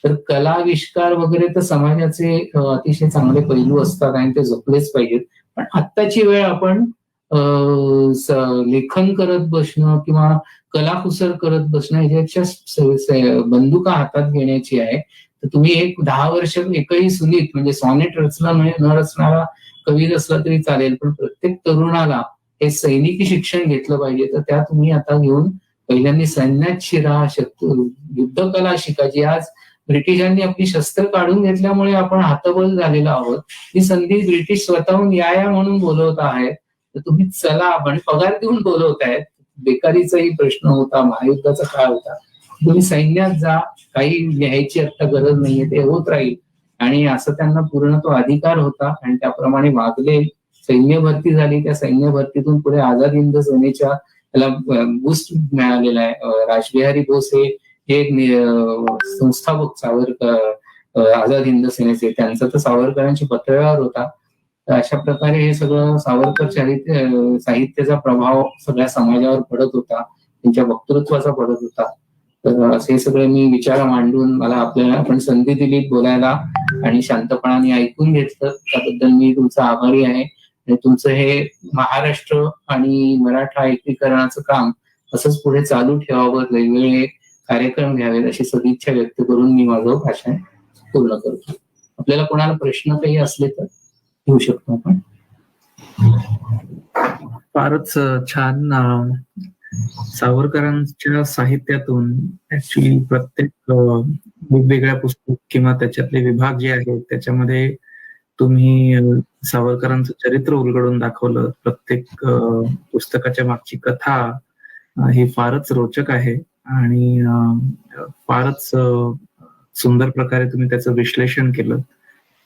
तर कलाविष्कार वगैरे तर समाजाचे अतिशय चांगले पैलू असतात आणि ते जपलेच पाहिजेत, पण आत्ताची वेळ आपण लेखन करत बसणं किंवा कलाकुसर करत बसणं ह्याच्यापेक्षा बंदुका हातात घेण्याची आहे. तर तुम्ही 10 वर्ष एकही सुनीत म्हणजे सॉनेट रचला न रचणारा कवी असला तरी चालेल, पण प्रत्येक तरुणाला हे सैनिकी शिक्षण घेतलं पाहिजे. तर त्या तुम्ही आता घेऊन पहिल्यांदा सैन्यात शिरा, युद्धकला शिकायची. आज ब्रिटिशांनी आपली शस्त्र काढून घेतल्यामुळे आपण हातबल झालेलो आहोत. ही संधी ब्रिटिश स्वतःहून या म्हणून बोलवत आहेत. तर तुम्ही चला आणि पगार देऊन बोलवतायत. बेकारीचाही प्रश्न होता, महायुद्धाचा काळ होता. तुम्ही सैन्यात जा, काही लिहायची आता गरज नाहीये, ते होत राहील. आणि असं त्यांना पूर्ण तो अधिकार होता आणि त्याप्रमाणे वागले. सैन्य भरती झाली, त्या सैन्य भरतीतून पुढे आझाद हिंद सेनेच्या त्याला बूस्ट मिळालेला आहे. रासबिहारी बोस हे एक संस्थापक सावरकर आझाद हिंद सेनेचे, त्यांचा तर सावरकरांची पत्रव्यवहार होता. अशा प्रकारे हे सगळं सावरकर साहित्याचा प्रभाव सगळ्या समाजावर पडत होता, त्यांच्या वक्तृत्वाचा पडत होता. तर असे सगळे मी विचार मांडून मला आपल्याला आपण संधी दिली बोलायला आणि शांतपणाने ऐकून घेतलं त्याबद्दल मी तुमचा आभारी आहे. आणि तुमचं हे महाराष्ट्र आणि मराठा एकीकरणाचं काम असंच पुढे चालू ठेवावं, वेगवेगळे कार्यक्रम घ्यावेत अशी सदिच्छा व्यक्त करून मी माझं भाषण पूर्ण करतो. आपल्याला कोणाला प्रश्न काही असले तर घेऊ शकतो आपण. फारच छान. सावरकरांच्या साहित्यातून ऍक्च्युली प्रत्येक वेगवेगळ्या पुस्तक किंवा त्याच्यातले विभाग जे आहेत त्याच्यामध्ये तुम्ही सावरकरांचं चरित्र उलगडून दाखवलं. प्रत्येक पुस्तकाच्या मागची कथा ही फारच रोचक आहे आणि फारच सुंदर प्रकारे तुम्ही त्याचं विश्लेषण केलं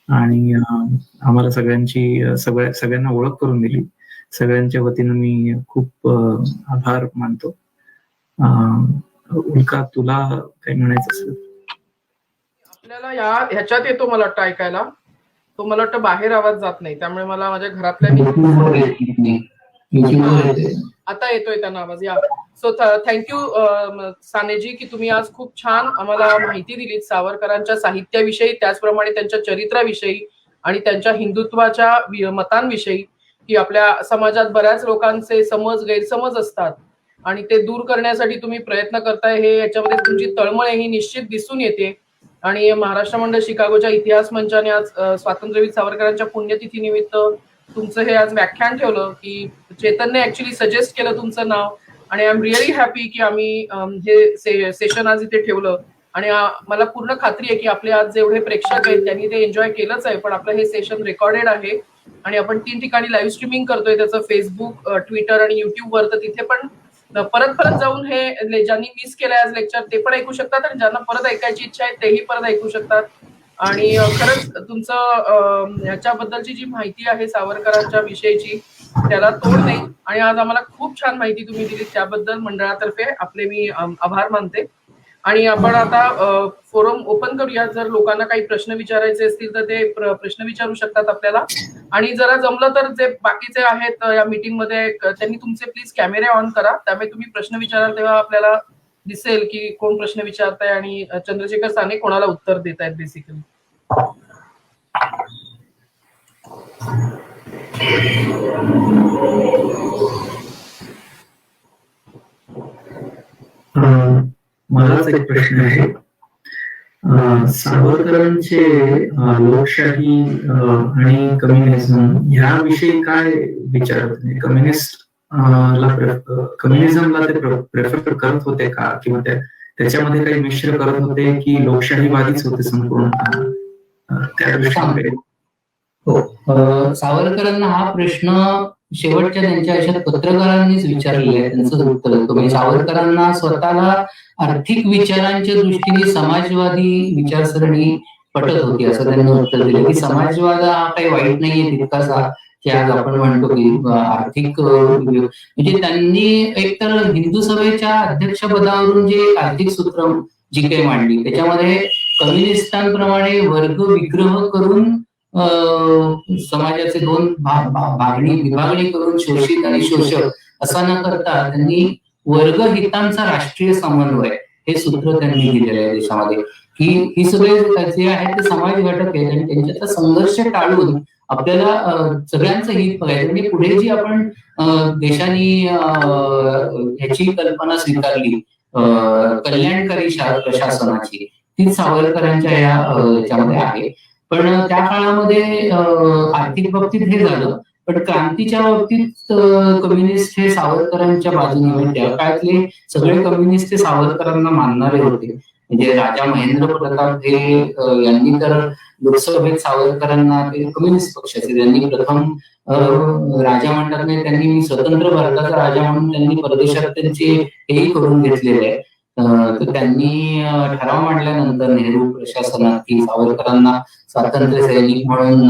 आणि आम्हाला सगळ्यांना ओळख करून दिली. सगळ्यांच्या वतीनं मी खूप आभार मानतो. उल्का, तुला काही म्हणायचं असेल? आपल्याला ह्याच्यात येतो मला वाटतं ऐकायला, तो मला वाटतं बाहेर आवाज जात नाही, त्यामुळे मला माझ्या घरातल्या आता येतोय त्यांना आवाज. या सो थँक्यू सानेजी की तुम्ही आज खूप छान आम्हाला माहिती दिलीत सावरकरांच्या साहित्याविषयी, त्याचप्रमाणे त्यांच्या चरित्राविषयी आणि त्यांच्या हिंदुत्वाच्या मतांविषयी, की आपल्या समाजात बऱ्याच लोकांचे गैरसमज असतात आणि ते दूर करण्यासाठी तुम्ही प्रयत्न करताय. हे याच्यामध्ये तुमची तळमळ ही निश्चित दिसून येते. आणि महाराष्ट्र मंडळ शिकागोच्या इतिहास मंचाने आज स्वातंत्र्यवीर सावरकरांच्या पुण्यतिथीनिमित्त तुमचं हे आज व्याख्यान ठेवलं, की चेतनने ऍक्च्युली सजेस्ट केलं तुमचं नाव आणि आय एम रिअली हॅपी की आम्ही हे सेशन आज इथे ठेवलं. आणि मला पूर्ण खात्री आहे की आपले आज जेवढे प्रेक्षक आहेत त्यांनी ते एन्जॉय केलंच आहे. पण आपलं हे सेशन रेकॉर्डेड आहे आणि आपण 3 ठिकाणी लाईव्ह स्ट्रीमिंग करतोय त्याचं, फेसबुक, ट्विटर आणि युट्यूबवर. तर तिथे पण परत जाऊन हे ज्यांनी मिस केलंय आज लेक्चर ते पण ऐकू शकतात आणि ज्यांना परत ऐकायची इच्छा आहे तेही परत ऐकू शकतात. आणि खरंच तुमचं ह्याच्याबद्दलची जी माहिती आहे सावरकरांच्या विषयीची त्याला तोड नाही. आणि आज आम्हाला खूप छान माहिती तुम्ही दिली, त्याबद्दल मंडळातर्फे आपले मी आभार मानते. आणि आपण आता फोरम ओपन करूया. जर लोकांना काही प्रश्न विचारायचे असतील तर ते प्रश्न विचारू शकतात आपल्याला. आणि जरा जमलं तर जे बाकीचे आहेत या मीटिंग मध्ये त्यांनी तुमचे प्लीज कॅमेरे ऑन करा, त्यामुळे तुम्ही प्रश्न विचाराल तेव्हा आपल्याला दिसेल की कोण प्रश्न विचारताय आणि चंद्रशेखर साने कोणाला उत्तर देत आहेत बेसिकली. मलाच एक प्रश्न आहे. सावरकरांचे लोकशाही आणि कम्युनिझम ह्याविषयी काय विचार होते? कम्युनिझमला ते प्रेफर करत होते का, किंवा त्याच्यामध्ये काही मिश्र करत होते की लोकशाहीवादीच होते संपूर्ण? हो, सावरकरांना हा प्रश्न शेवटच्या त्यांच्या आयुष्यात पत्रकारांनीच विचारलेला आहे. त्यांचं उत्तर होतं म्हणजे सावरकरांना स्वतःला आर्थिक विचारांच्या दृष्टीने समाजवादी विचारसरणी पटत होती असं त्यांनी उत्तर दिलं, की समाजवाद हा काही वाईट नाहीये तितकासा, की आज आपण म्हणतो की आर्थिक म्हणजे त्यांनी एकतर हिंदू सभेच्या अध्यक्षपदावरून जे आर्थिक सूत्र जी काही मांडली त्याच्यामध्ये कम्युनिस्टांप्रमाणे वर्ग विग्रह करून समाजाचे 2 विभागणी करून शोषित आणि शोषक असा न करता त्यांनी वर्ग हितांचा राष्ट्रीय समन्वय हे सूत्र त्यांनी दिलेलं आहे देशामध्ये. ही सगळे जे आहेत ते समाज घटक आहेत आणि त्यांच्याचा संघर्ष टाळून आपल्याला सगळ्यांचं हित बघायचं. म्हणजे पुढे जी आपण देशाने ह्याची कल्पना स्वीकारली कल्याणकारी प्रशासनाची, ती सावरकरांच्या याच्यामध्ये आहे. पण त्या काळामध्ये आर्थिक बाबतीत हे झालं, पण क्रांतीच्या बाबतीत कम्युनिस्ट हे सावरकरांच्या बाजूने होते. त्या काळातले सगळे कम्युनिस्ट हे सावरकरांना मानणारे होते. म्हणजे राजा महेंद्र प्रताप हे यांनी तर लोकसभेत सावरकरांना ते कम्युनिस्ट पक्षाचे त्यांनी प्रथम राजा म्हणतात नाही, त्यांनी स्वतंत्र भारताचा राजा म्हणून त्यांनी परदेशात त्यांचे हेही करून घेतलेले आहे. तर त्यांनी ठराव मांडल्यानंतर नेहरू प्रशासनात की सावरकरांना स्वातंत्र्य सैनिक म्हणून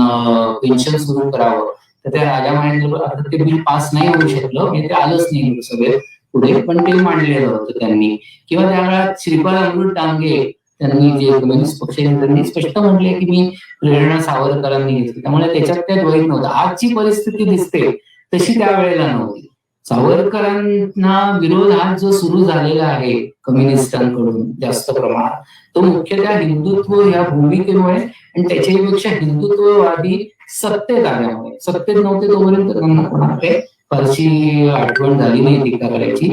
पेन्शन सुरू करावं. तर त्या राजा महेंद्र ते बिल पास नाही होऊ शकलं, म्हणजे ते आलंच नाही लोकसभेत पुढे, पण ते मांडलेलं होतं त्यांनी. किंवा त्या काळात श्रीपाद अमृत डांगे त्यांनी जे कम्युनिस्ट पक्ष त्यांनी स्पष्ट म्हटले की मी प्रेरणा सावरकरांनी घेतली, त्यामुळे त्याच्यात त्या द्वैत नव्हतं. आजची परिस्थिती दिसते तशी त्यावेळेला नव्हती. सावरकरांना विरोध हा जो सुरू झालेला आहे कम्युनिस्टांकडून जास्त प्रमाणात, तो मुख्यतः हिंदुत्व या भूमिकेमुळे आणि त्याच्यापेक्षा हिंदुत्ववादी सत्तेत आल्यामुळे. सत्तेत नव्हते तोपर्यंत त्यांना कोणाकडे फारशी आठवण झाली नाही टीका करायची,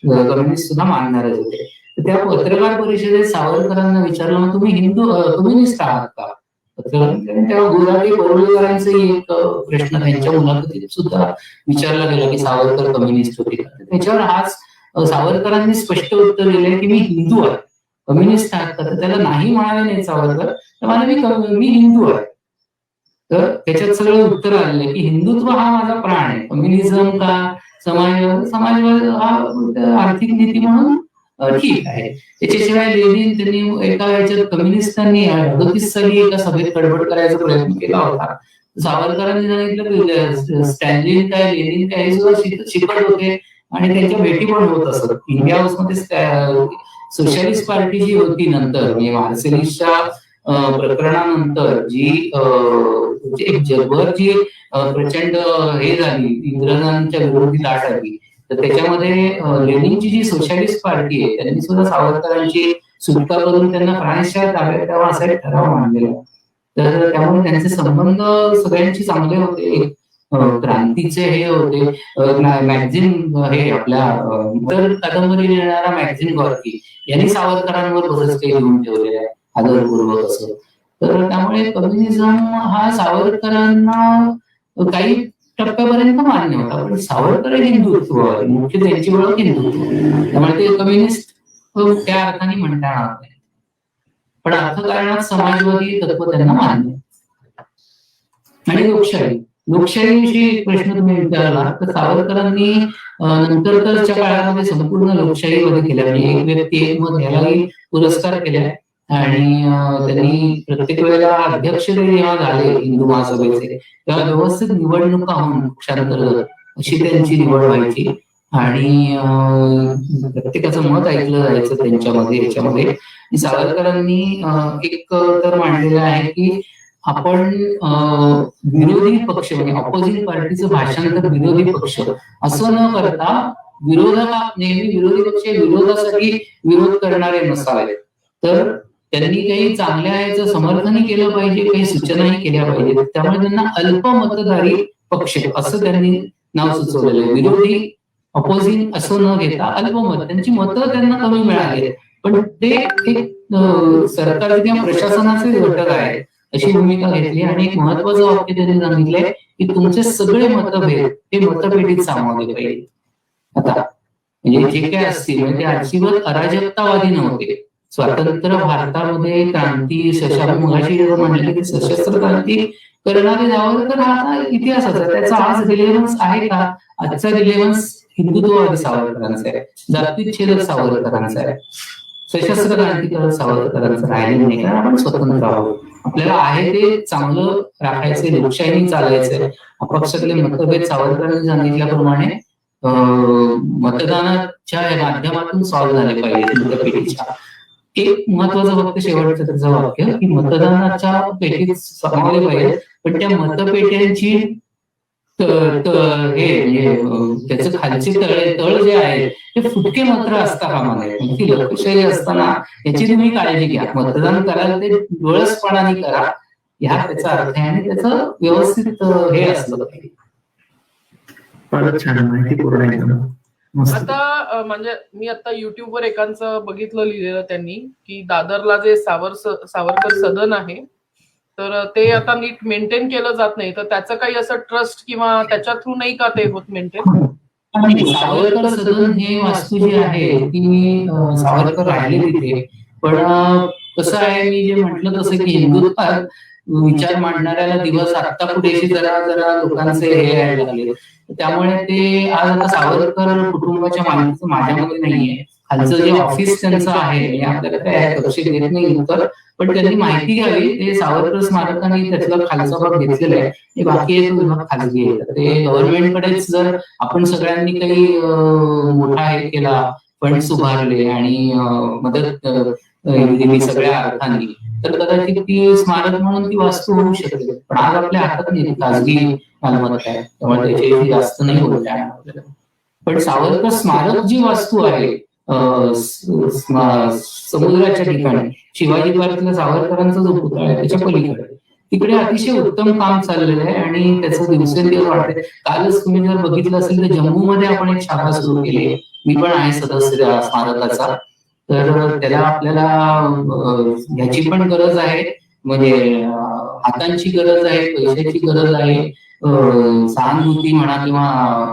कम्युनिस्ट सुद्धा मानणारच होते. त्या पत्रकार परिषदेत सावरकरांना विचारलं, मग तुम्ही कम्युनिस्ट आहात का? तेव्हा गुलाटी परुळेकरांचाही एक प्रश्न त्यांच्या मुलाखतीत सुद्धा विचारला गेला की सावरकर कम्युनिस्ट होते का? त्याच्यावर आज सावरकरांनी स्पष्ट उत्तर दिलंय की मी हिंदू आहे. कम्युनिस्ट आहात का? तर त्याला नाही म्हणाले नाही सावरकर, तर मी हिंदू आहे. तर त्याच्यात सगळं उत्तर आलेलं की हिंदुत्व हा माझा प्राण आहे. कम्युनिझम का समाजवाद हा आर्थिक नीती म्हणून ठीक आहे. त्याच्याशिवाय लेनिन त्यांनी एका याच्यात कम्युनिस्टांनी 38 साली एका सभेत गडबड करायचा प्रयत्न केला होता. सावरकरांनी सांगितलं की स्टॅलिन काय लेनिन काय हे सुद्धा शिकत होते आणि त्यांच्या भेटी पण होत असत. इंडिया हाऊसमध्ये सोशलिस्ट पार्टी जी होती नंतर म्हणजे मार्क्सिस्टच्या प्रकरणानंतर जी एक जगभर जी प्रचंड हे झाली, इंग्रजांच्या विरोधी लाट आली, तर त्याच्यामध्ये लेनिनची जी सोशलिस्ट पार्टी आहे त्यांनी सुद्धा सावरकरांची सुटका करून त्यांना फ्रान्सच्या ताब्यात द्यावा असा एक ठराव मांडलेला. तर त्यामुळे त्यांचे संबंध सगळ्यांशी चांगले होते. क्रांतीचे हे होते. मॅगझिन हे आपल्या तर कादंबरी लिहिणारा मॅगझिन गॉर्की यांनी सावरकरांवर बरंच काही लिहून ठेवलेलं आहे आदरपूर्वक असं. तर त्यामुळे कम्युनिझम हा सावरकरांना काही टप्प्यापर्यंत मान्य होता, पण सावरकर हिंदुत्व मुख्य त्यांची ओळख हिंदुत्व, त्यामुळे ते कम्युनिस्ट त्या अर्थाने म्हणता येणार नाही. पण अर्थकारणात समाजवादी तत्व त्यांना मान्य. आणि लोकशाहीविषयी एक प्रश्न तुम्ही विचारला तर सावरकरांनी नंतरच्या काळामध्ये संपूर्ण लोकशाहीमध्ये केल्या. म्हणजे एक व्यक्ती एक मत यालाही पुरस्कार केलाय आणि त्यांनी प्रत्येक वेळेला अध्यक्ष जेव्हा झाले हिंदू महासभेचे तेव्हा व्यवस्थित निवडणुका होऊन पक्षांतर्गत अशी त्यांची निवड व्हायची आणि प्रत्येकाचं मत ऐकलं जायचं त्यांच्यामध्ये याच्यामध्ये. सावरकरांनी एक तर मांडलेलं आहे की आपण विरोधी पक्ष म्हणजे ऑपोजिट पार्टीचं भाषांतर विरोधी पक्ष असं न करता नेहमी विरोधी पक्ष विरोधासाठी विरोध करणारे नसावे, तर त्यांनी काही चांगल्या याचं समर्थनही केलं पाहिजे, काही सूचनाही केल्या पाहिजेत. त्यामुळे त्यांना अल्पमतधारी पक्ष असं त्यांनी नाव सुचवलेलं आहे. विरोधी ऑपोजिट असं न घेता अल्पमत, त्यांची मतं त्यांना कमी मिळाली पण ते एक सरकार किंवा प्रशासनाचे घटक आहे अशी भूमिका घेतली. आणि एक महत्वाचं वाक्य त्यांनी सांगितलंय की तुमचे सगळे मतभेद हे मतपेटीत सामावले पाहिजे. आता म्हणजे जे काय असतील म्हणजे ते अजिबात अराजकतावादी नव्हते. स्वतंत्र भारतामध्ये क्रांती मगाशी म्हणले की सशस्त्र क्रांती करणारे सावरकर हा इतिहासाचा त्याचा आज रिलेव्हन्स आहे का? आजचा रिलेव्हन्स हिंदुत्ववादी सावरकरांचा आहे, जातीच्छेदक सावरकरांचा आहे, सशस्त्र क्रांतीकारक सावरकरांचं राहिलेलं नाही. कारण आपण स्वतंत्र आहोत, आपल्याला आहे ते चांगलं राखायचे, लोकशाही चालायचंय. अपक्षातले मतभेद सावरकरांनी सांगितल्याप्रमाणे मतदानाच्या माध्यमातून सॉल्व्ह झाले पाहिजे मतपेटीच्या. एक महत्वाचं फक्त शेवटचं त्याचं वाक्य की मतदानाच्या पेटीत सामावले पाहिजे पण त्या मतपेट्यांची त्याचं खालचे तळ जे आहे ते फुटके मात्र असता कामा नये. ती लोकशाही असताना याची तुम्ही काळजी घ्या. मतदान कराल ते डोळसपणाने करा, ह्या त्याचा अर्थ आहे आणि त्याचं व्यवस्थित हे असलं पाहिजे. फारच छान माहिती पूर्ण एकदम. आता म्हणजे मी आता युट्यूबवर एकांचं बघितलं लिहिलेलं त्यांनी की दादरला जे सावरकर सदन आहे तर ते आता नीट मेंटेन केलं जात नाही, तर त्याचं काही असं ट्रस्ट किंवा त्याच्या थ्रू नाही का ते होत मेंटेन? सावरकर सदन हे वास्तू जी आहे ती सावरकर राहिले तिथे, पण कसं आहे मी जे म्हटलं तसं की हिंदुत्वात विचार मांडणाऱ्याला दिवस आत्ता कुठेशी जरा लोकांचे हे यायला लागले, त्यामुळे ते आज आता सावरकर कुटुंबाच्या मालकीचं माझ्यामध्ये नाहीये. खालचं जे ऑफिस त्यांचं आहे आपल्याला काय तपशील देत नाही तर, पण त्यांनी माहिती घ्यावी. ते सावरकर स्मारकाने त्यातला खालचा भाग घेतलेला आहे, हे बाकी एक भाग खाजगी आहे. ते गव्हर्नमेंटकडेच जर आपण सगळ्यांनी काही मोठा हे केला, फंड्स उभारले आणि मदत दिली सगळ्या अर्थांनी, तर कदाचित ती स्मारक म्हणून ती वास्तू होऊ शकते. पण आज आपल्या हातात नाही, खाजगी मालमत्ता आहे त्यामुळे त्याची जास्त नाही बोलता येणार आपल्याला. पण सावरकर स्मारक जी वास्तू आहे समुद्राच्या ठिकाणी शिवाजी पार्कला सावरकरांचा जो पुतळा आहे त्याच्या पलीकडे तिकडे अतिशय उत्तम काम चाललेलं आहे आणि त्याचं दिवसेंदिवस वाढतंय. कालच तुम्ही जर बघितलं असेल तर जम्मूमध्ये आपण एक शाखा सुरू केली आहे. मी पण आहे सदस्य त्या स्मारकाचा. तर त्याला आपल्याला ह्याची पण गरज आहे, म्हणजे हातांची गरज आहे, पैशाची गरज आहे, सहानुभूती म्हणा किंवा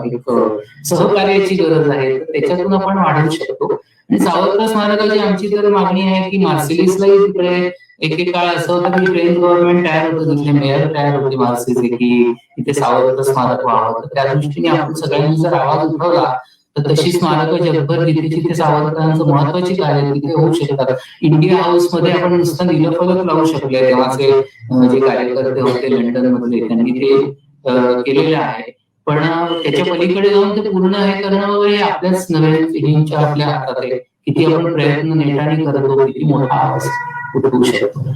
एक सहकार्याची गरज आहे. तर त्याच्यातून आपण वाढवू शकतो. आणि सावरकर स्मारकाची आमची तर मागणी आहे की मार्सिलिसलाही तिकडे एक काळ असं होतं की फ्रेंच गव्हर्नमेंट तयार होतं, तिथले मेयर तयार होते मार्सिलिस की इथे सावरकर स्मारक व्हावं. तर त्या दृष्टीने आपण सगळ्यांनी जर आवाज उठवला तर तशी स्मारकं जगभर जिथे जिथे सावरकरांचं महत्वाची कार्य तिथे होऊ शकतात. इंडिया हाऊस मध्ये आपण नुसतं नीलफलक लावू शकले. तेव्हाचे जे कार्यकर्ते होते लंडन मधले त्यांनी ते केलेलं आहे. पण त्याच्या पलीकडे जाऊन ते पूर्ण हे करणं वगैरे आपल्याच नव्या पिढींच्या आपल्या हातात आहे. किती आपण प्रयत्न नेटाने करतो, किती मोठा आवाज उठवू शकतो.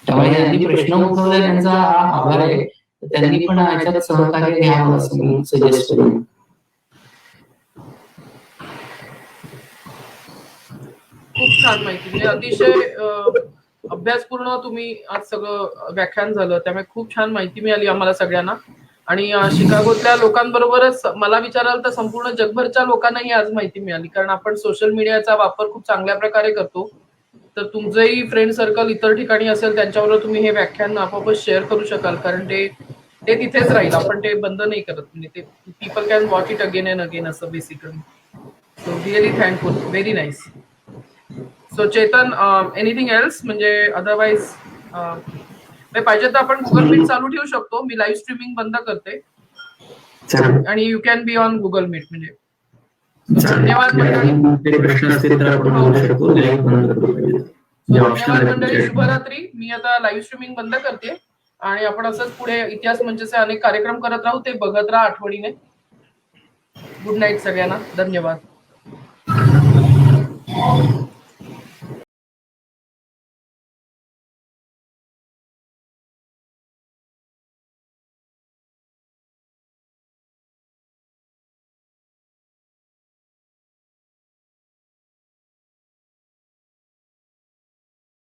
त्यामुळे त्यांनी प्रश्न उठवला, त्यांचा आभार आहे. त्यांनी पण याच्यात सहकार्य घ्यावं असं मी सजेस्ट करेन. खूप छान माहिती, म्हणजे अतिशय अभ्यासपूर्ण तुम्ही आज सगळं व्याख्यान झालं, त्यामुळे खूप छान माहिती मिळाली आम्हाला सगळ्यांना. आणि शिकागोतल्या लोकांबरोबरच मला विचाराल तर संपूर्ण जगभरच्या लोकांनाही आज माहिती मिळाली, कारण आपण सोशल मीडियाचा वापर खूप चांगल्या प्रकारे करतो. तर तुमचंही फ्रेंड सर्कल इतर ठिकाणी असेल त्यांच्याबरोबर तुम्ही हे व्याख्यान आपोआपच शेअर करू शकाल, कारण ते तिथेच राहील, आपण ते बंद नाही करत. म्हणजे ते people can watch it again and again असं basically. So really thankful, very nice. So Chetan, anything else? म्हणजे अदरवाईज पाहिजे तर आपण गुगल मीट चालू ठेवू शकतो. मी लाईव्ह स्ट्रीमिंग बंद करते आणि you can be on Google Meet. म्हणजे धन्यवाद मंडळी, शुभरात्री. मी आता लाईव्ह स्ट्रीमिंग बंद करते आणि आपण असंच पुढे इतिहास मंचचे अनेक कार्यक्रम करत राहू. ते बघत राहा आठवणीने. गुड नाईट सगळ्यांना, धन्यवाद.